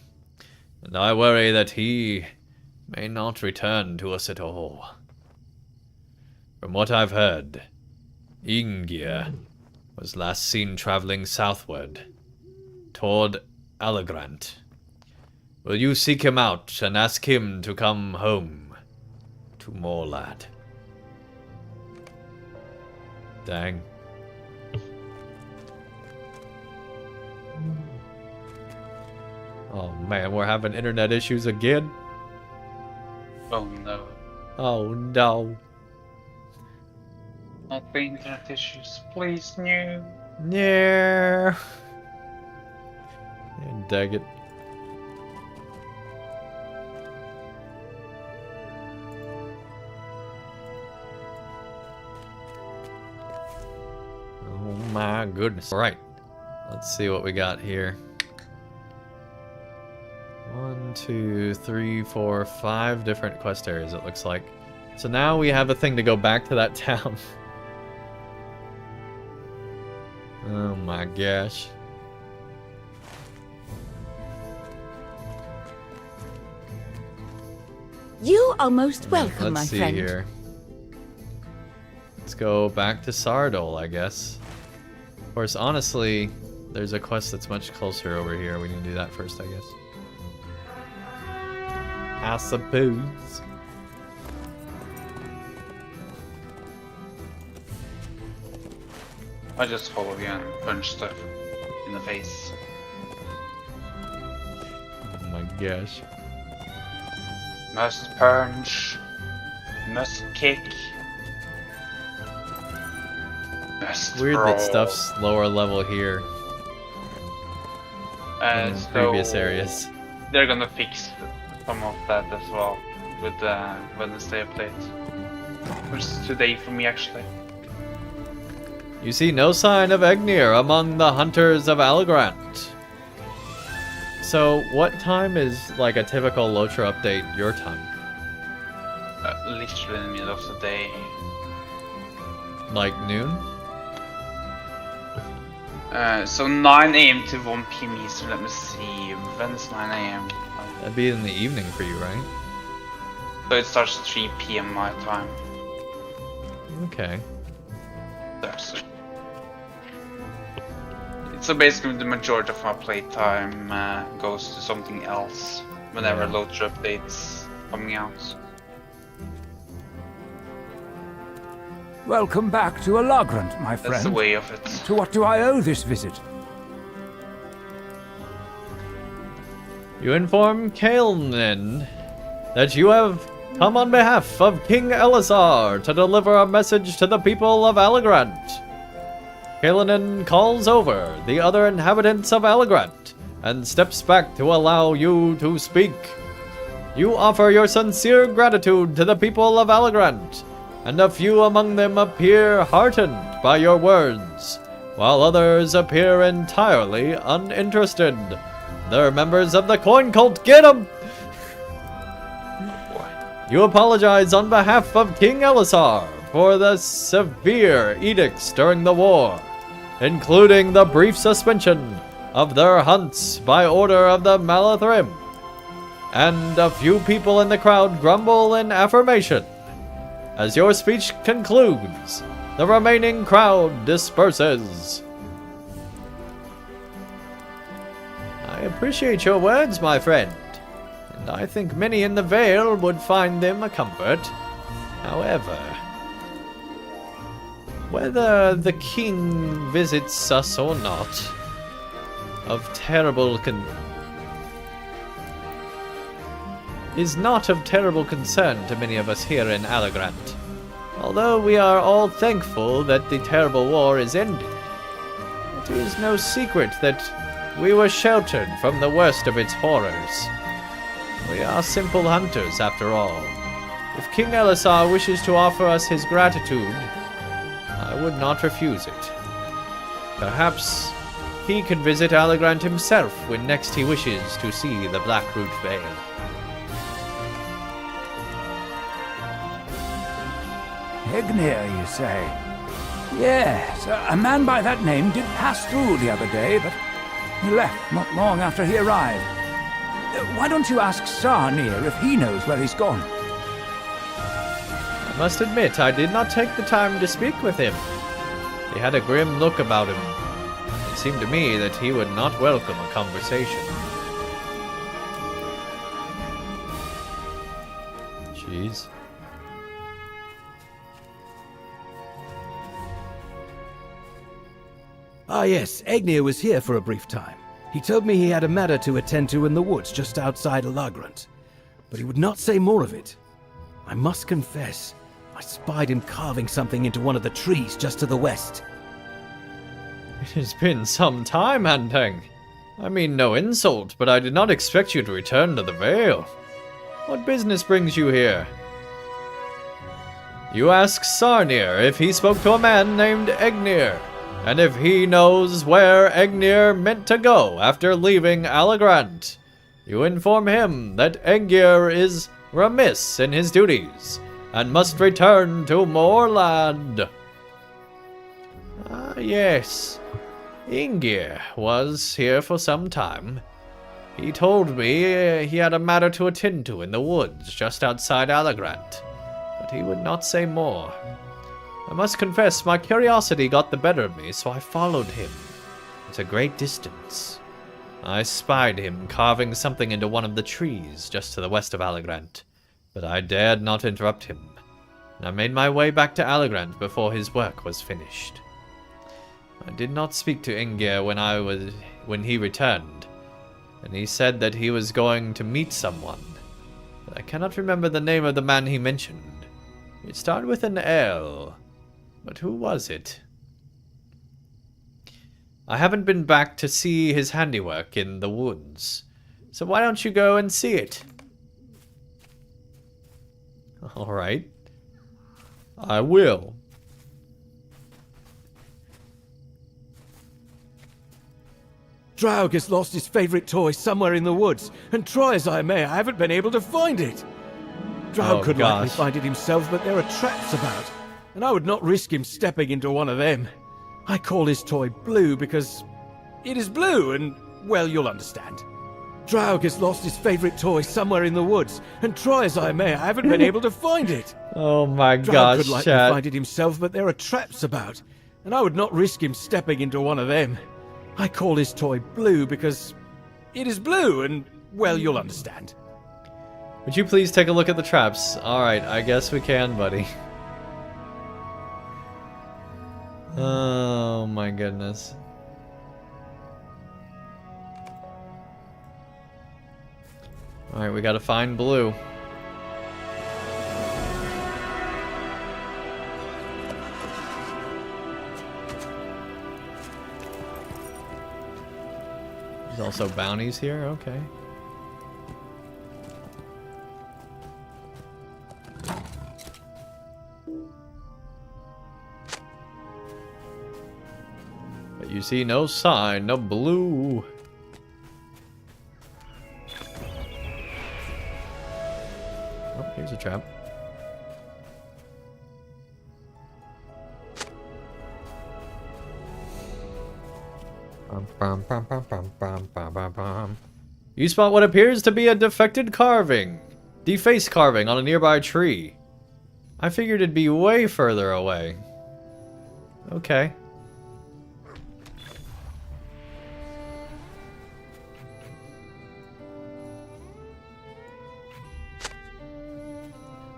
And I worry that he may not return to us at all. From what I've heard, Ingir was last seen traveling southward, toward Allegrant. Will you seek him out and ask him to come home to Moorland? Dang. Oh man, we're having internet issues again? Oh no. Oh no. Not the internet issues, please, no. Yeah. Dang it. Oh my goodness. Alright. Let's see what we got here. 1, 2, 3, 4, 5 different quest areas, it looks like. So now we have a thing to go back to that town. Oh my gosh. You are most welcome, my Let's see friend. here. Let's go back to Sardol, I guess. Of course, honestly, there's a quest that's much closer over here. We need to do that first, I guess. I suppose. I just follow you and punch stuff in the face. Oh my gosh. Must punch. Must kick. Must Weird throw. that stuff's lower level here than in previous areas. They're gonna fix some of that as well with the Wednesday update. Which is today for me, actually. You see no sign of Egnir among the hunters of Allegrant. So, what time is like a typical LOTRO update your time? Literally in the middle of the day. Like noon? So 9 AM to 1 PM Eastern, let me see. When is 9 AM? That'd be in the evening for you, right? So it starts at 3 PM my time. Okay. So basically the majority of my playtime goes to something else whenever LOTRO updates coming out. Welcome back to Allegrant, my friend. That's the way of it. To what do I owe this visit? You inform Kaelin that you have come on behalf of King Elisar to deliver a message to the people of Allegrant. Kaelin calls over the other inhabitants of Allegrant and steps back to allow you to speak. You offer your sincere gratitude to the people of Allegrant, and a few among them appear heartened by your words, while others appear entirely uninterested. They're members of the coin cult. Get 'em! You apologize on behalf of King Elisar for the severe edicts during the war, including the brief suspension of their hunts by order of the Malathrim. And a few people in the crowd grumble in affirmation. As your speech concludes, the remaining crowd disperses. I appreciate your words, my friend, and I think many in the Vale would find them a comfort. However, whether the king visits us or not, is not of terrible concern to many of us here in Allegrant. Although we are all thankful that the terrible war is ended, it is no secret that we were sheltered from the worst of its horrors. We are simple hunters, after all. If King Elisar wishes to offer us his gratitude, I would not refuse it. Perhaps he can visit Allegrant himself when next he wishes to see the Blackroot Vale. Egnir, you say? Yes, a man by that name did pass through the other day, but he left not long after he arrived. Why don't you ask Sarnir if he knows where he's gone? I must admit, I did not take the time to speak with him. He had a grim look about him. It seemed to me that he would not welcome a conversation. Jeez. Ah yes, Egnir was here for a brief time. He told me he had a matter to attend to in the woods just outside Allegrant, but he would not say more of it. I must confess, I spied him carving something into one of the trees just to the west. It has been some time, Andang. I mean no insult, but I did not expect you to return to the Vale. What business brings you here? You ask Sarnir if he spoke to a man named Egnir, and if he knows where Egnir meant to go after leaving Allegrant. You inform him that Egnir is remiss in his duties, and must return to Moorland. Ah, yes. Ingir was here for some time. He told me he had a matter to attend to in the woods just outside Allegrant, but he would not say more. I must confess, my curiosity got the better of me, so I followed him. At a great distance. I spied him carving something into one of the trees just to the west of Allegrant, but I dared not interrupt him, and I made my way back to Allegrant before his work was finished. I did not speak to Ingir when he returned, and he said that he was going to meet someone, but I cannot remember the name of the man he mentioned. It started with an L. But who was it? I haven't been back to see his handiwork in the woods, so why don't you go and see it? Alright. I will. Draug has lost his favorite toy somewhere in the woods, and try as I may, I haven't been able to find it. Draug could likely find it himself, but there are traps about, and I would not risk him stepping into one of them. I call his toy Blue because it is blue, and, well, you'll understand. Draug has lost his favorite toy somewhere in the woods, and try as I may, I haven't been able to find it. Oh my Draug gosh, could likely find it himself, but there are traps about, and I would not risk him stepping into one of them. I call his toy Blue because it is blue, and, well, you'll understand. Would you please take a look at the traps? Alright, I guess we can, buddy. Oh my goodness. Alright, we gotta find Blue. There's also bounties here, okay. But you see no sign of Blue. Oh, here's a trap. You spot what appears to be a defected carving. Defaced carving on a nearby tree. I figured it'd be way further away. Okay.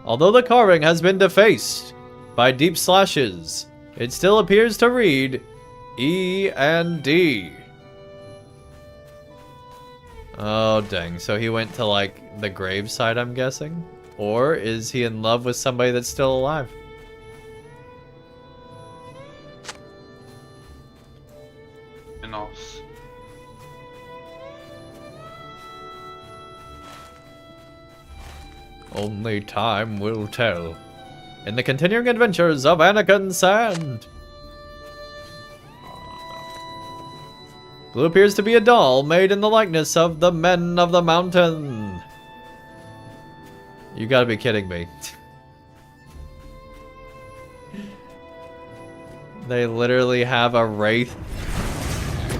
Although the carving has been defaced by deep slashes, it still appears to read E and D. Oh dang, so he went to like the graveside, I'm guessing? Or is he in love with somebody that's still alive? Who knows? Only time will tell. In the continuing adventures of Anakin Sand. Blue appears to be a doll made in the likeness of the Men of the Mountain. You gotta be kidding me. They literally have a Wraith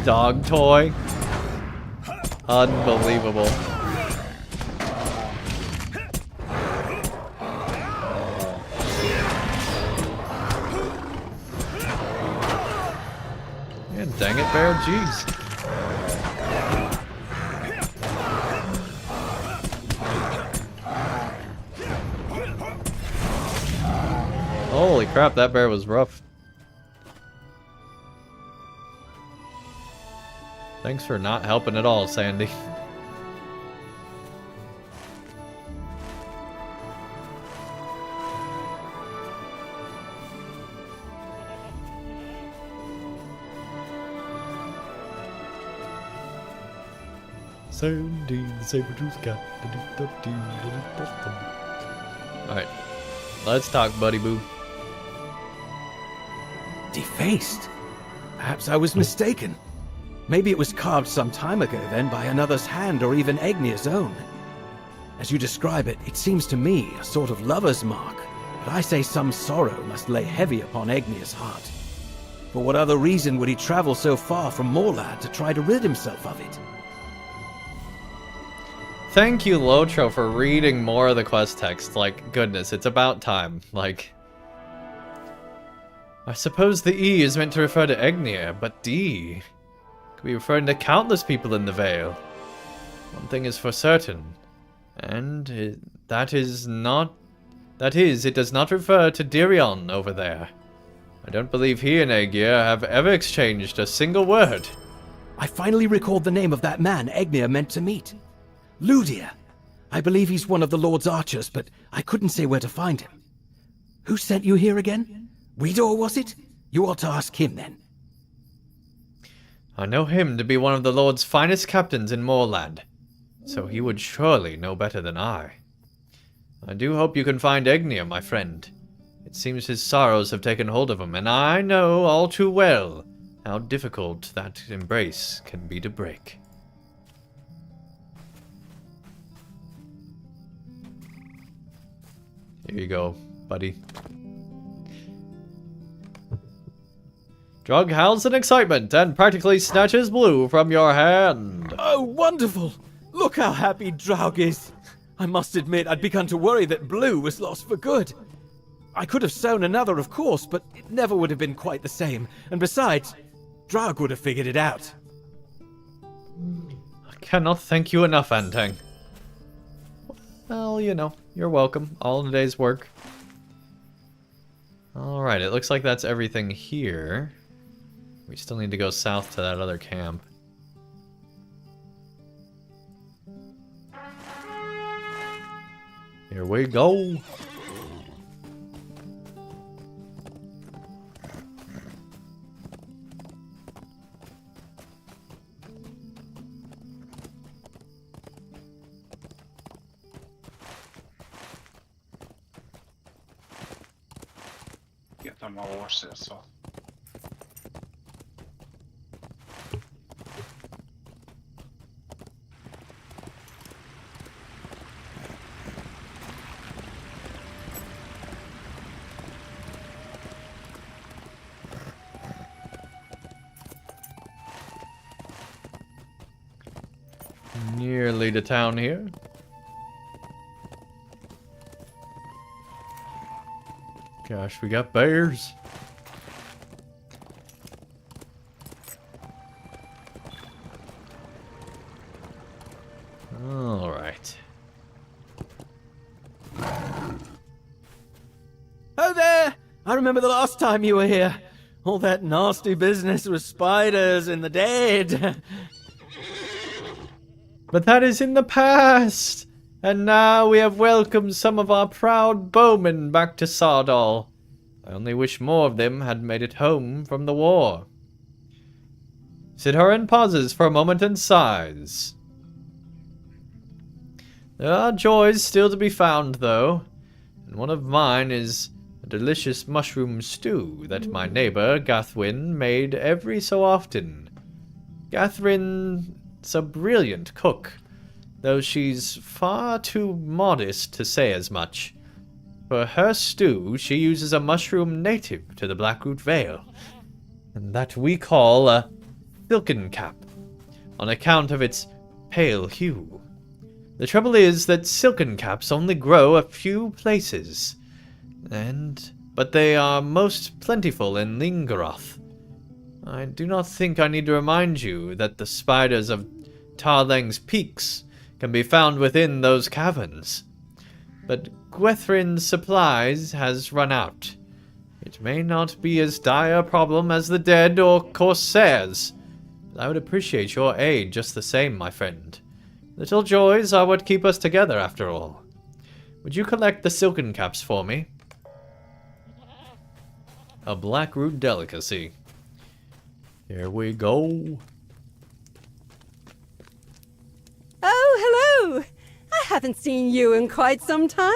dog toy. Unbelievable. Yeah, dang it, Bear, jeez. Holy crap, that bear was rough. Thanks for not helping at all, Sandy. Sandy, the saber-tooth cat. Alright. Let's talk, buddy boo. Defaced? Perhaps I was mistaken. Maybe it was carved some time ago then by another's hand or even Egnia's own. As you describe it, it seems to me a sort of lover's mark, but I say some sorrow must lay heavy upon Egnia's heart. For what other reason would he travel so far from Moorland to try to rid himself of it? Thank you, Lotro, for reading more of the quest text. Like, goodness, it's about time. Like, I suppose the E is meant to refer to Egnia, but D could be referring to countless people in the Vale. One thing is for certain, and it does not refer to Dirion over there. I don't believe he and Egnia have ever exchanged a single word. I finally recalled the name of that man Egnia meant to meet. Ludia. I believe he's one of the Lord's archers, but I couldn't say where to find him. Who sent you here again? Widor, was it? You ought to ask him then. I know him to be one of the Lord's finest captains in Moorland, so he would surely know better than I. I do hope you can find Egnia, my friend. It seems his sorrows have taken hold of him, and I know all too well how difficult that embrace can be to break. Here you go, buddy. Drug howls in excitement and practically snatches Blue from your hand. Oh, wonderful! Look how happy Draug is. I must admit, I'd begun to worry that Blue was lost for good. I could have sewn another, of course, but it never would have been quite the same. And besides, Draug would have figured it out. I cannot thank you enough, Andang. Well, you know, you're welcome. All in a day's work. Alright, it looks like that's everything here. We still need to go south to that other camp. Here we go. Get them all horses, so. Nearly to town here. Gosh, we got bears. All right. Oh there! I remember the last time you were here. All that nasty business with spiders and the dead. But that is in the past! And now we have welcomed some of our proud bowmen back to Sardal. I only wish more of them had made it home from the war. Sidhoran pauses for a moment and sighs. There are joys still to be found, though, and one of mine is a delicious mushroom stew that my neighbor, Gathwin, made every so often. Gathwin's a brilliant cook, though she's far too modest to say as much. For her stew, she uses a mushroom native to the Blackroot Vale, and that we call a silken cap, on account of its pale hue. The trouble is that silken caps only grow a few places, but they are most plentiful in Lingaroth. I do not think I need to remind you that the spiders of Tarlang's peaks can be found within those caverns. But Gwethrin's supplies has run out. It may not be as dire a problem as the dead or Corsairs, but I would appreciate your aid just the same, my friend. Little joys are what keep us together, after all. Would you collect the silken caps for me? A Blackroot delicacy. Here we go. Oh, hello! I haven't seen you in quite some time.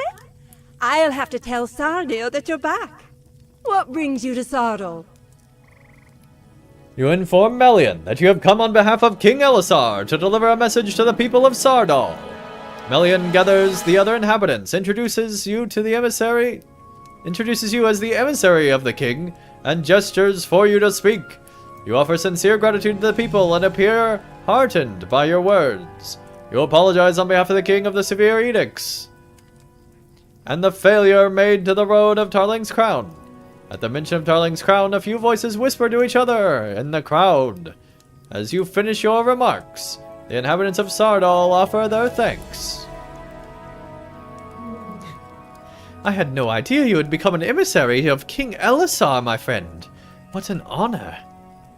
I'll have to tell Sardil that you're back. What brings you to Sardil? You inform Melian that you have come on behalf of King Elisar to deliver a message to the people of Sardal. Melian gathers the other inhabitants, introduces you as the emissary of the king, and gestures for you to speak. You offer sincere gratitude to the people and appear heartened by your words. You apologize on behalf of the king of the severe edicts and the failure made to the road of Tarling's Crown. At the mention of Tarling's Crown, a few voices whisper to each other in the crowd. As you finish your remarks, the inhabitants of Sardal offer their thanks. I had no idea you had become an emissary of King Elisar, my friend. What an honor.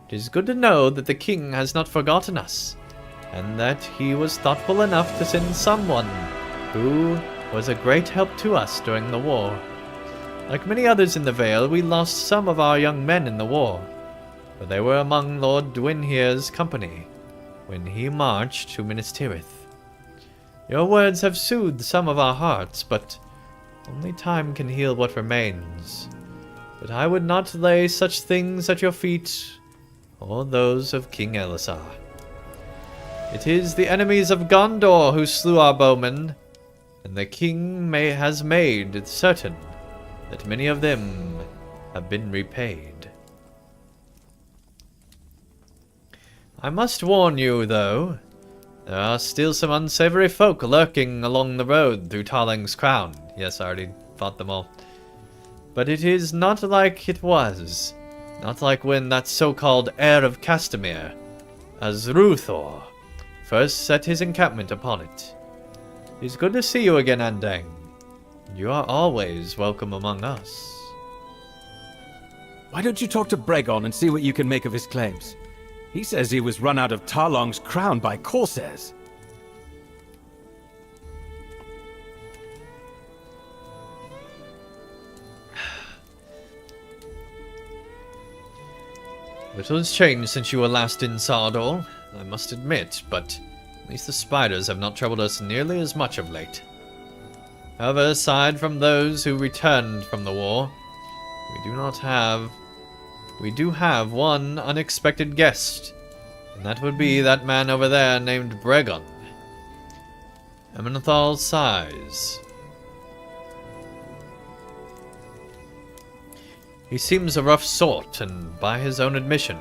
It is good to know that the king has not forgotten us, and that he was thoughtful enough to send someone who was a great help to us during the war. Like many others in the Vale, we lost some of our young men in the war, but they were among Lord Dwinhere's company when he marched to Minas Tirith. Your words have soothed some of our hearts, but only time can heal what remains. But I would not lay such things at your feet or those of King Elisar. It is the enemies of Gondor who slew our bowmen, and the king has made certain that many of them have been repaid. I must warn you, though, there are still some unsavory folk lurking along the road through Tarling's Crown. Yes, I already fought them all. But it is not like it was. Not like when that so-called heir of Castamere, Azruthor, first set his encampment upon it. It is good to see you again, Andang. You are always welcome among us. Why don't you talk to Bregon and see what you can make of his claims? He says he was run out of Tarlong's Crown by Corsairs. Little has changed since you were last in Sardal, I must admit, but at least the spiders have not troubled us nearly as much of late. However, aside from those who returned from the war, we do have one unexpected guest, and that would be that man over there named Bregon. Amenthal sighs. He seems a rough sort, and by his own admission,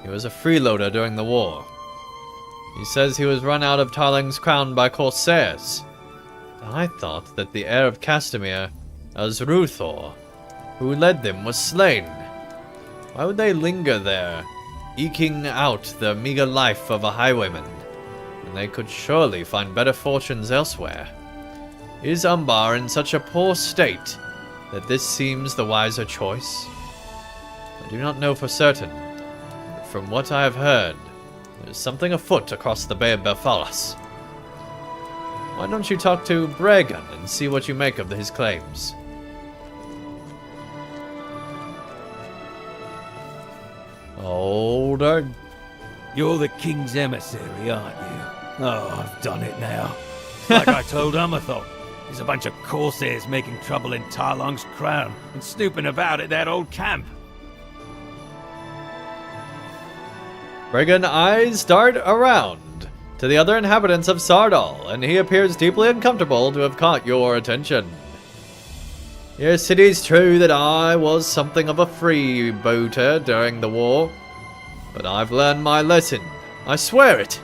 he was a freeloader during the war. He says he was run out of Tarling's Crown by Corsairs. I thought that the heir of Castamere, Azruthor, who led them, was slain. Why would they linger there, eking out the meager life of a highwayman, when they could surely find better fortunes elsewhere? Is Umbar in such a poor state that this seems the wiser choice? I do not know for certain, but from what I have heard, there is something afoot across the Bay of Belfalas. Why don't you talk to Bregon and see what you make of his claims? You're the king's emissary, aren't you? Oh, I've done it now. like I told Umberthal. There's a bunch of Corsairs making trouble in Tarlong's crown and snooping about at that old camp. Regan eyes dart around to the other inhabitants of Sardal, and he appears deeply uncomfortable to have caught your attention. Yes, it is true that I was something of a freebooter during the war, but I've learned my lesson. I swear it.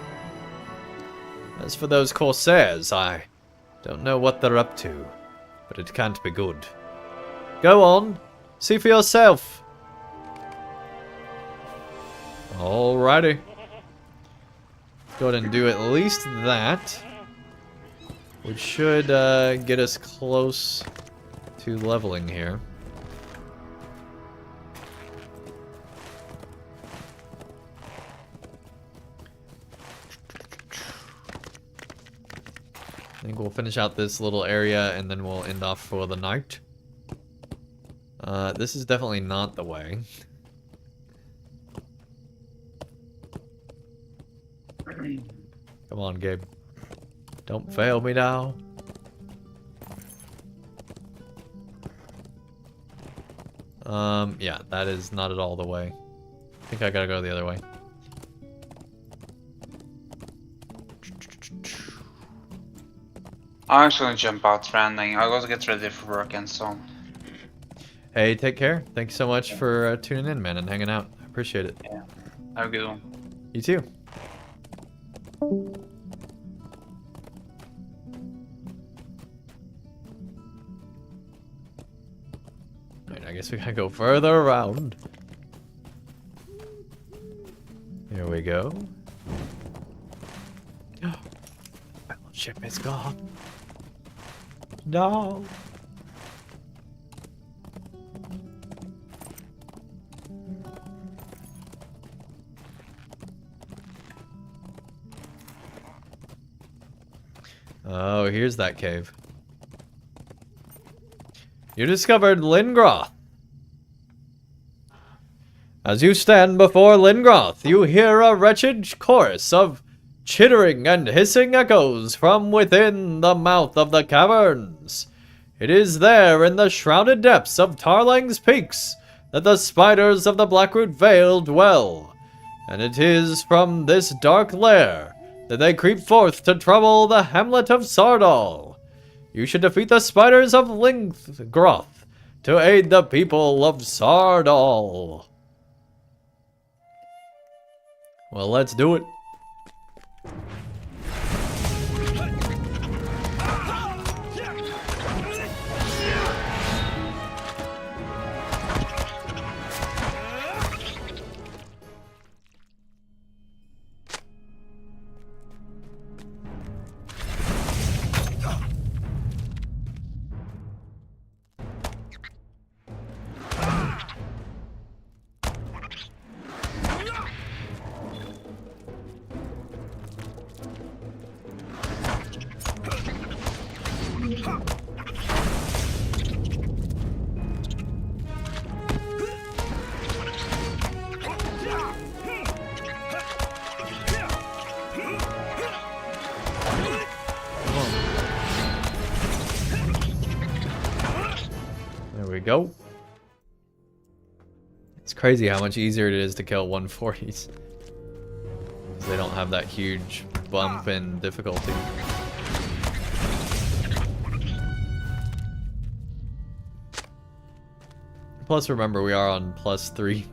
As for those Corsairs, I don't know what they're up to, but it can't be good. Go on, see for yourself. Alrighty. Go ahead and do at least that, which should get us close to leveling here. I think we'll finish out this little area and then we'll end off for the night. This is definitely not the way. Come on, Gabe. Don't fail me now. Yeah, that is not at all the way. I think I gotta go the other way. I'm just gonna jump out for Andang. I gotta get ready for work and so on. Hey, take care. Thanks so much for tuning in, man, and hanging out. I appreciate it. Yeah. Have a good one. You too. Alright, I guess we gotta go further around. Here we go. Fellowship is gone. No. Oh, here's that cave. You discovered Lingroth. As you stand before Lingroth, you hear a wretched chorus of chittering and hissing echoes from within the mouth of the caverns. It is there in the shrouded depths of Tarlang's peaks that the spiders of the Blackroot Vale dwell, and it is from this dark lair that they creep forth to trouble the hamlet of Sardal. You should defeat the spiders of Lingroth to aid the people of Sardal. Well, let's do it. Go. It's crazy how much easier it is to kill 140s. They don't have that huge bump in difficulty. Plus, remember, we are on +3.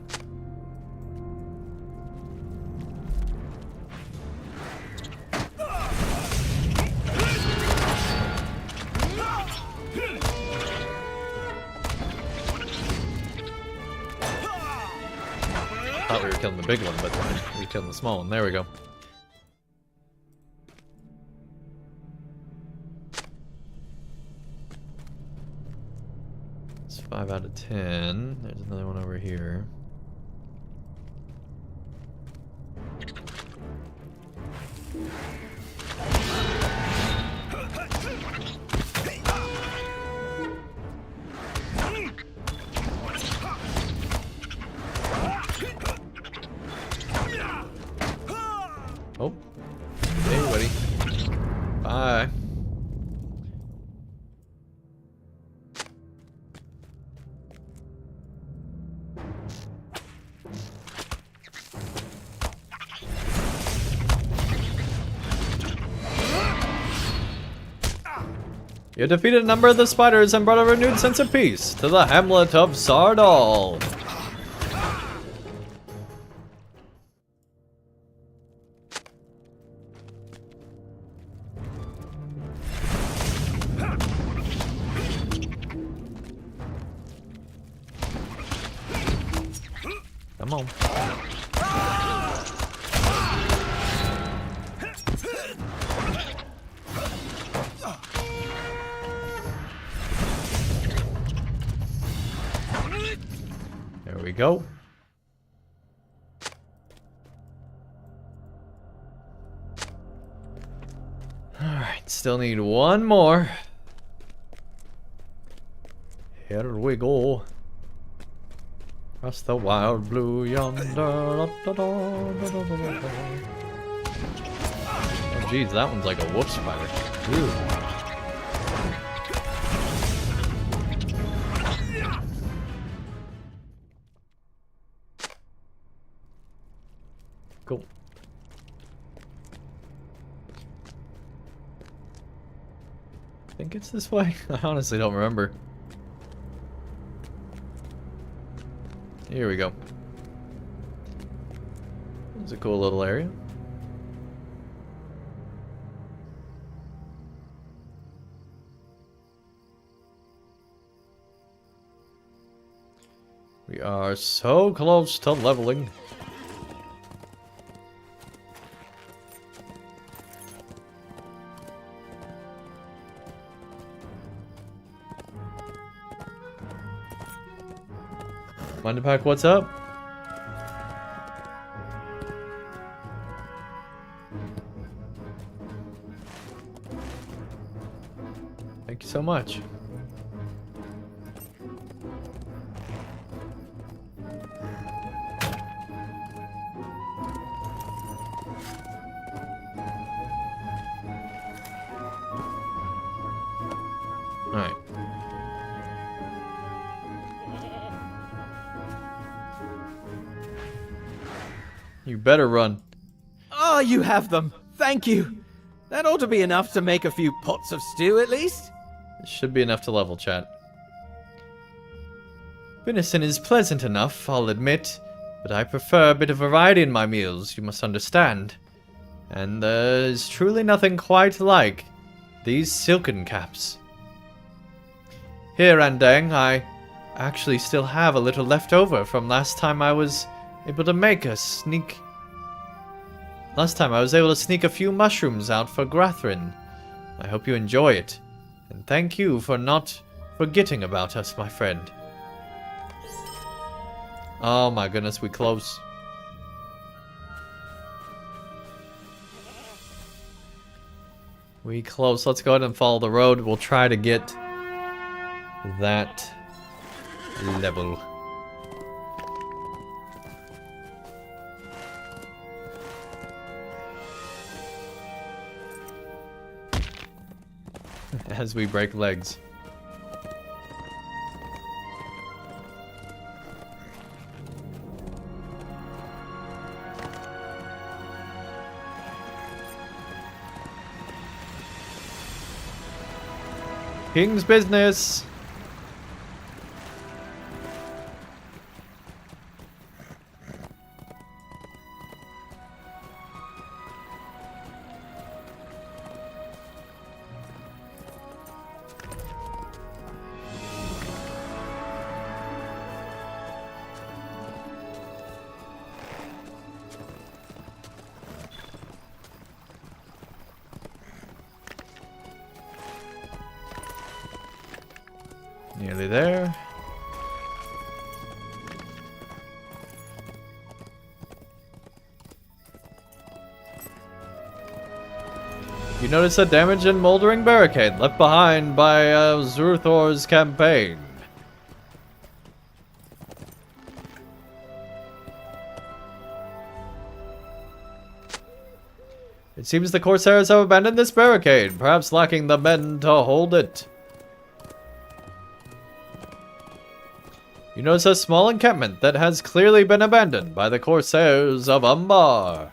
Thought we were killing the big one, but we killed the small one. There we go. It's 5 out of 10. There's another one over here. Oh. Hey, buddy. Bye. You defeated a number of the spiders and brought a renewed sense of peace to the hamlet of Sardal. Come on. There we go. Alright, still need one more. Here we go. Across the wild blue yonder. Oh geez, that one's like a wolf spider. Ew. Cool. I think it's this way. I honestly don't remember. Here we go. It's a cool little area. We are so close to leveling. Mind to pack, what's up? Thank you so much. Alright. You better run. Oh, you have them. Thank you. That ought to be enough to make a few pots of stew at least. It should be enough to level, chat. Venison is pleasant enough, I'll admit, but I prefer a bit of variety in my meals, you must understand. And there's truly nothing quite like these silken caps. Here, Andang, I actually still have a little left over from last time I was able to make a sneak... Last time I was able to sneak a few mushrooms out for Grathrin. I hope you enjoy it. And thank you for not forgetting about us, my friend. Oh my goodness, we close. We close. Let's go ahead and follow the road. We'll try to get that level. As we break legs. King's business. Nearly there. You notice a damaged and moldering barricade left behind by Zurthor's campaign. It seems the Corsairs have abandoned this barricade, perhaps lacking the men to hold it. You notice a small encampment that has clearly been abandoned by the Corsairs of Umbar.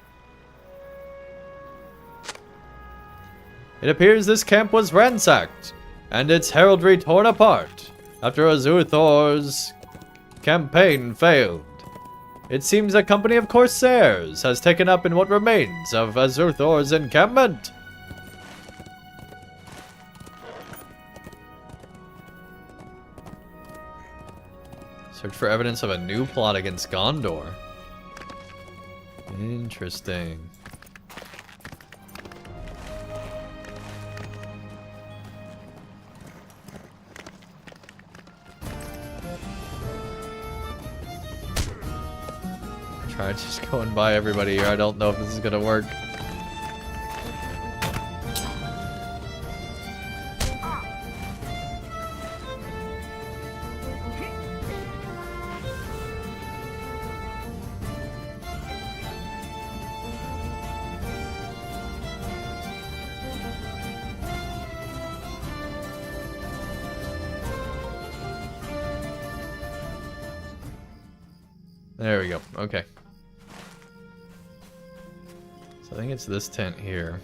It appears this camp was ransacked, and its heraldry torn apart after Azur Thor's campaign failed. It seems a company of Corsairs has taken up in what remains of Azur Thor's encampment. Search for evidence of a new plot against Gondor. Interesting. Try just going by everybody here. I don't know if this is gonna work. There we go. Okay. So I think it's this tent here.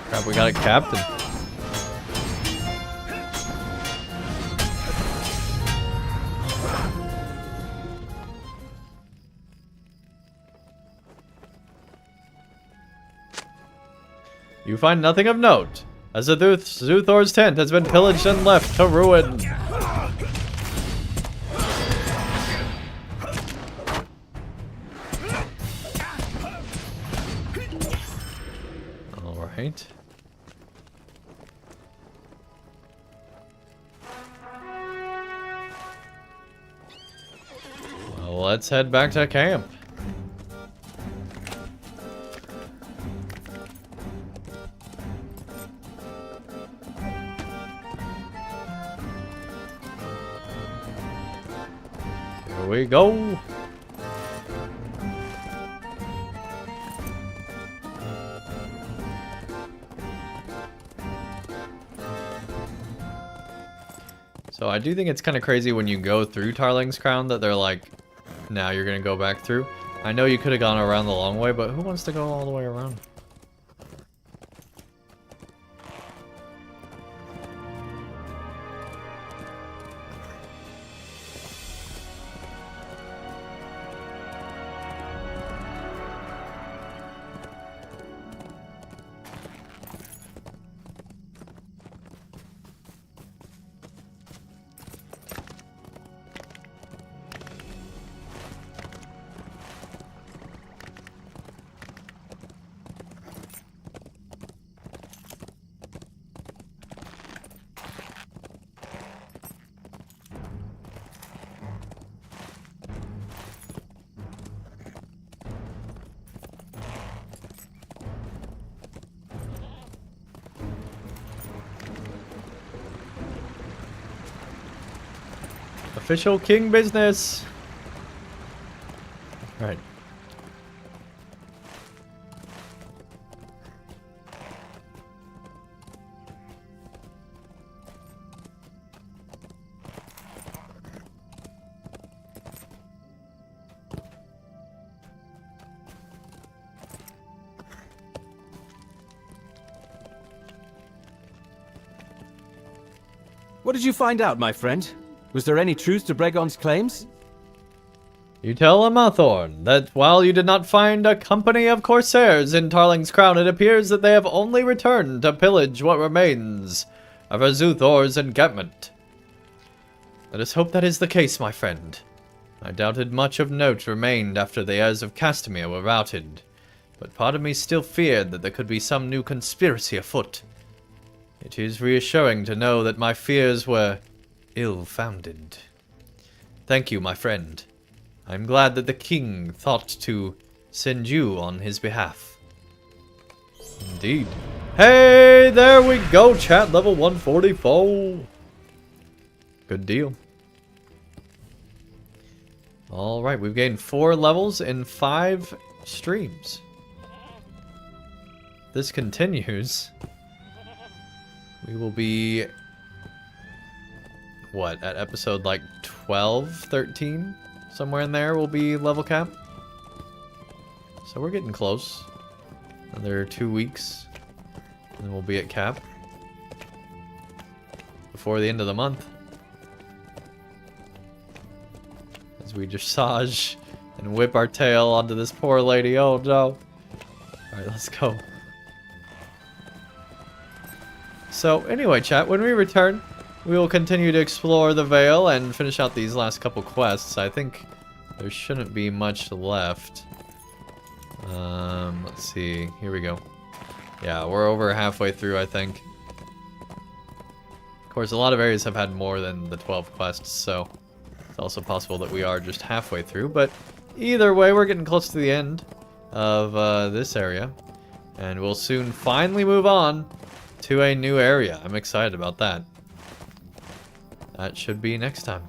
Crap, we got a captain. You find nothing of note, as Zuthor's tent has been pillaged and left to ruin. Alright. Well, let's head back to camp. Here we go. So I do think it's kind of crazy when you go through Tarling's Crown that they're like, now you're gonna go back through. I know you could have gone around the long way, but who wants to go all the way around? Official king business. Right. What did you find out, my friend? Was there any truth to Bregon's claims? You tell Amathorn that while you did not find a company of Corsairs in Tarling's Crown, it appears that they have only returned to pillage what remains of Azuthor's encampment. Let us hope that is the case, my friend. I doubted much of note remained after the heirs of Castamere were routed, but part of me still feared that there could be some new conspiracy afoot. It is reassuring to know that my fears were ill-founded. Thank you, my friend. I'm glad that the king thought to send you on his behalf. Indeed. Hey, there we go, chat. Level 144. Good deal. Alright, we've gained 4 levels in 5 streams. If this continues, we will be, what, at episode like 12, 13? Somewhere in there will be level cap. So we're getting close. Another 2 weeks, and then we'll be at cap before the end of the month. As we dressage and whip our tail onto this poor lady. Oh no. Alright, let's go. So anyway, chat, when we return, we will continue to explore the Vale and finish out these last couple quests. I think there shouldn't be much left. Let's see. Here we go. Yeah, we're over halfway through, I think. Of course, a lot of areas have had more than the 12 quests, so it's also possible that we are just halfway through. But either way, we're getting close to the end of this area. And we'll soon finally move on to a new area. I'm excited about that. That should be next time.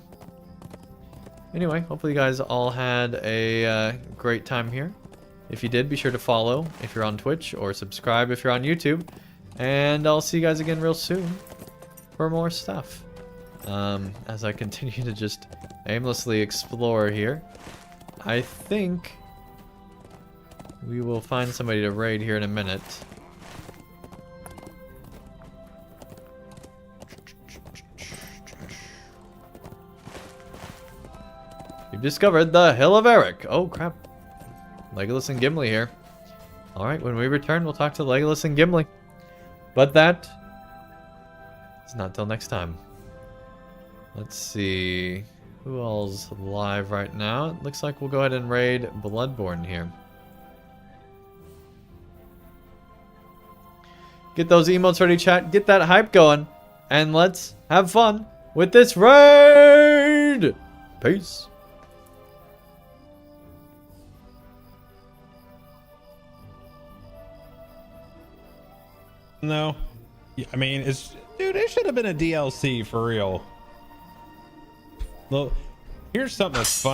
Anyway, hopefully you guys all had a great time here. If you did, be sure to follow if you're on Twitch, or subscribe if you're on YouTube. And I'll see you guys again real soon for more stuff. As I continue to just aimlessly explore here. I think we will find somebody to raid here in a minute. We've discovered the Hill of Eric. Oh crap. Legolas and Gimli here. Alright, when we return, we'll talk to Legolas and Gimli. But that is not till next time. Let's see. Who all's live right now? It looks like we'll go ahead and raid Bloodborne here. Get those emotes ready, chat. Get that hype going. And let's have fun with this raid! Peace. No, I mean, dude, it should have been a DLC for real. Look, here's something that's fun.